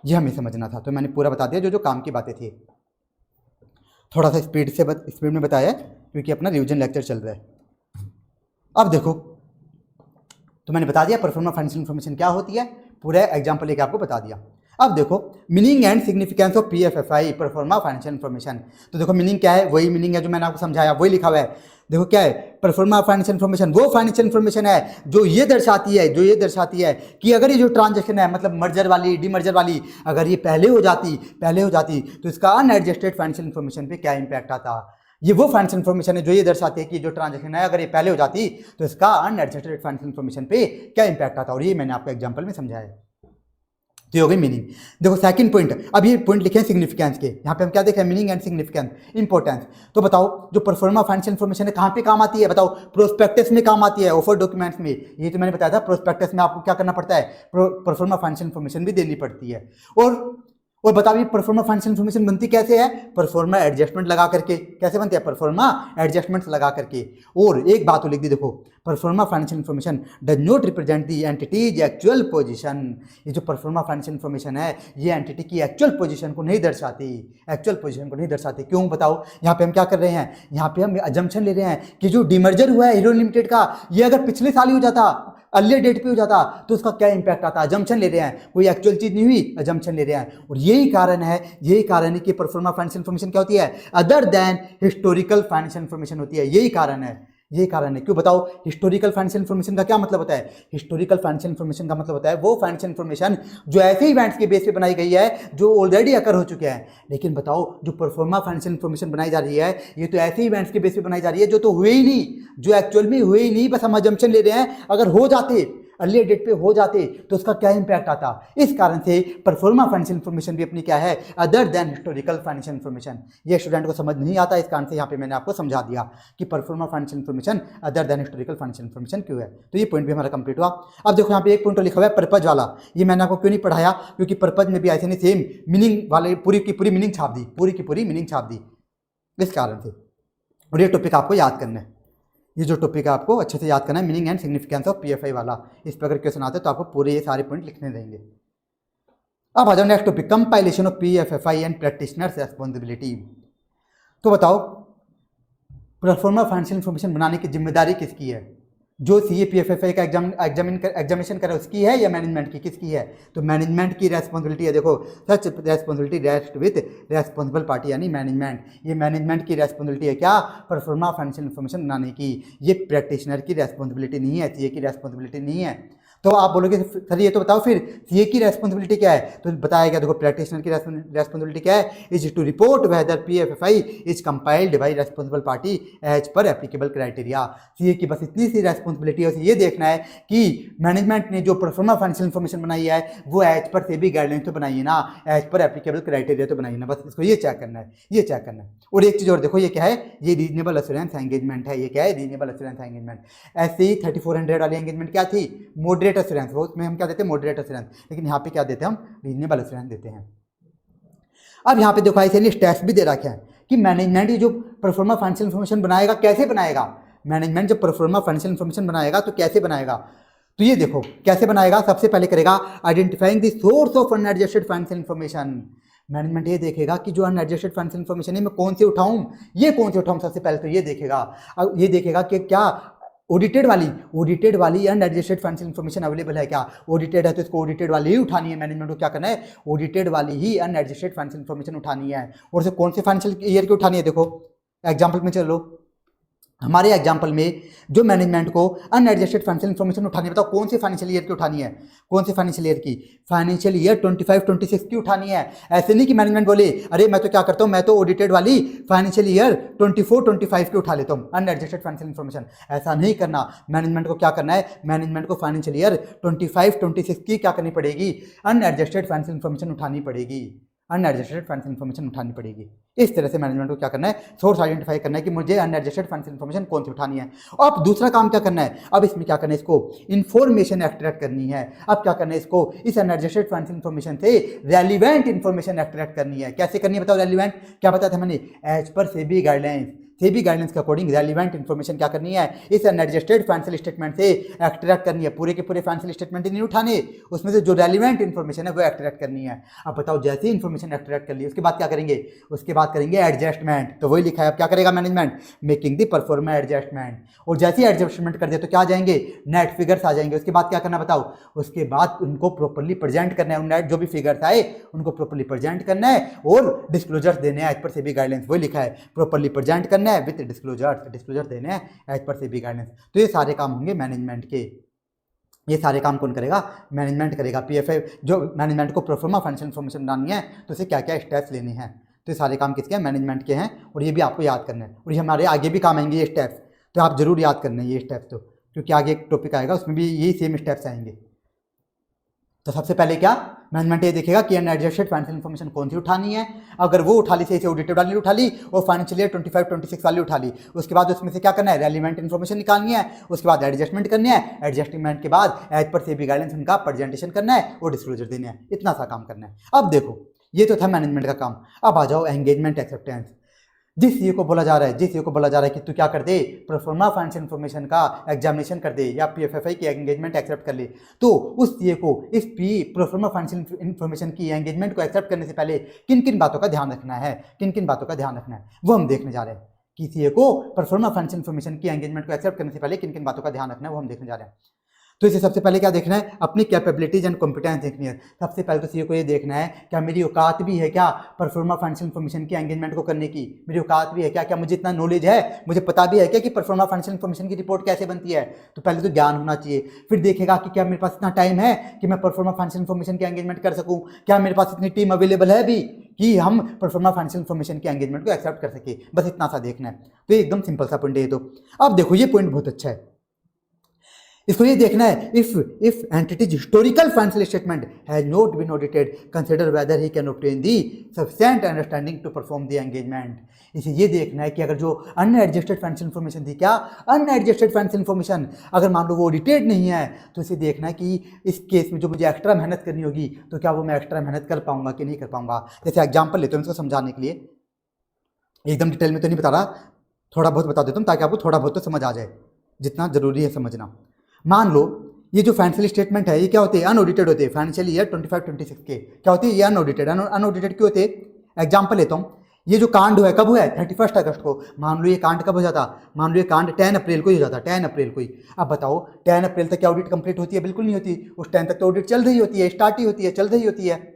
ये हमें समझना था, तो मैंने पूरा बता दिया जो काम की बातें थी। थोड़ा सा स्पीड में बताया क्योंकि अपना रिवीजन लेक्चर चल रहा है। अब देखो, तो मैंने बता दिया परफॉर्मा फाइनेंशियल इन्फॉर्मेशन क्या होती है, पूरा एग्जांपल लेके आपको बता दिया। अब देखो meaning and significance of PFFI, pro forma financial information. तो देखो मीनिंग क्या है, वही मीनिंग है जो मैंने आपको समझाया, वही लिखा हुआ है। देखो क्या है, परफॉर्मा फाइनेंशियल इन्फॉर्मेशन वो फाइनेंशियल इन्फॉर्मेशन है जो ये दर्शाती है कि अगर ये जो ट्रांजैक्शन है, मतलब मर्जर वाली, डीमर्जर वाली, अगर ये पहले हो जाती तो इसका अनएडजस्टेड फाइनेंशियल इन्फॉर्मेशन पे क्या इंपैक्ट आता। ये वो फाइनेंशियल इन्फॉर्मेशन है जो ये दर्शाती है कि जो ट्रांजैक्शन है अगर ये पहले हो जाती तो इसका अनएडजस्टेड फाइनेंशियल इन्फॉर्मेशन पे क्या इंपैक्ट आता, और ये मैंने आपको एग्जाम्पल में समझाया। तो ये हो गई मीनिंग। देखो सेकंड पॉइंट, अब ये पॉइंट लिखे हैं सिग्निफिकेंस के, यहाँ पे हम क्या देखें, मीनिंग एंड सिग्निफिकेंस, इंपॉर्टेंस। तो बताओ जो परफॉर्मा फाइनेंशियल इन्फॉर्मेशन है कहाँ पे काम आती है, बताओ प्रोस्पेक्टस में काम आती है, ऑफर डॉक्यूमेंट्स में। ये तो मैंने बताया था, प्रोस्पेक्टस में आपको क्या करना पड़ता है, परफॉर्मा फाइनेंशियल इन्फॉर्मेशन भी देनी पड़ती है। और बताओ ये परफॉर्मा फाइनेंशियल इन्फॉर्मेशन बनती कैसे है, परफॉर्मा एडजस्टमेंट लगा करके। कैसे बनती है, परफॉर्मा एडजस्टमेंट्स लगा करके। और एक बात तो लिख दी, देखो pro forma financial information does not represent the entities actual position. ये जो परफॉर्मा फाइनेंशियल इन्फॉर्मेशन है ये एंटिटी की एक्चुअल पोजीशन को नहीं दर्शाती, एक्चुअल पोजीशन को नहीं दर्शाती। क्यों बताओ, यहाँ पे हम क्या कर रहे हैं, यहाँ पे हम अजम्पशन ले रहे हैं कि जो डीमर्जर हुआ है हीरो लिमिटेड का, ये अगर पिछले साल ही हो जाता, अर्लियर डेट पे हो जाता, तो उसका क्या इंपैक्ट आता। अजम्पशन ले रहे हैं, कोई एक्चुअल चीज नहीं हुई, अजम्पशन ले रहे हैं। और यही कारण है कि परफॉर्मा फाइनेंशियल इन्फॉर्मेशन क्या होती है, other than historical financial information होती है। यही कारण है। क्यों बताओ, हिस्टोरिकल फाइनेंशियल इन्फॉर्मेशन का क्या मतलब होता है, हिस्टोरिकल फाइनेंशियल इन्फॉर्मेशन का मतलब होता है वो फाइनेंशियल इन्फॉर्मेशन जो ऐसे इवेंट्स के बेस पे बनाई गई है जो ऑलरेडी अकर हो चुके हैं। लेकिन बताओ जो परफॉर्मा फाइनेंशियल इन्फॉर्मेशन बनाई जा रही है ये तो ऐसे इवेंट्स के बेस पे बनाई जा रही है जो तो हुए ही नहीं, जो एक्चुअल में हुए ही नहीं, बस हम अजम्पशन ले रहे हैं। अगर हो जाते, अर्लियर डेट पे हो जाते, तो उसका क्या इंपैक्ट आता। इस कारण से परफॉर्मा फाइनेंशियल इन्फॉर्मेशन भी अपनी क्या है, other than historical financial information. ये स्टूडेंट को समझ नहीं आता, इस कारण से यहाँ पे मैंने आपको समझा दिया कि pro forma financial information other than historical financial information क्यों है। तो ये पॉइंट भी हमारा कंप्लीट हुआ। अब देखो यहाँ पे एक पॉइंट लिखा हुआ है पर्पज वाला, ये मैंने आपको क्यों नहीं पढ़ाया, क्योंकि पर्पज में भी ऐसे नहीं सेम मीनिंग वाले पूरी की पूरी मीनिंग छाप दी, पूरी की पूरी मीनिंग छाप दी, इस कारण से। और ये टॉपिक आपको याद करना है, ये जो टॉपिक है आपको अच्छे से याद करना है, meaning and significance of PFI वाला। इस पर अगर क्वेश्चन आते हैं तो आपको पूरे ये सारे पॉइंट लिखने देंगे। अब आ जाओ next topic, compilation of PFFI and practitioners responsibility. तो बताओ परफॉर्मा फाइनेंशियल इन्फॉर्मेशन बनाने की जिम्मेदारी किसकी है, जो सीएपीएफएफआई का एग्जामिनेशन करे उसकी है या मैनेजमेंट की, किसकी है, तो मैनेजमेंट की रेस्पॉन्सिबिलिटी है। देखो such responsibility rest with responsible party, यानी मैनेजमेंट, ये मैनेजमेंट की रेस्पॉन्सिबिलिटी है क्या, परफॉर्मा फाइनेंशियल इन्फॉर्मेशन बनाने की। ये प्रैक्टिशनर की रेस्पॉन्सिबिलिटी नहीं है, सीए की रेस्पॉन्सिबिलिटी नहीं है। तो आप बोलोगे सर ये तो बताओ फिर सीए की रेस्पॉन्सिबिलिटी क्या है, तो बताया गया देखो प्रैक्टिशनर की रेस्पॉन्सिबिलिटी क्या है, is to report whether PFFI is compiled by responsible party as per applicable criteria. CA की बस इतनी सी रेस्पॉन्सिबिलिटी है, उसे ये देखना है कि मैनेजमेंट ने जो परफॉर्मा फाइनेंशियल इन्फॉर्मेशन बनाई है वो एज पर से भी गाइडलाइंस तो बनाई है ना, एज पर एप्लीकेबल क्राइटेरिया तो बनाई है ना, बस इसको ये चेक करना है, ये चेक करना है। और एक चीज़ और देखो, ये क्या है, ये रीजनेबल एश्योरेंस एंगेजमेंट है। ये क्या है, रीजनेबल एश्योरेंस एंगेजमेंट। ऐसे ही 3400 वाली एंगेजमेंट क्या थी, मॉडरेट एश्योरेंस, वो उसमें हम क्या देते हैं, मॉडरेट एश्योरेंस, लेकिन यहाँ पे क्या देते हैं हम, रीजनेबल एश्योरेंस देते हैं। अब यहाँ पे देखो ऐसे स्टेप्स भी दे रखे हैं कि मैनेजमेंट जो परफॉर्मा फाइनेंशियल इन्फॉर्मेशन बनाएगा कैसे बनाएगा, मैनेजमेंट जब परफॉर्मा फाइनेंशियल इन्फॉर्मेशन बनाएगा तो कैसे बनाएगा। तो ये देखो कैसे बनाएगा, सबसे पहले करेगा identifying the source of unadjusted financial information. Management ये देखेगा कि जो अनएडजस्टेड फाइनेंशियल इन्फॉर्मेशन है मैं कौन से उठाऊं, ये कौन से उठाऊं, सबसे पहले तो ये देखेगा। अब ये देखेगा कि क्या ऑडिटेड वाली अनएडजस्टेड फाइनेंशियल इन्फॉर्मेशन अवेलेबल है क्या, ऑडिटेड है तो इसको ऑडिटेड वाली ही उठानी है। मैनेजमेंट को क्या करना है, ऑडिटेड वाली ही अनएडजस्टेड फाइनेंशियल इन्फॉर्मेशन उठानी है। और उसे कौन से फाइनेंशियल ईयर की उठानी है, देखो एग्जाम्पल में चलो, हमारे एग्जाम्पल में जो मैनेजमेंट को अनएडजस्टेड फाइनेंशियल इन्फॉर्मेशन उठानी है, बताओ कौन से फाइनेंशियल ईयर की उठानी है, कौन से फाइनेंशियल ईयर की, फाइनेंशियल ईयर 25-26 की उठानी है। ऐसे नहीं कि मैनेजमेंट बोले अरे मैं तो क्या करता हूँ, मैं तो ऑडिटेड वाली फाइनेंशियल ईयर 24-25 की उठा लेता हूँ अनएडजस्टेड फाइनेंशियल इन्फॉर्मेशन। ऐसा नहीं करना, मैनेजमेंट को क्या करना है, मैनेजमेंट को फाइनेंशियल ईयर 25-26 की क्या करनी पड़ेगी, अनएडजस्टेड फाइनेंशियल इन्फॉर्मेशन उठानी पड़ेगी, अनएडजस्टेड फाइनेंशियल इन्फॉर्मेशन उठानी पड़ेगी। इस तरह से मैनेजमेंट को क्या करना है, सोर्स आइडेंटिफाई करना है कि मुझे अनएडजस्टेड फाइनेंशियल इन्फॉर्मेशन कौन सी उठानी है। अब दूसरा काम क्या करना है, अब इसमें क्या करना है, इसको इन्फॉर्मेशन एक्सट्रैक्ट करनी है। अब क्या करना है, इसको इस अनएडजस्टेड फाइनेंशियल इन्फॉर्मेशन से रेलिवेंट इन्फॉर्मेशन एक्सट्रैक्ट करनी है। कैसे करनी है बताओ, रेलिवेंट क्या बताया था मैंने, as per SEBI guidelines, SEBI guidelines के अकॉर्डिंग रेलिवेंट इन्फॉर्मेशन क्या करनी है, इस अनएडजस्टेड फाइनेंशियल स्टेटमेंट से एक्सट्रैक्ट करनी है। पूरे के पूरे फाइनेंशियल स्टेटमेंट नहीं उठाने, उसमें से जो रेलिवेंट इन्फॉर्मेशन है वो एक्सट्रैक्ट करनी है। अब बताओ जैसे ही इन्फॉर्मेशन एक्सट्रैक्ट कर ली उसके बाद क्या करेंगे, उसके बाद करेंगे एडजस्टमेंट। तो वही लिखा है, अब क्या करेगा management, making the pro forma adjustment. और जैसे ही एडजस्टमेंट कर दिया तो क्या आ जाएंगे, नेट फिगर्स आ जाएंगे। उसके बाद क्या करना बताओ, उसके बाद उनको प्रॉपर्ली प्रेजेंट करना है, नेट जो भी फिगर्स आए उनको प्रॉपर्ली प्रेजेंट करना है और डिस्क्लोजर्स देने हैं एज पर सेबी गाइडलाइंस। वही लिखा है, प्रॉपर्ली प्रेजेंट करना है विद डिस्क्लोजर देने हैं एज पर सेबी गाइडलाइंस। तो ये सारे काम होंगे मैनेजमेंट के। ये सारे काम कौन करेगा, मैनेजमेंट करेगा। पीएफआई जो मैनेजमेंट को प्रोफार्मा फाइनेंशियल इन्फॉर्मेशन बनानी है तो उसे क्या क्या स्टेप्स लेने हैं, तो ये सारे काम किसके हैं, मैनेजमेंट के हैं। और ये भी आपको याद करना है, और ये हमारे आगे भी काम आएंगे ये स्टेप्स, तो आप जरूर याद करना है ये स्टेप्स, तो क्योंकि आगे एक टॉपिक आएगा उसमें भी यही सेम स्टेप्स आएंगे। तो सबसे पहले क्या, मैनेजमेंट ये देखेगा कि अनएडजस्टेड फाइनेंशियल इन्फॉर्मेशन कौन सी उठानी है। अगर वो उठा ली, सही से ऑडिटेड वाली उठा ली और फाइनेंशियल ईयर 25-26 वाली उठा ली, उसके बाद उसमें से क्या करना है, रेलिवेंट इन्फॉर्मेशन निकालनी है, उसके बाद एडजस्टमेंट करनी है, एडजस्टमेंट के बाद एज पर सेबी गाइडेंस उनका प्रेजेंटेशन करना है और डिस्क्लोजर देने हैं। इतना सा काम करना है। अब देखो ये तो था मैनेजमेंट का काम। अब आ जाओ एंगेजमेंट एक्सेप्टेंस। जिस सीए को बोला जा रहा है, जिस सीए को बोला जा रहा है कि तू क्या कर दे, प्रोफार्मा फाइनेंशियल इन्फॉर्मेशन का एग्जामिनेशन कर दे या पीएफएफआई की एंगेजमेंट एक्सेप्ट कर ले, तो उस सीए को इस प्रोफार्मा फाइनेंशियल इन्फॉर्मेशन की एंगेजमेंट को एक्सेप्ट करने से पहले किन किन बातों का ध्यान रखना है, किन किन बातों का ध्यान रखना है, वो हम देखने जा रहे हैं। कि सीए को प्रोफार्मा फाइनेंशियल इन्फॉर्मेशन की एंगेजमेंट को एक्सेप्ट करने से पहले किन किन बातों का ध्यान रखना है, वो हम देखने जा रहे हैं। तो इसे सबसे पहले क्या देखना है, अपनी कैपेबिलिटीज एंड कॉम्पिटेंस देखनी है। सबसे पहले तो सीए को ये देखना है क्या मेरी औकात भी है क्या परफॉर्मा फाइनेंशियल इन्फॉर्मेशन की एंगेजमेंट को करने की, मेरी औकात भी है क्या, क्या मुझे इतना नॉलेज है, मुझे पता भी है क्या कि परफॉर्मा फाइनेंशियल इन्फॉर्मेशन की रिपोर्ट कैसे बनती है। तो पहले तो ज्ञान होना चाहिए। फिर देखेगा कि क्या मेरे पास इतना टाइम है कि मैं परफॉर्मा फाइनेंशियल इन्फॉर्मेशन की एंगेजमेंट कर सकूँ, क्या मेरे पास इतनी टीम अवेलेबल है भी कि हम परफॉर्मा फाइनेंशियल इन्फॉर्मेशन की एंगेजमेंट को एक्सेप्ट कर सके। बस इतना सा देखना है। तो ये एकदम सिंपल सा पॉइंट है। तो अब देखो ये पॉइंट बहुत अच्छा है। इसको ये देखना है, if entities historical financial statement has not been audited, consider whether he can obtain the sufficient understanding to perform the engagement. इसे ये देखना है कि अगर जो अनएडजस्टेड फाइनेंशियल इन्फॉर्मेशन थी, क्या अनएडजस्टेड फाइनेंशियल इन्फॉर्मेशन अगर मान लो वो ऑडिटेड नहीं है, तो इसे देखना है कि इस केस में जो मुझे एक्स्ट्रा मेहनत करनी होगी, तो क्या वो मैं एक्स्ट्रा मेहनत कर पाऊंगा कि नहीं कर पाऊंगा। जैसे एग्जाम्पल लेते हैं इसको समझाने के लिए, एकदम डिटेल में तो नहीं बता रहा, थोड़ा बहुत बता देता हूँ ताकि आपको थोड़ा बहुत तो समझ आ जाए, जितना जरूरी है समझना। मान लो ये जो फाइनेंशियल स्टेटमेंट है ये क्या होते हैं, अनऑडिटेड होते हैं। फाइनेंशियल ईयर 25-26 के क्या होती है, ये अनऑडिटेड। अनऑडिटेड क्यों होते हैं, एग्जाम्पल लेता हूँ। ये जो कांड हुआ है कब हुआ है, 31 अगस्त को। मान लो ये कांड कब हो जाता, मान लो ये कांड 10 अप्रैल को ही हो जाता, 10 अप्रैल को ही। अब बताओ 10 अप्रैल तक क्या ऑडिट कंप्लीट होती है, बिल्कुल नहीं होती। उस टाइम तक तो ऑडिट चल रही होती है, स्टार्ट ही होती है, चल रही होती है।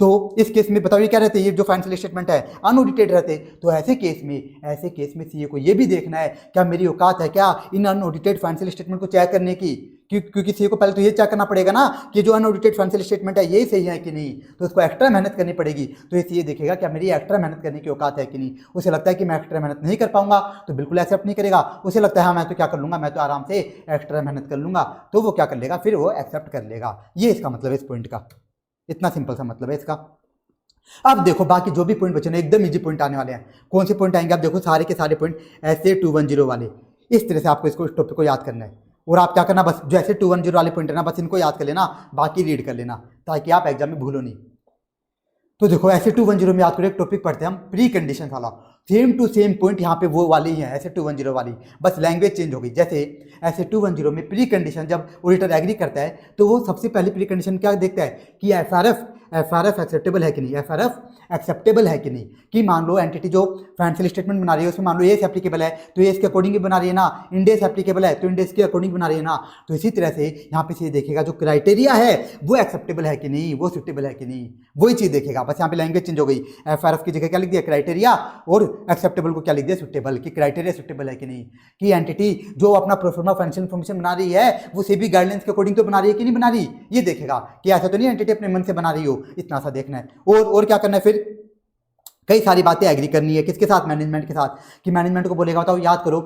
तो इस केस में बताओ ये क्या रहते हैं, ये जो फाइनेंशियल स्टेटमेंट है अनऑडिटेड रहते। तो ऐसे केस में सीए को ये भी देखना है क्या मेरी औकात है क्या इन अनऑडिटेड फाइनेंशियल स्टेटमेंट को चेक करने की, क्योंकि सीए को पहले तो ये चेक करना पड़ेगा ना कि जो अनऑडिटेड फाइनेंशियल स्टेटमेंट है ये सही है कि नहीं। तो उसको एक्स्ट्रा मेहनत करनी पड़ेगी। तो ये सीए देखेगा क्या मेरी एक्स्ट्रा मेहनत करने की औकात है कि नहीं। उसे लगता है कि मैं एक्स्ट्रा मेहनत नहीं कर पाऊंगा तो बिल्कुल एक्सेप्ट नहीं करेगा। उसे लगता है हाँ मैं तो क्या कर लूंगा, मैं तो आराम से एक्स्ट्रा मेहनत कर लूंगा, तो वो क्या कर लेगा, फिर वो एक्सेप्ट कर लेगा। ये इसका मतलब है इस पॉइंट का, इतना सिंपल सा मतलब है इसका। अब देखो बाकी जो भी पॉइंट बचे ना एकदम इजी पॉइंट आने वाले हैं। कौन से पॉइंट आएंगे, आप देखो सारे के सारे पॉइंट ऐसे 210 वाले। इस तरह से आपको इसको इस टॉपिक को याद करना है और आप क्या करना, बस जो ऐसे 210 वाले पॉइंट है ना बस इनको याद कर लेना, बाकी रीड कर लेना ताकि आप एग्जाम में भूलो नहीं। तो देखो ऐसे 210 में याद करो, एक टॉपिक पढ़ते हैं हम प्री कंडीशन वाला। सेम टू सेम पॉइंट यहाँ पे वो वाली ही है, ऐसे 210 वाली, बस लैंग्वेज चेंज हो गई। जैसे ऐसे 210 में प्री कंडीशन जब ऑडिटर एग्री करता है तो वो सबसे पहले प्री कंडीशन क्या देखता है कि एफआरएफ एक्सेप्टेबल है कि नहीं, एफआरएफ एक्सेप्टेबल है कि नहीं। कि मान लो एंटिटी जो फाइनेंशियल स्टेटमेंट बना रही है उसमें मान लो एस एप्लीकेबल है तो एस के अकॉर्डिंग ही बना रही है ना, इंडेस एप्लीकेबल है तो इंडेस के अकॉर्डिंग बना रही है ना। तो इसी तरह से यहाँ पे ये देखेगा जो क्राइटेरिया है वो एक्सेप्टेबल है कि नहीं, वो सुटेबल है कि नहीं, वही चीज़ देखेगा। बस यहाँ पे लैंग्वेज चेंज हो गई, एफआरएफ की जगह क्या लिख दिया क्राइटेरिया, और एक्सेप्टेबल को क्या लिख दिया सुटेबल, कि क्राइटेरिया सुटेबल है कि नहीं। कि एंटिटी जो अपना प्रोफार्मा फाइनेंशियल इन्फॉर्मेशन बना रही है वो सेबी गाइडलाइंस के अकॉर्डिंग तो बना रही है कि नहीं बना रही, ये देखेगा। कि ऐसा तो नहीं एंटिटी अपने मन से बना रही हो, इतना सा देखना है। और क्या करना है, फिर कई सारी बातें एग्री करनी है, किसके साथ, मैनेजमेंट के साथ। कि मैनेजमेंट को बोलेगा, बताओ याद करो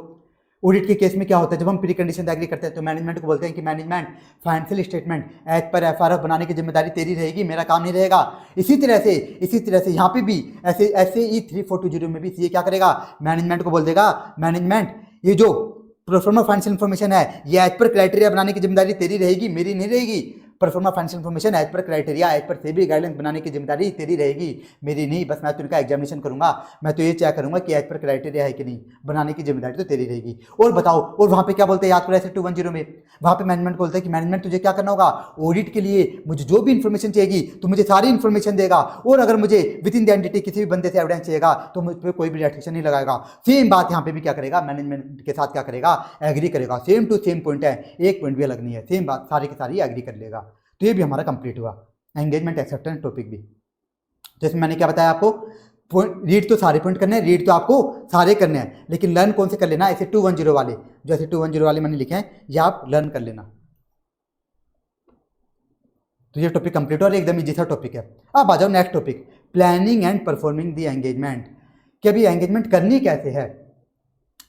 ऑडिट के केस में क्या होता है, जब हम प्री कंडीशन एग्री करते हैं तो मैनेजमेंट को बोलते हैं कि management financial statement as per FRF बनाने की जिम्मेदारी तेरी रहेगी, मेरा काम नहीं रहेगा। इसी तरह से यहाँ पे भी ऐसे ही 3420 में भी सीए क्या करेगा, मैनेजमेंट को बोल देगा मैनेजमेंट ये जो प्रोफार्मा फाइनेंशियल इन्फॉर्मेशन है ये एज पर क्राइटेरिया बनाने की जिम्मेदारी तेरी रहेगी, मेरी नहीं रहेगी। Pro forma financial information as per criteria as per SEBI guidelines बनाने की जिम्मेदारी तेरी रहेगी, मेरी नहीं। बस मैं तो इनका एग्जामिनेशन करूंगा, मैं तो ये चेक करूंगा कि एज पर क्राइटेरिया है कि नहीं, बनाने की जिम्मेदारी तो तेरी रहेगी। और बताओ, और वहाँ पे क्या बोलते हैं, याद करो ऐसे 210 में वहाँ पे मैनेजमेंट बोलते हैं कि मैनेजमेंट तुझे क्या करना होगा, ऑडिट के लिए मुझे जो भी इन्फॉर्मेशन चाहिएगी तो मुझे सारी इन्फॉर्मेशन देगा, और अगर मुझे विद इन द एंटिटी किसी भी बंदे से एविडेंस चाहिएगा तो मुझ पर कोई भी रिस्ट्रिक्शन नहीं लगाएगा। सेम बात यहाँ पे भी क्या करेगा, मैनेजमेंट के साथ क्या करेगा, एग्री करेगा। सेम टू सेम पॉइंट है, एक पॉइंट भी अलग नहीं है, सेम बात सारी की सारी एग्री कर लेगा। तो ये भी हमारा कंप्लीट हुआ एंगेजमेंट एक्सेप्टेंस टॉपिक भी। जैसे मैंने क्या बताया आपको, रीड तो सारे पॉइंट करने हैं, रीड तो आपको सारे करने हैं, लेकिन लर्न कौन से कर लेना, ऐसे 210 वाले, जो ऐसे 210 वाले मैंने लिखे हैं ये आप लर्न कर लेना। तो ये टॉपिक कंप्लीट हुआ, एकदम इजी सा टॉपिक है। अब आ जाओ next topic, planning and performing the engagement. कि अभी एंगेजमेंट करनी कैसे है,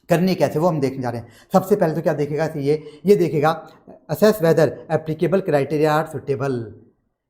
करनी कैसे वो हम देखने जा रहे हैं। सबसे पहले तो क्या देखेगा, ये देखेगा assess whether applicable criteria are suitable,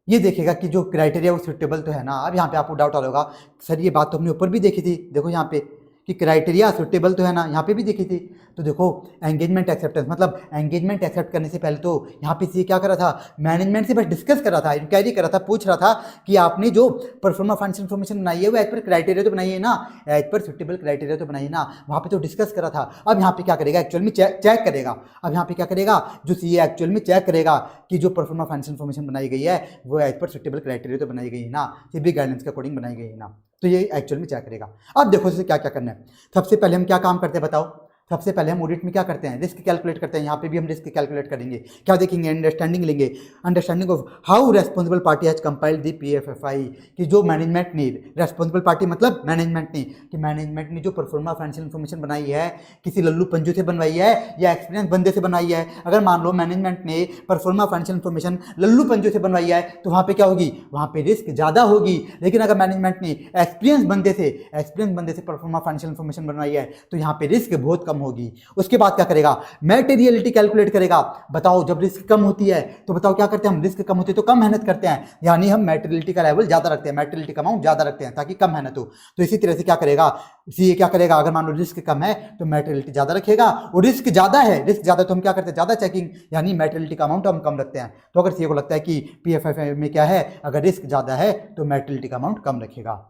ये देखेगा कि जो क्राइटेरिया वो सुटेबल तो है ना। अब यहाँ पे आपको डाउट आ रहा होगा, सर ये बात तो हमने ऊपर भी देखी थी, देखो यहाँ पे कि क्राइटेरिया सुटेबल तो है ना, यहाँ पे भी देखी थी। तो देखो एंगेजमेंट एक्सेप्टेंस, मतलब एंगेजमेंट एक्सेप्ट करने से पहले तो यहाँ पे ये क्या कर रहा था, मैनेजमेंट से बस डिस्कस कर रहा था, इंक्वायरी कर रहा था, पूछ रहा था कि आपने जो परफॉर्मा फाइनेंशियल इन्फॉर्मेशन बनाई है वो एज पर क्राइटेरिया तो बनाई है ना, एज पर सुटेबल क्राइटेरिया तो बनाई है ना, वहाँ पे तो डिस्कस कर रहा था। अब यहाँ पे क्या करेगा, एक्चुअल में चेक करेगा। अब यहाँ पे क्या करेगा, जो सीए एक्चुअल में चेक करेगा कि जो परफॉर्मा फाइनेंशियल इन्फॉर्मेशन बनाई गई है वो एज पर सुटेबल क्राइटेरिया तो बनाई गई है ना, सीबी गाइडलाइंस के अकॉर्डिंग बनाई गई है ना। तो ये एक्चुअल में चेक करेगा। अब देखो इसे क्या क्या करना है। सबसे पहले हम क्या काम करते हैं बताओ, सबसे पहले हम ऑडिट में क्या करते हैं, रिस्क कैलकुलेट करते हैं। यहाँ पे भी हम रिस्क कैलकुलेट करेंगे, क्या देखेंगे, अंडरस्टैंडिंग लेंगे, understanding of how responsible party has compiled the PFFI, कि जो मैनेजमेंट ने, रेस्पॉन्सिबल पार्टी मतलब मैनेजमेंट ने, कि मैनेजमेंट ने जो परफॉर्मा फाइनेंशियल इन्फॉर्मेशन बनाई है किसी लल्लू पंजू से बनवाई है या एक्सपीरियंस बंदे से बनवाई है। अगर मान लो मैनेजमेंट ने pro forma financial information Lallu Panju से बनवाई है तो वहाँ पे क्या होगी, वहाँ पे रिस्क ज़्यादा होगी। लेकिन अगर मैनेजमेंट ने एक्सपीरियंस बंदे से परफॉर्मा फाइनेंशियल इन्फॉर्मेशन बनवाई है तो यहाँ पे रिस्क बहुत कम होगी। उसके बाद क्या करेगा, मैटेरियलिटी कैलकुलेट करेगा। बताओ जब रिस्क कम होती है तो बताओ क्या करते हैं हम, रिस्क कम होती है तो कम मेहनत करते हैं, यानी हम मैटेरियलिटी का लेवल ज्यादा रखते हैं, मैटेरियलिटी का अमाउंट ज्यादा रखते हैं ताकि कम मेहनत हो। तो इसी तरह से क्या करेगा, सीए क्या करेगा, अगर मान लो रिस्क कम है तो मैटेरियलिटी ज्यादा रखेगा, और रिस्क ज्यादा है, रिस्क ज्यादा तो हम क्या करते हैं, ज्यादा चेकिंग, यानी मैटेरियलिटी का अमाउंट हम कम रखते हैं। तो अगर सीए को लगता है कि पीएफएफआई में क्या है, अगर रिस्क ज्यादा है तो मैटेरियलिटी का अमाउंट कम रखेगा।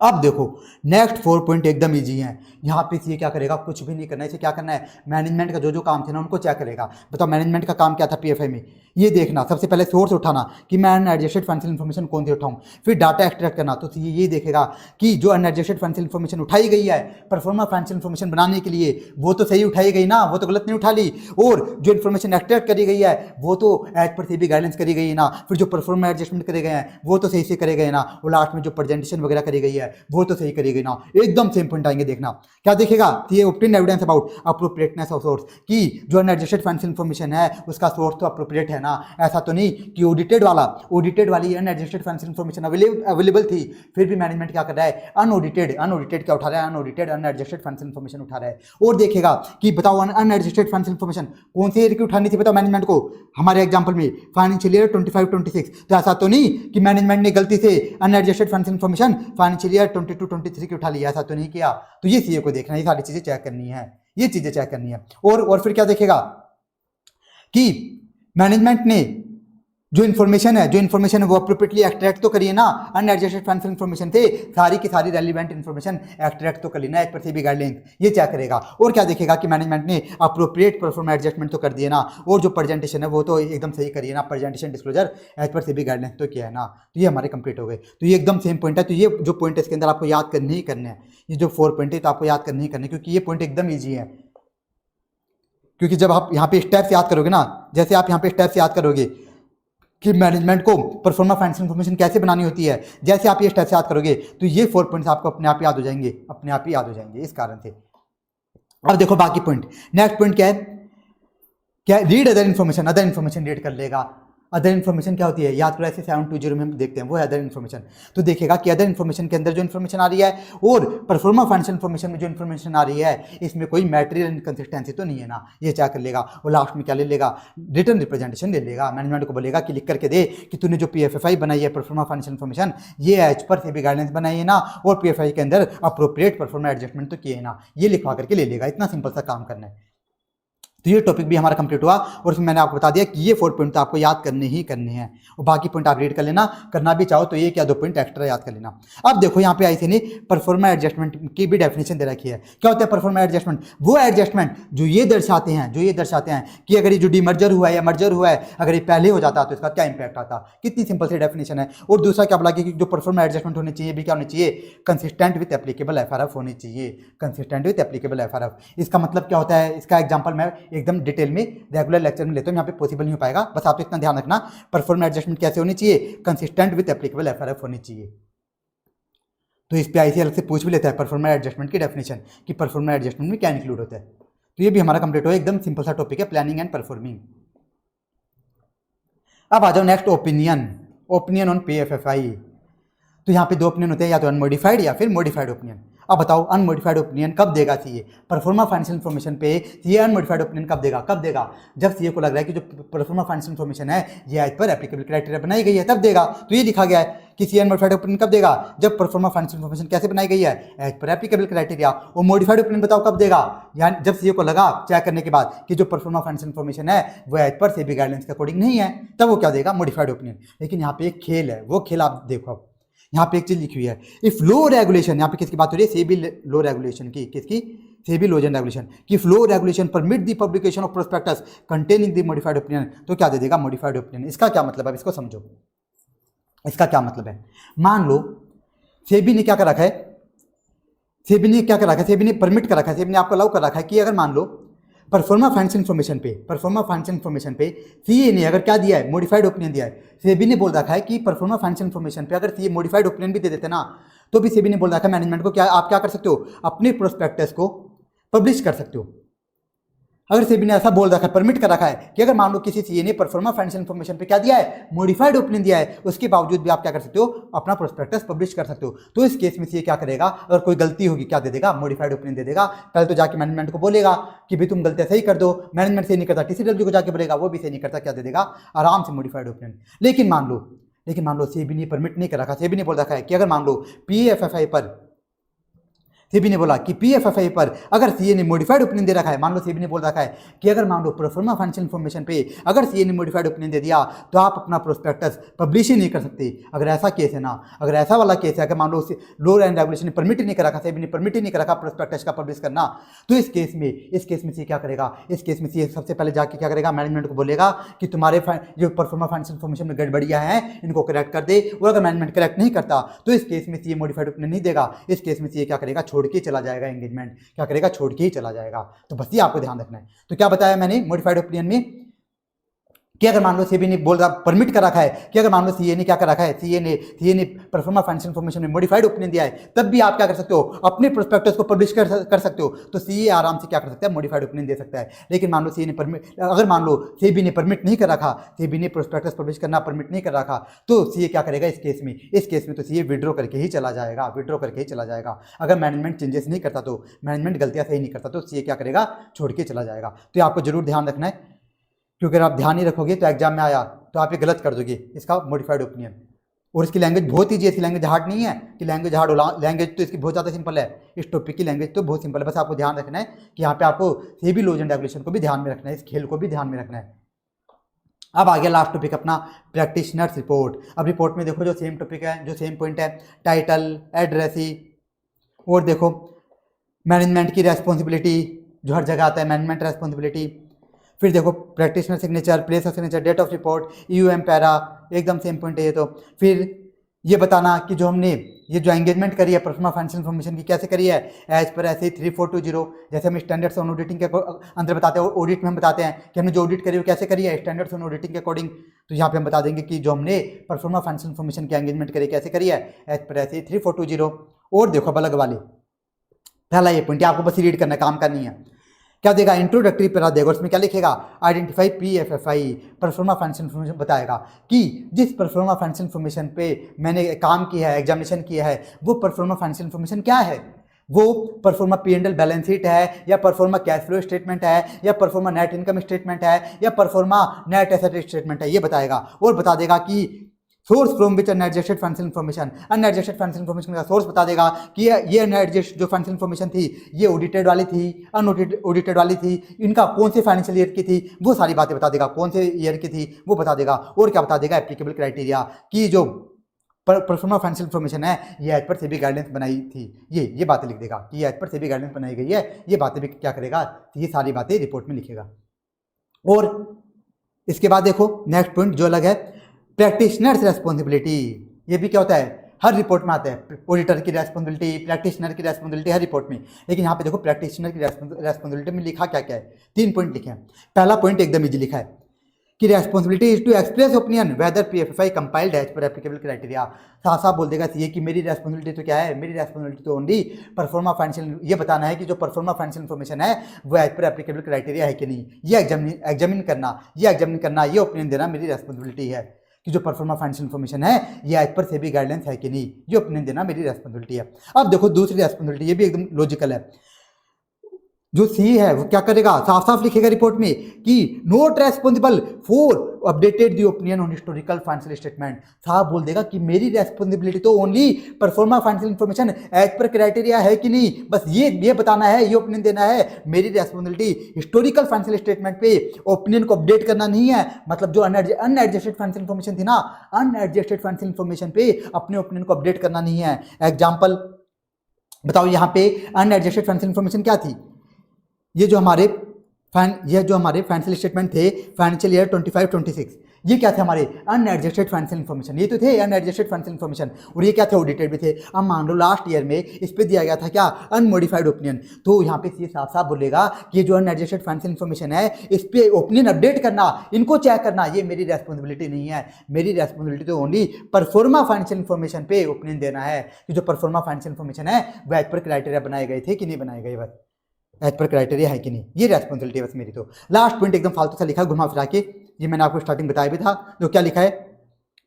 अब देखो नेक्स्ट 4 पॉइंट एकदम इजी हैं। यहाँ पे ये क्या करेगा, कुछ भी नहीं करना है, इसे क्या करना है, मैनेजमेंट का जो जो काम थे ना उनको चेक करेगा। बताओ मैनेजमेंट का काम क्या था पीएफआई में, ये देखना, सबसे पहले सोर्स उठाना कि मैं अनएडजस्टेड फाइनेंशियल इन्फॉर्मेशन कौन सी उठाऊं, फिर डाटा एक्सट्रैक्ट करना। तो ये देखेगा कि जो अनएडजस्टेड फाइनेंशियल इन्फॉर्मेशन उठाई गई है परफॉर्मा फाइनेंशियल इन्फॉर्मेशन बनाने के लिए वो तो सही उठाई गई ना, वो तो गलत नहीं उठा ली, और जो इन्फॉर्मेशन एक्सट्रैक्ट करी गई है वो तो एज पर सीबी गाइडेंस करी गई है ना, फिर जो परफॉर्मा एडजस्टमेंट करे गए हैं वो तो सही से करे गए ना, और लास्ट में जो प्रेजेंटेशन वगैरह करी गई है वो तो सही करी गई ना। एकदम सेम पॉइंट आएंगे, देखना क्या देखेगा, ये obtain evidence about appropriateness of source, कि जो अनएडजस्टेड फाइनेंशियल इन्फॉर्मेशन है उसका सोर्स तो अप्रोप्रिएट है ना। ऐसा तो नहीं कि ऑडिटेड वाली अनएडजस्टेड फाइनेंशियल इन्फॉर्मेशन अवेलेबल थी फिर भी मैनेजमेंट क्या कर रहा है, अनऑडिटेड क्या उठा रहा है, अनऑडिटेड अनएडजस्टेड फाइनेंशियल इन्फॉर्मेशन उठा रहा है। और देखेगा कि बताओ अनएडजस्टेड फाइनेंशियल इन्फॉर्मेशन कौन सी ईयर की उठानी थी, बताओ मैनेजमेंट को, हमारे एग्जांपल में फाइनेंशियल ईयर 25-26। तो ऐसा तो नहीं कि मैनेजमेंट ने गलती से unadjusted financial information financial year 22-23 की उठा लिया, ऐसा तो नहीं किया। तो ये सीए को देखना, ये सारी चीजें चेक करनी है, ये चीजें चेक करनी है। और फिर क्या देखेगा कि मैनेजमेंट ने जो इन्फॉर्मेशन है वो अप्रोप्रिएटली एक्सट्रैक्ट तो करिए ना, अनएडजस्टेड फाइनेंशियल इन्फॉर्मेशन थे सारी की सारी रेलिवेंट इन्फॉर्मेशन एक्सट्रैक्ट तो कर लेना एज पर सीबी गाइडलाइन, ये चेक करेगा। और क्या देखेगा कि मैनेजमेंट ने अप्रोप्रिएट परफॉर्मा एडजस्टमेंट तो कर दिए ना, और जो प्रेजेंटेशन है वो तो एकदम सही करिए ना, presentation disclosure as per SEBI guideline तो किया है ना। तो ये हमारे कंप्लीट हो गए। तो ये एकदम सेम पॉइंट है। तो ये जो पॉइंट है इसके अंदर आपको याद करने ही करने हैं, ये जो 4 पॉइंट है तो आपको याद करने ही करने, क्योंकि ये पॉइंट एकदम ईजी है। क्योंकि जब आप यहाँ पे स्टेप्स याद करोगे ना, जैसे आप यहाँ पे स्टेप्स याद करोगे कि मैनेजमेंट को परफॉर्मा फाइनेंशियल इन्फॉर्मेशन कैसे बनानी होती है, जैसे आप ये स्टेप्स याद करोगे तो ये 4 पॉइंट्स आपको अपने आप याद हो जाएंगे, अपने आप ही याद हो जाएंगे इस कारण से। अब देखो बाकी पॉइंट, नेक्स्ट पॉइंट क्या है, क्या रीड अदर इन्फॉर्मेशन रीड कर लेगा। अदर इन्फॉर्मेशन क्या होती है, याद करो ऐसे 720 में हम देखते हैं, वो है अदर इन्फॉर्मेशन। तो देखेगा कि अदर इन्फॉर्मेशन के अंदर जो इन्फॉर्मेशन आ रही है और परफॉर्मा फाइनेंशियल इन्फॉर्मेशन में जो इन्फॉर्मेशन आ रही है इसमें कोई मैटेरियल इनकंसिस्टेंसी तो नहीं है ना, ये क्या कर लेगा। और लास्ट में क्या ले लेगा, रिटर्न रिप्रेजेंटेशन ले लेगा। मैनेजमेंट को बोलेगा कि लिख करके दे कि तूने जो पीएफएफआई बनाई है परफॉर्मा फाइनेंशियल इन्फॉर्मेशन ये एज पर सीबी गाइडलाइंस बनाई है ना, और पीएफआई के अंदर अप्रोप्रिएट परफॉर्मा एडजस्टमेंट तो किए है ना, ये लिखवा करके ले लेगा। इतना सिंपल सा काम करना है। तो ये टॉपिक भी हमारा कंप्लीट हुआ, और उसमें मैंने आपको बता दिया कि ये 4 पॉइंट तो आपको याद करने ही करने हैं, और बाकी पॉइंट आप रीड कर लेना, करना भी चाहो तो ये क्या 2 पॉइंट एक्स्ट्रा याद कर लेना। अब देखो यहाँ पे आई थी नहीं, परफॉर्मा एडजस्टमेंट की भी डेफिनेशन दे रखी है। क्या होता है परफॉर्मा एडजस्टमेंट, वो एडजस्टमेंट जो ये दर्शाते हैं कि अगर ये जो डीमर्जर हुआ है या मर्जर हुआ है अगर ये पहले हो जाता तो इसका क्या इंपैक्ट आता। कितनी सिंपल सी डेफिनेशन है। और दूसरा क्या बोला कि जो परफॉर्मा एडजस्टमेंट होनी चाहिए भी क्या होनी चाहिए, कंसिस्टेंट विद एप्लीकेबल एफआरएफ होनी चाहिए, कंसिस्टेंट विद एप्लीकेबल एफआरएफ। इसका मतलब क्या होता है, इसका एग्जांपल मैं एकदम डिटेल में रेगुलर लेक्चर में लेता हूं, यहाँ पे पॉसिबल नहीं हो पाएगा, बस आप इतना ध्यान रखना परफॉर्मा एडजस्टमेंट कैसे होनी चाहिए, कंसिस्टेंट विद एप्लीकेबल एफआरएफ होनी चाहिए। तो इस पे आईसी अलग से पूछ भी लेता है परफॉर्मा एडजस्टमेंट की डेफिनेशन कि परफॉर्मा एडजस्टमेंट में क्या इंक्लूड होता है। तो ये भी हमारा कंप्लीट हो, एकदम सिंपल सा टॉपिक है, प्लानिंग एंड परफॉर्मिंग। अब आ जाओ नेक्स्ट, ओपिनियन ऑन पीएफएफआई। तो यहाँ पे 2 ओपिनियन होते हैं, या तो अनमोडिफाइड या फिर मॉडिफाइड ओपिनियन। अब बताओ अनमोडिफाइड ओपिनियन कब देगा सीए? परफॉर्मा फाइनेंशियल इन्फॉर्मेशन पे सीए अनमोडिफाइड ओपिनियन कब देगा? जब सीए को लग रहा है कि जो परफॉर्मा फाइनेंशियल इन्फॉर्मेशन है ये एज पर एप्लीकेबल क्राइटेरिया बनाई गई है, तब देगा। तो ये लिखा गया है कि सीए अनमोडिफाइड ओपिनियन कब देगा? जब परफॉर्मा फाइनेंशियल इन्फॉर्मेशन कैसे बनाई गई है? As per applicable criteria. और मॉडिफाइड ओपिनियन बताओ कब देगा? यानी जब सीए को लगा चेक करने के बाद कि जो परफॉर्मा फाइनेंशियल इन्फॉर्मेशन है वो एज पर सेबी गाइडलाइंस के अकॉर्डिंग नहीं है, तब वो क्या देगा? Modified opinion. लेकिन यहाँ पे एक खेल है, वो खेल आप देखो। अब यहाँ पे एक चीज लिखी हुई है, इफ लो रेगुलेशन, यहाँ पे किसकी बात हो रही है? सेबी लो रेगुलेशन की। किसकी? सेबी लॉज एंड रेगुलेशन की। Flow regulation permit the publication of prospectus containing the modified opinion, तो क्या दे देगा? Modified opinion. इसका क्या मतलब है? इसको समझो, इसका क्या मतलब है। मान लो सेबी ने क्या कर रखा है? सेबी ने क्या कर रखा है? सेबी ने परमिट कर रखा है, सेबी ने आपको अलाउ कर रखा है कि अगर मान लो परफॉर्मा फाइनेंशियल इन्फॉर्मेशन पे सीए ने अगर क्या दिया है? मॉडिफाइड ओपिनियन दिया है। सेबी ने बोल रखा है कि परफॉर्मा फाइनेंशियल इन्फॉर्मेशन पे अगर सीए मॉडिफाइड ओपिनियन भी दे देते ना, तो भी सेबी ने बोल रखा है मैनेजमेंट को, क्या आप क्या कर सकते हो? अपने प्रोस्पेक्टस को पब्लिश कर सकते हो। अगर सेबी ने ऐसा बोल रखा है, परमिट कर रखा है कि अगर मान लो किसी सीए ने परफॉर्मा फाइनेंशियल इन्फॉर्मेशन पे क्या दिया है? मॉडिफाइड ओपिनियन दिया है, उसके बावजूद भी आप क्या कर सकते हो? अपना प्रोस्पेक्टस पब्लिश कर सकते हो। तो इस केस में सीए क्या करेगा? अगर कोई गलती होगी क्या दे देगा? मॉडिफाइड ओपिनियन दे देगा। पहले तो जाके मैनेजमेंट को बोलेगा कि भाई तुम गलतियां सही कर दो। मैनेजमेंट से नहीं करता, टीसीडब्ल्यू को जाके बोलेगा, वो भी सही नहीं करता, क्या दे देगा? आराम से मॉडिफाइड ओपिनियन। लेकिन मान लो सेबी ने परमिट नहीं कर रखा, सेबी ने बोल रखा है कि अगर मान लो पीएफएफआई पर, सेबी ने बोला कि पीएफएफआई पर अगर सीए ने मॉडिफाइड ओपिनियन दे रखा है, मान लो सेबी ने बोल रखा है कि अगर मान लो परफॉर्मा फाइनेंशियल इन्फॉर्मेशन पे अगर सीए ने मॉडिफाइड ओपिनियन दे दिया तो आप अपना प्रोस्पेक्टस पब्लिश ही नहीं कर सकते। अगर ऐसा केस है ना, अगर ऐसा वाला केस है, अगर मान लो लो एंड रेगुलेशन ने परमिट ही नहीं कर रखा, सेबी ने परमिट ही नहीं कर रखा प्रोस्पेक्टस का पब्लिश करना, तो इस केस में सीए क्या करेगा? इस केस में सीए सबसे पहले जाके क्या करेगा? मैनेजमेंट को बोलेगा कि तुम्हारे जो परफॉर्मा फाइनेंशियल इन्फॉर्मेशन में गड़बड़ियां हैं इनको करेक्ट कर दे। और अगर मैनेजमेंट करेक्ट नहीं करता तो इस केस में सीए मॉडिफाइड ओपिनियन नहीं देगा। इस केस में सीए क्या करेगा? छोड़ के चला जाएगा, एंगेजमेंट क्या करेगा? छोड़ के ही चला जाएगा। तो बस ये आपको ध्यान रखना है। तो क्या बताया मैंने मॉडिफाइड ओपिनियन में कि अगर मान लो सेबी ने बोल रहा परमिट कर रखा है कि अगर मान लो सीए ने क्या कर रखा है? सीए ने परफॉर्मा फाइनेंशियल इन्फॉर्मेशन में मॉडिफाइड ओपिनियन दिया है, तब भी आप क्या कर सकते हो? अपने प्रोस्पेक्टस को पब्लिश कर सकते हो। तो सीए आराम से क्या कर सकता है? मॉडिफाइड ओपिनियन दे सकता है। लेकिन मान लो सीए ने अगर मान लो सेबी ने परमिट नहीं कर रखा, सेबी ने प्रोस्पेक्टस पब्लिश करना परमिट नहीं कर रखा, तो सीए क्या करेगा इस केस में? तो सीए विड्रॉ करके ही चला जाएगा। अगर मैनेजमेंट चेंजेस नहीं करता, तो मैनेजमेंट गलतियां सही नहीं करता, तो सीए क्या करेगा? छोड़ के चला जाएगा। तो ये आपको जरूर ध्यान रखना है, क्योंकि अगर आप ध्यान नहीं रखोगे तो एग्जाम में आया तो आप ये गलत कर दोगे इसका मॉडिफाइड ओपिनियन। और इसकी लैंग्वेज बहुत ईजी है, इसकी लैंग्वेज हार्ड नहीं है कि लैंग्वेज हार्ड हो। लैंग्वेज तो इसकी बहुत ज़्यादा सिंपल है, इस टॉपिक की लैंग्वेज तो बहुत सिंपल है। बस आपको ध्यान रखना है कि यहाँ पे आपको सेबी लॉज एंड रेगुलेशन को भी ध्यान में रखना है, इस खेल को भी ध्यान में रखना है। अब आ गया लास्ट टॉपिक अपना, प्रैक्टिशनर्स रिपोर्ट। अब रिपोर्ट में देखो जो सेम टॉपिक है, जो सेम पॉइंट है, टाइटल, एड्रेसी, और देखो मैनेजमेंट की रेस्पॉन्सिबिलिटी जो हर जगह आता है, मैनेजमेंट रेस्पॉन्सिबिलिटी। फिर देखो practitioner signature, place of signature, date of report, um para, एकदम सेम पॉइंट है ये तो। फिर ये बताना कि जो हमने ये जो एंगेजमेंट करी है परफॉर्मा फाइनेंशियल इन्फॉर्मेशन की, कैसे करी है? एज पर ऐसे 3420, जैसे हम स्टैंडर्ड्स ऑन ऑडिटिंग के अंदर बताते हैं, ऑडिट में हम बताते हैं कि हमने जो ऑडिट करी है कैसे करी है, स्टैंडर्ड्स ऑन ऑडिटिंग के अकॉर्डिंग। तो यहाँ पे हम बता देंगे कि जो हमने परफॉर्मा फाइनेंशियल इन्फॉर्मेशन की एंगेजमेंट करी कैसे करी है, एज पर ऐसे 3420। और देखो अलग वाले, पहला ये पॉइंट आपको बस रीड करना, काम करनी है। क्या देगा? इंट्रोडक्टरी पैरा देगा, उसमें क्या लिखेगा? आइडेंटिफाई पीएफएफआई, परफॉर्मा फाइनेंशियल इन्फॉर्मेशन बताएगा कि जिस परफॉर्मा फाइनेंशियल इन्फॉर्मेशन पे मैंने काम किया है, एग्जामिनेशन किया है, वो परफॉर्मा फाइनेंशियल इन्फॉर्मेशन क्या है? वो परफॉर्मा P&L बैलेंस शीट है, या परफॉर्मा कैश फ्लो स्टेटमेंट है, या परफॉर्मा नेट इनकम स्टेटमेंट है, या परफॉर्मा नेट एसेट स्टेटमेंट है, ये बताएगा। और बता देगा कि source from which unadjusted financial information, unadjusted financial information का सोर्स बता देगा कि ये अनएडजस्ट जो फाइनेंशियल इन्फॉर्मेशन थी ये ऑडिटेड वाली थी, अनऑडिटेड वाली थी, इनका कौन से फाइनेंशियल ईयर की थी, वो सारी बातें बता देगा, कौन से ईयर की थी वो बता देगा। और क्या बता देगा? एप्लीकेबल क्राइटेरिया की जो परफॉर्मा फाइनेंशियल इन्फॉर्मेशन है ये एज पर सेबी गाइडेंस बनाई थी, ये बातें लिख देगा कि एज पर सेबी गाइडेंस बनाई गई है, ये बातें भी क्या करेगा? ये सारी बातें रिपोर्ट में लिखेगा। और इसके बाद देखो नेक्स्ट पॉइंट जो अलग है, प्रैक्टिशनर्स रेस्पॉन्सिबिलिटी। ये भी क्या होता है? हर रिपोर्ट में आता है, ऑडिटर की रेस्पॉन्सिबिलिटी, प्रैक्टिशनर की रेस्पॉन्सिबिलिटी हर रिपोर्ट में। लेकिन यहाँ पे देखो प्रैक्टिशनर की रेस्पॉन्सिबिलिटी में लिखा क्या क्या है? 3 पॉइंट लिखे हैं। पहला पॉइंट एकदम इजी लिखा है कि responsibility is to express opinion whether PFFI compiled as per applicable criteria. साफ साफ बोल देगा सीए कि मेरी रेस्पॉन्सिबिलिटी तो क्या है? मेरी रेस्पॉन्सिबिलिटी तो ओनली परफॉर्मा फाइनेंशियल, ये बताना है कि जो परफॉर्मा फाइनेंशियल इन्फॉर्मेशन है वो एज पर एप्लीकेबल क्राइटेरिया है कि नहीं, ये एग्जामिन करना, ये ओपिनियन देना मेरी रेस्पॉन्सिबिलिटी है। कि जो परफॉर्मा फाइनेंशियल इन्फॉर्मेशन है ये एज पर सेबी गाइडलाइंस है कि नहीं, ये ओपिनियन देना मेरी रेस्पॉन्सिबिलिटी है। अब देखो दूसरी रेस्पॉन्सिबिलिटी, ये भी एकदम लॉजिकल है। जो सी है वो क्या करेगा, साफ साफ लिखेगा रिपोर्ट में कि not responsible for updated the opinion on historical financial statement. साफ बोल देगा कि मेरी रेस्पॉन्सिबिलिटी तो only pro forma financial information as per criteria है कि नहीं, बस ये बताना है, ये ओपिनियन देना है। मेरी रेस्पॉन्सिबिलिटी हिस्टोरिकल फाइनेंशियल स्टेटमेंट पे ओपिनियन को अपडेट करना नहीं है। मतलब जो अनएडजस्टेड फाइनेंशियल इन्फॉर्मेशन थी ना, अनएडजस्टेड फाइनेंशियल इन्फॉर्मेशन पे अपने ओपिनियन को अपडेट करना नहीं है। एग्जाम्पल बताओ, यहाँ पे अनएडजस्टेड फाइनेंशियल इन्फॉर्मेशन क्या थी, ये जो हमारे फाइनेंशियल स्टेटमेंट थे फाइनेंशियल ईयर 25-26, ये क्या थे हमारे अनएडजस्टेड फाइनेंशियल इन्फॉर्मेशन, ये तो थे अनएडजस्टेड फाइनेंशियल इन्फॉर्मेशन, और ये क्या थे, ऑडिटेड भी थे। अब मान लो लास्ट ईयर में इस पे दिया गया था क्या, अनमोडिफाइड ओपिनियन, तो यहाँ पे ये साफ साफ बोलेगा कि ये जो अनएडजस्टेड फाइनेंशियल इन्फॉर्मेशन है इस पे ओपिनियन अपडेट करना, इनको चेक करना, ये मेरी रेस्पॉन्सिबिलिटी नहीं है। मेरी रेस्पॉन्सिबिलिटी तो ओनली परफॉर्मा फाइनेंशियल इन्फॉर्मेशन पे ओपिनियन देना है कि जो परफॉर्मा फाइनेंशियल इन्फॉर्मेशन है वह एज पर क्राइटेरिया बनाए गए थे कि नहीं बनाए गए, बस एज पर क्राइटेरिया है कि नहीं, ये रेस्पॉन्सिबिलिटी है बस मेरी। तो लास्ट पॉइंट एकदम फालतू सा लिखा घुमा फिरा के, ये मैंने आपको स्टार्टिंग बताया भी था, जो क्या लिखा है,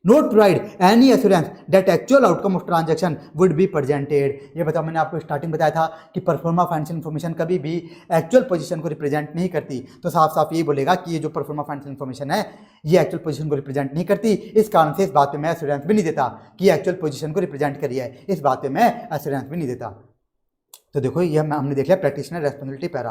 note provide any assurance that actual outcome of transaction would be presented. ये बताओ, मैंने आपको स्टार्टिंग बताया था कि परफॉर्मा फाइनेंशियल इन्फॉर्मेशन कभी भी एक्चुअल पोजीशन को रिप्रेजेंट नहीं करती, तो साफ साफ ये बोलेगा कि ये जो परफॉर्मा फाइनेंशियल इन्फॉर्मेशन है ये एक्चुअल पोजीशन को रिप्रेजेंट नहीं करती। इस कारण से इस बात पे मैं एश्योरेंस भी नहीं देता कि एक्चुअल पोजीशन को रिप्रेजेंट करी है, इस बात पे मैं एश्योरेंस भी नहीं देता। तो देखो ये हमने देख लिया प्रैक्टिशनर रेस्पॉन्सिबिलिटी पैरा।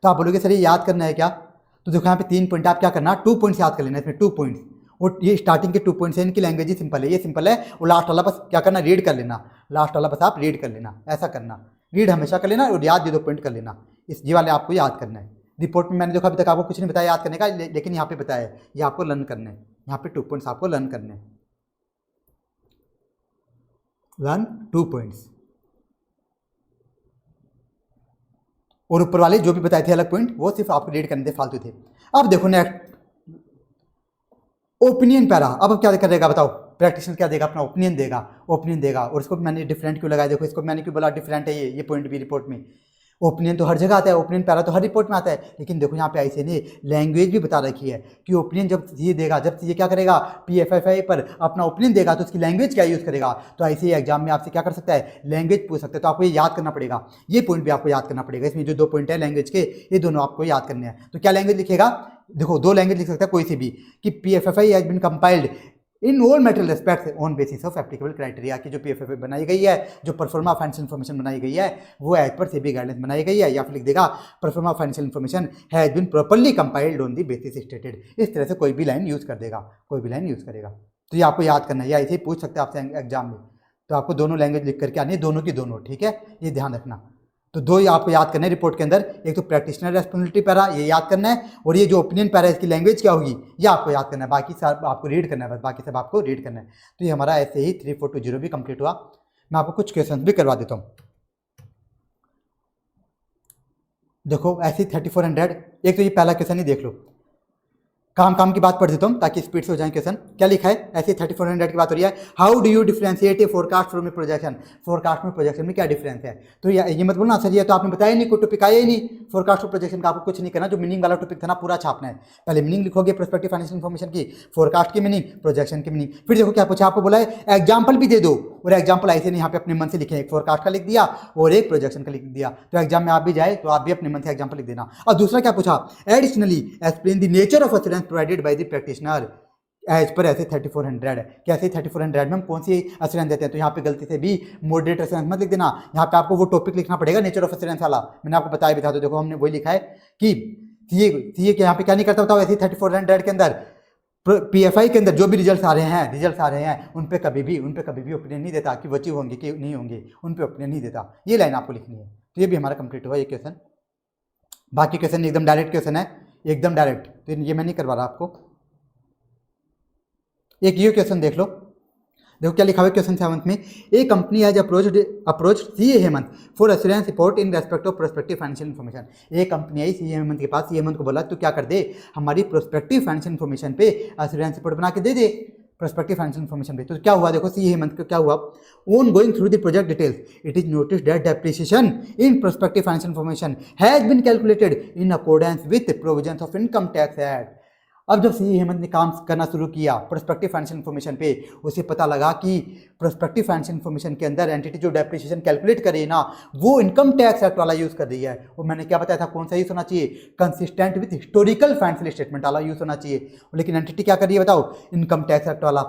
तो आप बोलोगे सर ये याद करना है क्या, तो देखो यहाँ पे 3 पॉइंट, आप क्या करना, 2 पॉइंट्स याद कर लेना, इसमें 2 पॉइंट्स, और ये स्टार्टिंग के 2 पॉइंट्स हैं, इनकी लैंग्वेज ही सिंपल है, ये सिंपल है, और लास्ट वाला बस क्या करना, रीड कर लेना, लास्ट वाला बस आप रीड कर लेना, ऐसा करना, रीड हमेशा कर लेना और याद ये 2 पॉइंट कर लेना, ये वाले आपको याद करना है। रिपोर्ट में मैंने देखो अभी तक आपको कुछ नहीं बताया याद करने का, लेकिन यहाँ पे बताया है, ये आपको लर्न करना है, यहाँ पे 2 पॉइंट्स आपको लर्न करने हैं, लर्न 2 पॉइंट्स, और ऊपर वाले जो भी बताए थे अलग पॉइंट वो सिर्फ आपको रीड करने थे, फालतू थे। अब देखो नेक्स्ट ओपिनियन पैरा, अब क्या करेगा बताओ, प्रैक्टिशनर क्या देगा, अपना ओपिनियन देगा, और इसको मैंने डिफरेंट क्यों लगाया, देखो इसको मैंने क्यों बोला डिफरेंट है, ये पॉइंट भी रिपोर्ट में, ओपिनियन तो हर जगह आता है, ओपिनियन पैरा तो हर रिपोर्ट में आता है, लेकिन देखो यहाँ पे ऐसे नहीं, लैंग्वेज भी बता रखी है कि ओपिनियन जब ये देगा, जब ये क्या करेगा, PFFI पर अपना ओपिनियन देगा तो उसकी लैंग्वेज क्या यूज़ करेगा, तो ऐसे ही एग्जाम में आपसे क्या कर सकता है, लैंग्वेज पूछ सकता है। तो आपको ये याद करना पड़ेगा, ये पॉइंट भी आपको याद करना पड़ेगा, इसमें जो 2 पॉइंट है लैंग्वेज के, ये दोनों आपको याद करने हैं। तो क्या लैंग्वेज लिखेगा, देखो 2 लैंग्वेज लिख सकता है कोई सी भी, कि PFFI has been compiled in all material respects on basis of applicable criteria, की जो PFFI बनाई गई है, जो परफॉर्मा फाइनेंशियल इन्फॉर्मेशन बनाई गई है वो एज पर सेबी गाइडलाइंस बनाई गई है, या फिर लिख देगा pro forma financial information has been properly compiled on the basis stated. इस तरह से कोई भी लाइन यूज़ कर देगा, कोई भी लाइन यूज़ करेगा। तो ये आपको याद करना है, या ऐसे ही पूछ सकते हैं आपसे एग्जाम में, तो आपको दोनों लैंग्वेज लिख करके आनी है, दोनों की दोनों, ठीक है, ये ध्यान रखना। तो 2 ही आपको याद करना है रिपोर्ट के अंदर, एक तो प्रैक्टिशनर रेस्पॉन्सिबिलिटी पैरा ये याद करना है, और ये जो ओपिनियन पैरा इसकी लैंग्वेज क्या होगी ये आपको याद करना है, बाकी सब आपको रीड करना है, बस बाकी सब आपको रीड करना है। तो ये हमारा ऐसे ही 3420 भी कंप्लीट हुआ। मैं आपको कुछ क्वेश्चन भी करवा देता हूँ, देखो ऐसे ही 3400, एक तो ये पहला क्वेश्चन ही देख लो, काम की बात पढ़ देता हूँ ताकि स्पीड से हो जाए क्वेश्चन। क्या लिखा है, ऐसे 3400 की बात हो रही है, how do you differentiate A forecast from A projection, forecast में प्रोजेक्शन में क्या डिफरेंस है। तो ये मत बोलना सर ये तो आपने बताया नहीं, कोई टॉपिक आया ही नहीं, फोरकास्ट और प्रोजेक्शन का आपको कुछ नहीं करना, जो मीनिंग वाला टॉपिक था ना पूरा छापना है। पहले मीनिंग लिखोगे प्रोस्पेक्टिव फाइनेंशियल इन्फॉर्मेशन की, फोरकास्ट की मीनिंग, प्रोजेक्शन की मीनिंग, फिर देखो क्या पूछा, आपको बोला है एग्जाम्पल भी दे दो, और एग्जाम्पल ऐसे नहीं यहाँ पे अपने मन से लिखे, एक फोरकास्ट का लिख दिया और एक प्रोजेक्शन का लिख दिया, तो एग्जाम में आप भी जाए तो आप भी अपने मन से एग्जाम्पल लिख देना। और दूसरा क्या पूछा, additionally explain the nature of assurance provided by the practitioner as per SAE 3400 कैसे 3400 में हम कौन सी एश्योरेंस देते हैं, तो यहाँ पे गलती से भी मॉडरेट एश्योरेंस मत लिख देना, यहाँ पे आपको वो टॉपिक लिखना पड़ेगा नेचर ऑफ एश्योरेंस वाला, मैंने आपको बताया भी था। तो देखो हमने वही लिखा है कि सीए के यहाँ पे क्या नहीं करता बताओ, ऐसे 3400 के अंदर PFI के अंदर जो भी रिजल्ट्स आ रहे हैं उन पे कभी भी ओपिनियन नहीं देता कि वो अचीव होंगे कि नहीं होंगे, उन पे ओपिनियन नहीं देता। ये लाइन आपको लिखनी है। तो ये भी हमारा कंप्लीट हुआ ये क्वेश्चन। बाकी क्वेश्चन एकदम डायरेक्ट क्वेश्चन है, एकदम डायरेक्ट, तो ये मैं नहीं करवा रहा आपको। एक ये क्वेश्चन देख लो, देखो क्या लिखा हुआ है क्वेश्चन 7 में, a company has approach CA Hemant for assurance report in respect of prospective financial information. एक कंपनी आई सीए हेमंत के पास, सीए हेमंत को बोला तो क्या कर दे, हमारी प्रोस्पेक्टिव फाइनेंशियल इन्फॉर्मेशन पे एश्योरेंस रिपोर्ट बना के दे दे, प्रोस्पेक्टिव फाइनेंशियल इन्फॉर्मेशन पे। तो क्या हुआ देखो सीए हेमंत को क्या हुआ, on going through the project details it is notice that depreciation in prospective financial information has been calculated in accordance with provisions of income tax act. अब जब सी हेमंत ने काम करना शुरू किया प्रोस्पेक्टिव फाइनेंशियल इन्फॉर्मेशन पे, उसे पता लगा कि प्रोस्पेक्टिव फाइनेंशियल इन्फॉर्मेशन के अंदर एंटिटी जो डेप्रिसिएशन कैलकुलेट कर रही है ना, वो इनकम टैक्स एक्ट वाला यूज़ कर रही है। और मैंने क्या बताया था, कौन सा यूज़ होना चाहिए, consistent with historical financial statement वाला यूज़ होना चाहिए। लेकिन एंटिटी क्या कर रही है बताओ, इनकम टैक्स एक्ट वाला।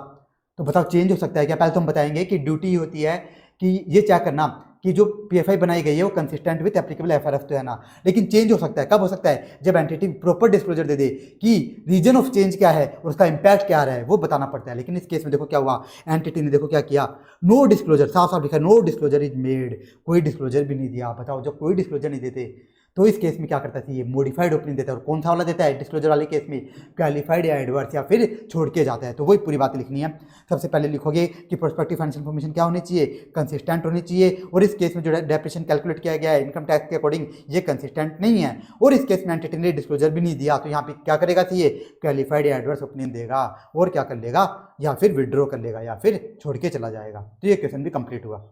तो बताओ चेंज हो सकता है क्या? पहले तो हम बताएंगे कि ड्यूटी होती है कि ये चेक करना कि जो पीएफआई बनाई गई है वो कंसिस्टेंट विथ एप्लीकेबल एफआरएफ तो है ना। लेकिन चेंज हो सकता है, कब हो सकता है, जब एंटिटी प्रॉपर डिस्क्लोजर दे दे कि रीजन ऑफ चेंज क्या है और उसका इंपैक्ट क्या आ रहा है, वो बताना पड़ता है। लेकिन इस केस में देखो क्या हुआ, एंटिटी ने देखो क्या किया, नो डिस्क्लोजर, साफ साफ लिखा नो डिस्क्लोजर इज मेड, कोई डिस्क्लोजर भी नहीं दिया। बताओ जब कोई डिस्क्लोजर नहीं देते तो इस केस में क्या करता है, ये मॉडिफाइड ओपनिंग देता है। और कौन सा वाला देता है, डिस्क्लोजर वाले केस में क्वालिफाइड या एडवर्स या फिर छोड़ के जाता है। तो वही पूरी बात लिखनी है। सबसे पहले लिखोगे कि प्रोस्पेक्टिव फाइनेंशियल इन्फॉर्मेशन क्या होनी चाहिए, कंसिस्टेंट होनी चाहिए। और इस केस में जो डेप्रिसिएशन कैलकुलेट किया गया है इनकम टैक्स के अकॉर्डिंग, ये कंसिस्टेंट नहीं है। और इस केस में एंटिटी ने डिस्क्लोजर भी नहीं दिया, तो यहाँ पे क्या करेगा, चाहिए क्वालिफाइड या एडवर्स ओपनिंग देगा और क्या कर लेगा, या फिर विड्रॉ कर लेगा या फिर छोड़ के चला जाएगा। तो ये क्वेश्चन भी कंप्लीट हुआ।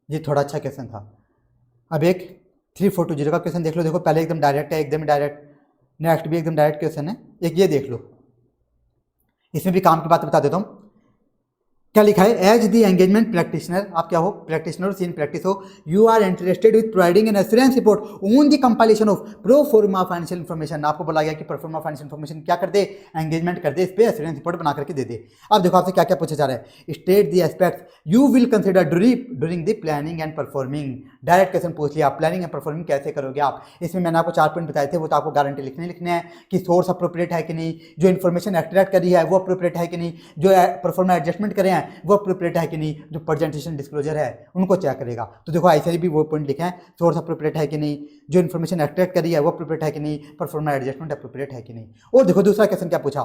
ये थोड़ा अच्छा क्वेश्चन था। अब एक 3420 का क्वेश्चन देख लो। देखो पहले एकदम डायरेक्ट है, एकदम डायरेक्ट, नेक्स्ट भी एकदम डायरेक्ट क्वेश्चन है। एक ये देख लो, इसमें भी काम की बात बता देता हूँ। क्या लिखा है, एज दी एंगेजमेंट प्रैक्टिशनर, आप क्या हो, प्रैक्टिशनर सीन प्रैक्टिस हो, you are interested with providing an assurance report on the compilation of pro forma financial information. आपको बोला गया कि प्रो फॉर्मा फाइनेंशियल इन्फॉर्मेशन क्या कर दे, एंगेजमेंट कर दे, इस पर एश्योरेंस रिपोर्ट बना करके दे दे। अब देखो आपसे क्या क्या पूछा जा रहा है, state the aspects you will consider during the planning and performing. Direct question पूछ लिया, प्लानिंग एंड परफॉर्मिंग कैसे करोगे आप। इसमें मैंने आपको 4 पॉइंट बताए थे, वो तो आपको गारंटी लिखने हैं कि सोर्स अप्रोप्रिएट है कि नहीं, जो इन्फॉर्मेशन एक्सट्रैक्ट करी है वो अप्रोप्रिएट है कि नहीं, जो परफॉर्मा एडजस्टमेंट करे हैं वो अप्रोप्रिएट है कि नहीं, जो प्रेजेंटेशन डिस्क्लोजर है उनको चेक करेगा। तो देखो ऐसे भी वो पॉइंट लिखे हैं, सोर्स अप्रोप्रिएट है कि नहीं, जो इन्फॉर्मेशन एक्सट्रैक्ट करी है वो अप्रोप्रिएट है कि नहीं, परफॉर्मा एडजस्टमेंट अप्रोप्रिएट है कि नहीं। और देखो दूसरा क्वेश्चन क्या पूछा,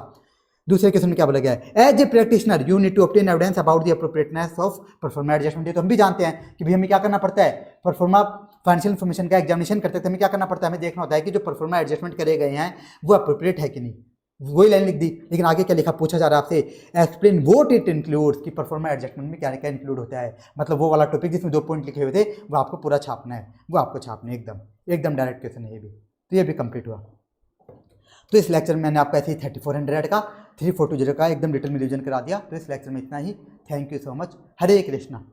दूसरे क्वेश्चन में क्या बोला गया है, as a practitioner you need to obtain evidence about the appropriateness of pro forma adjustment. ये तो हम भी जानते हैं कि भाई हमें क्या करना पड़ता है, परफॉर्मा फाइनेंशियल इन्फॉर्मेशन का एग्जामिनेशन करते थे, हमें क्या करना पड़ता है, हमें देखना होता है कि जो परफॉर्मा एडजस्टमेंट करे गए हैं वो अप्रोप्रिएट है कि नहीं। वही लाइन लिख दी। लेकिन आगे क्या लिखा, पूछा जा रहा है आपसे एक्सप्लेन व्हाट इट इंक्लूड्स, कि परफॉर्मा एडजस्टमेंट में क्या क्या इंक्लूड होता है। मतलब वो वाला टॉपिक जिसमें 2 पॉइंट लिखे हुए थे वो आपको पूरा छापना है, वो आपको छापना है एकदम डायरेक्ट क्वेश्चन है ये भी। तो ये भी कंप्लीट हुआ। तो इस लेक्चर में मैंने आपको ऐसे ही 3400 का 3420 का एकदम डिटेल में रिवीजन करा दिया। तो इस लेक्चर में इतना ही। Thank you so much. Hare Krishna.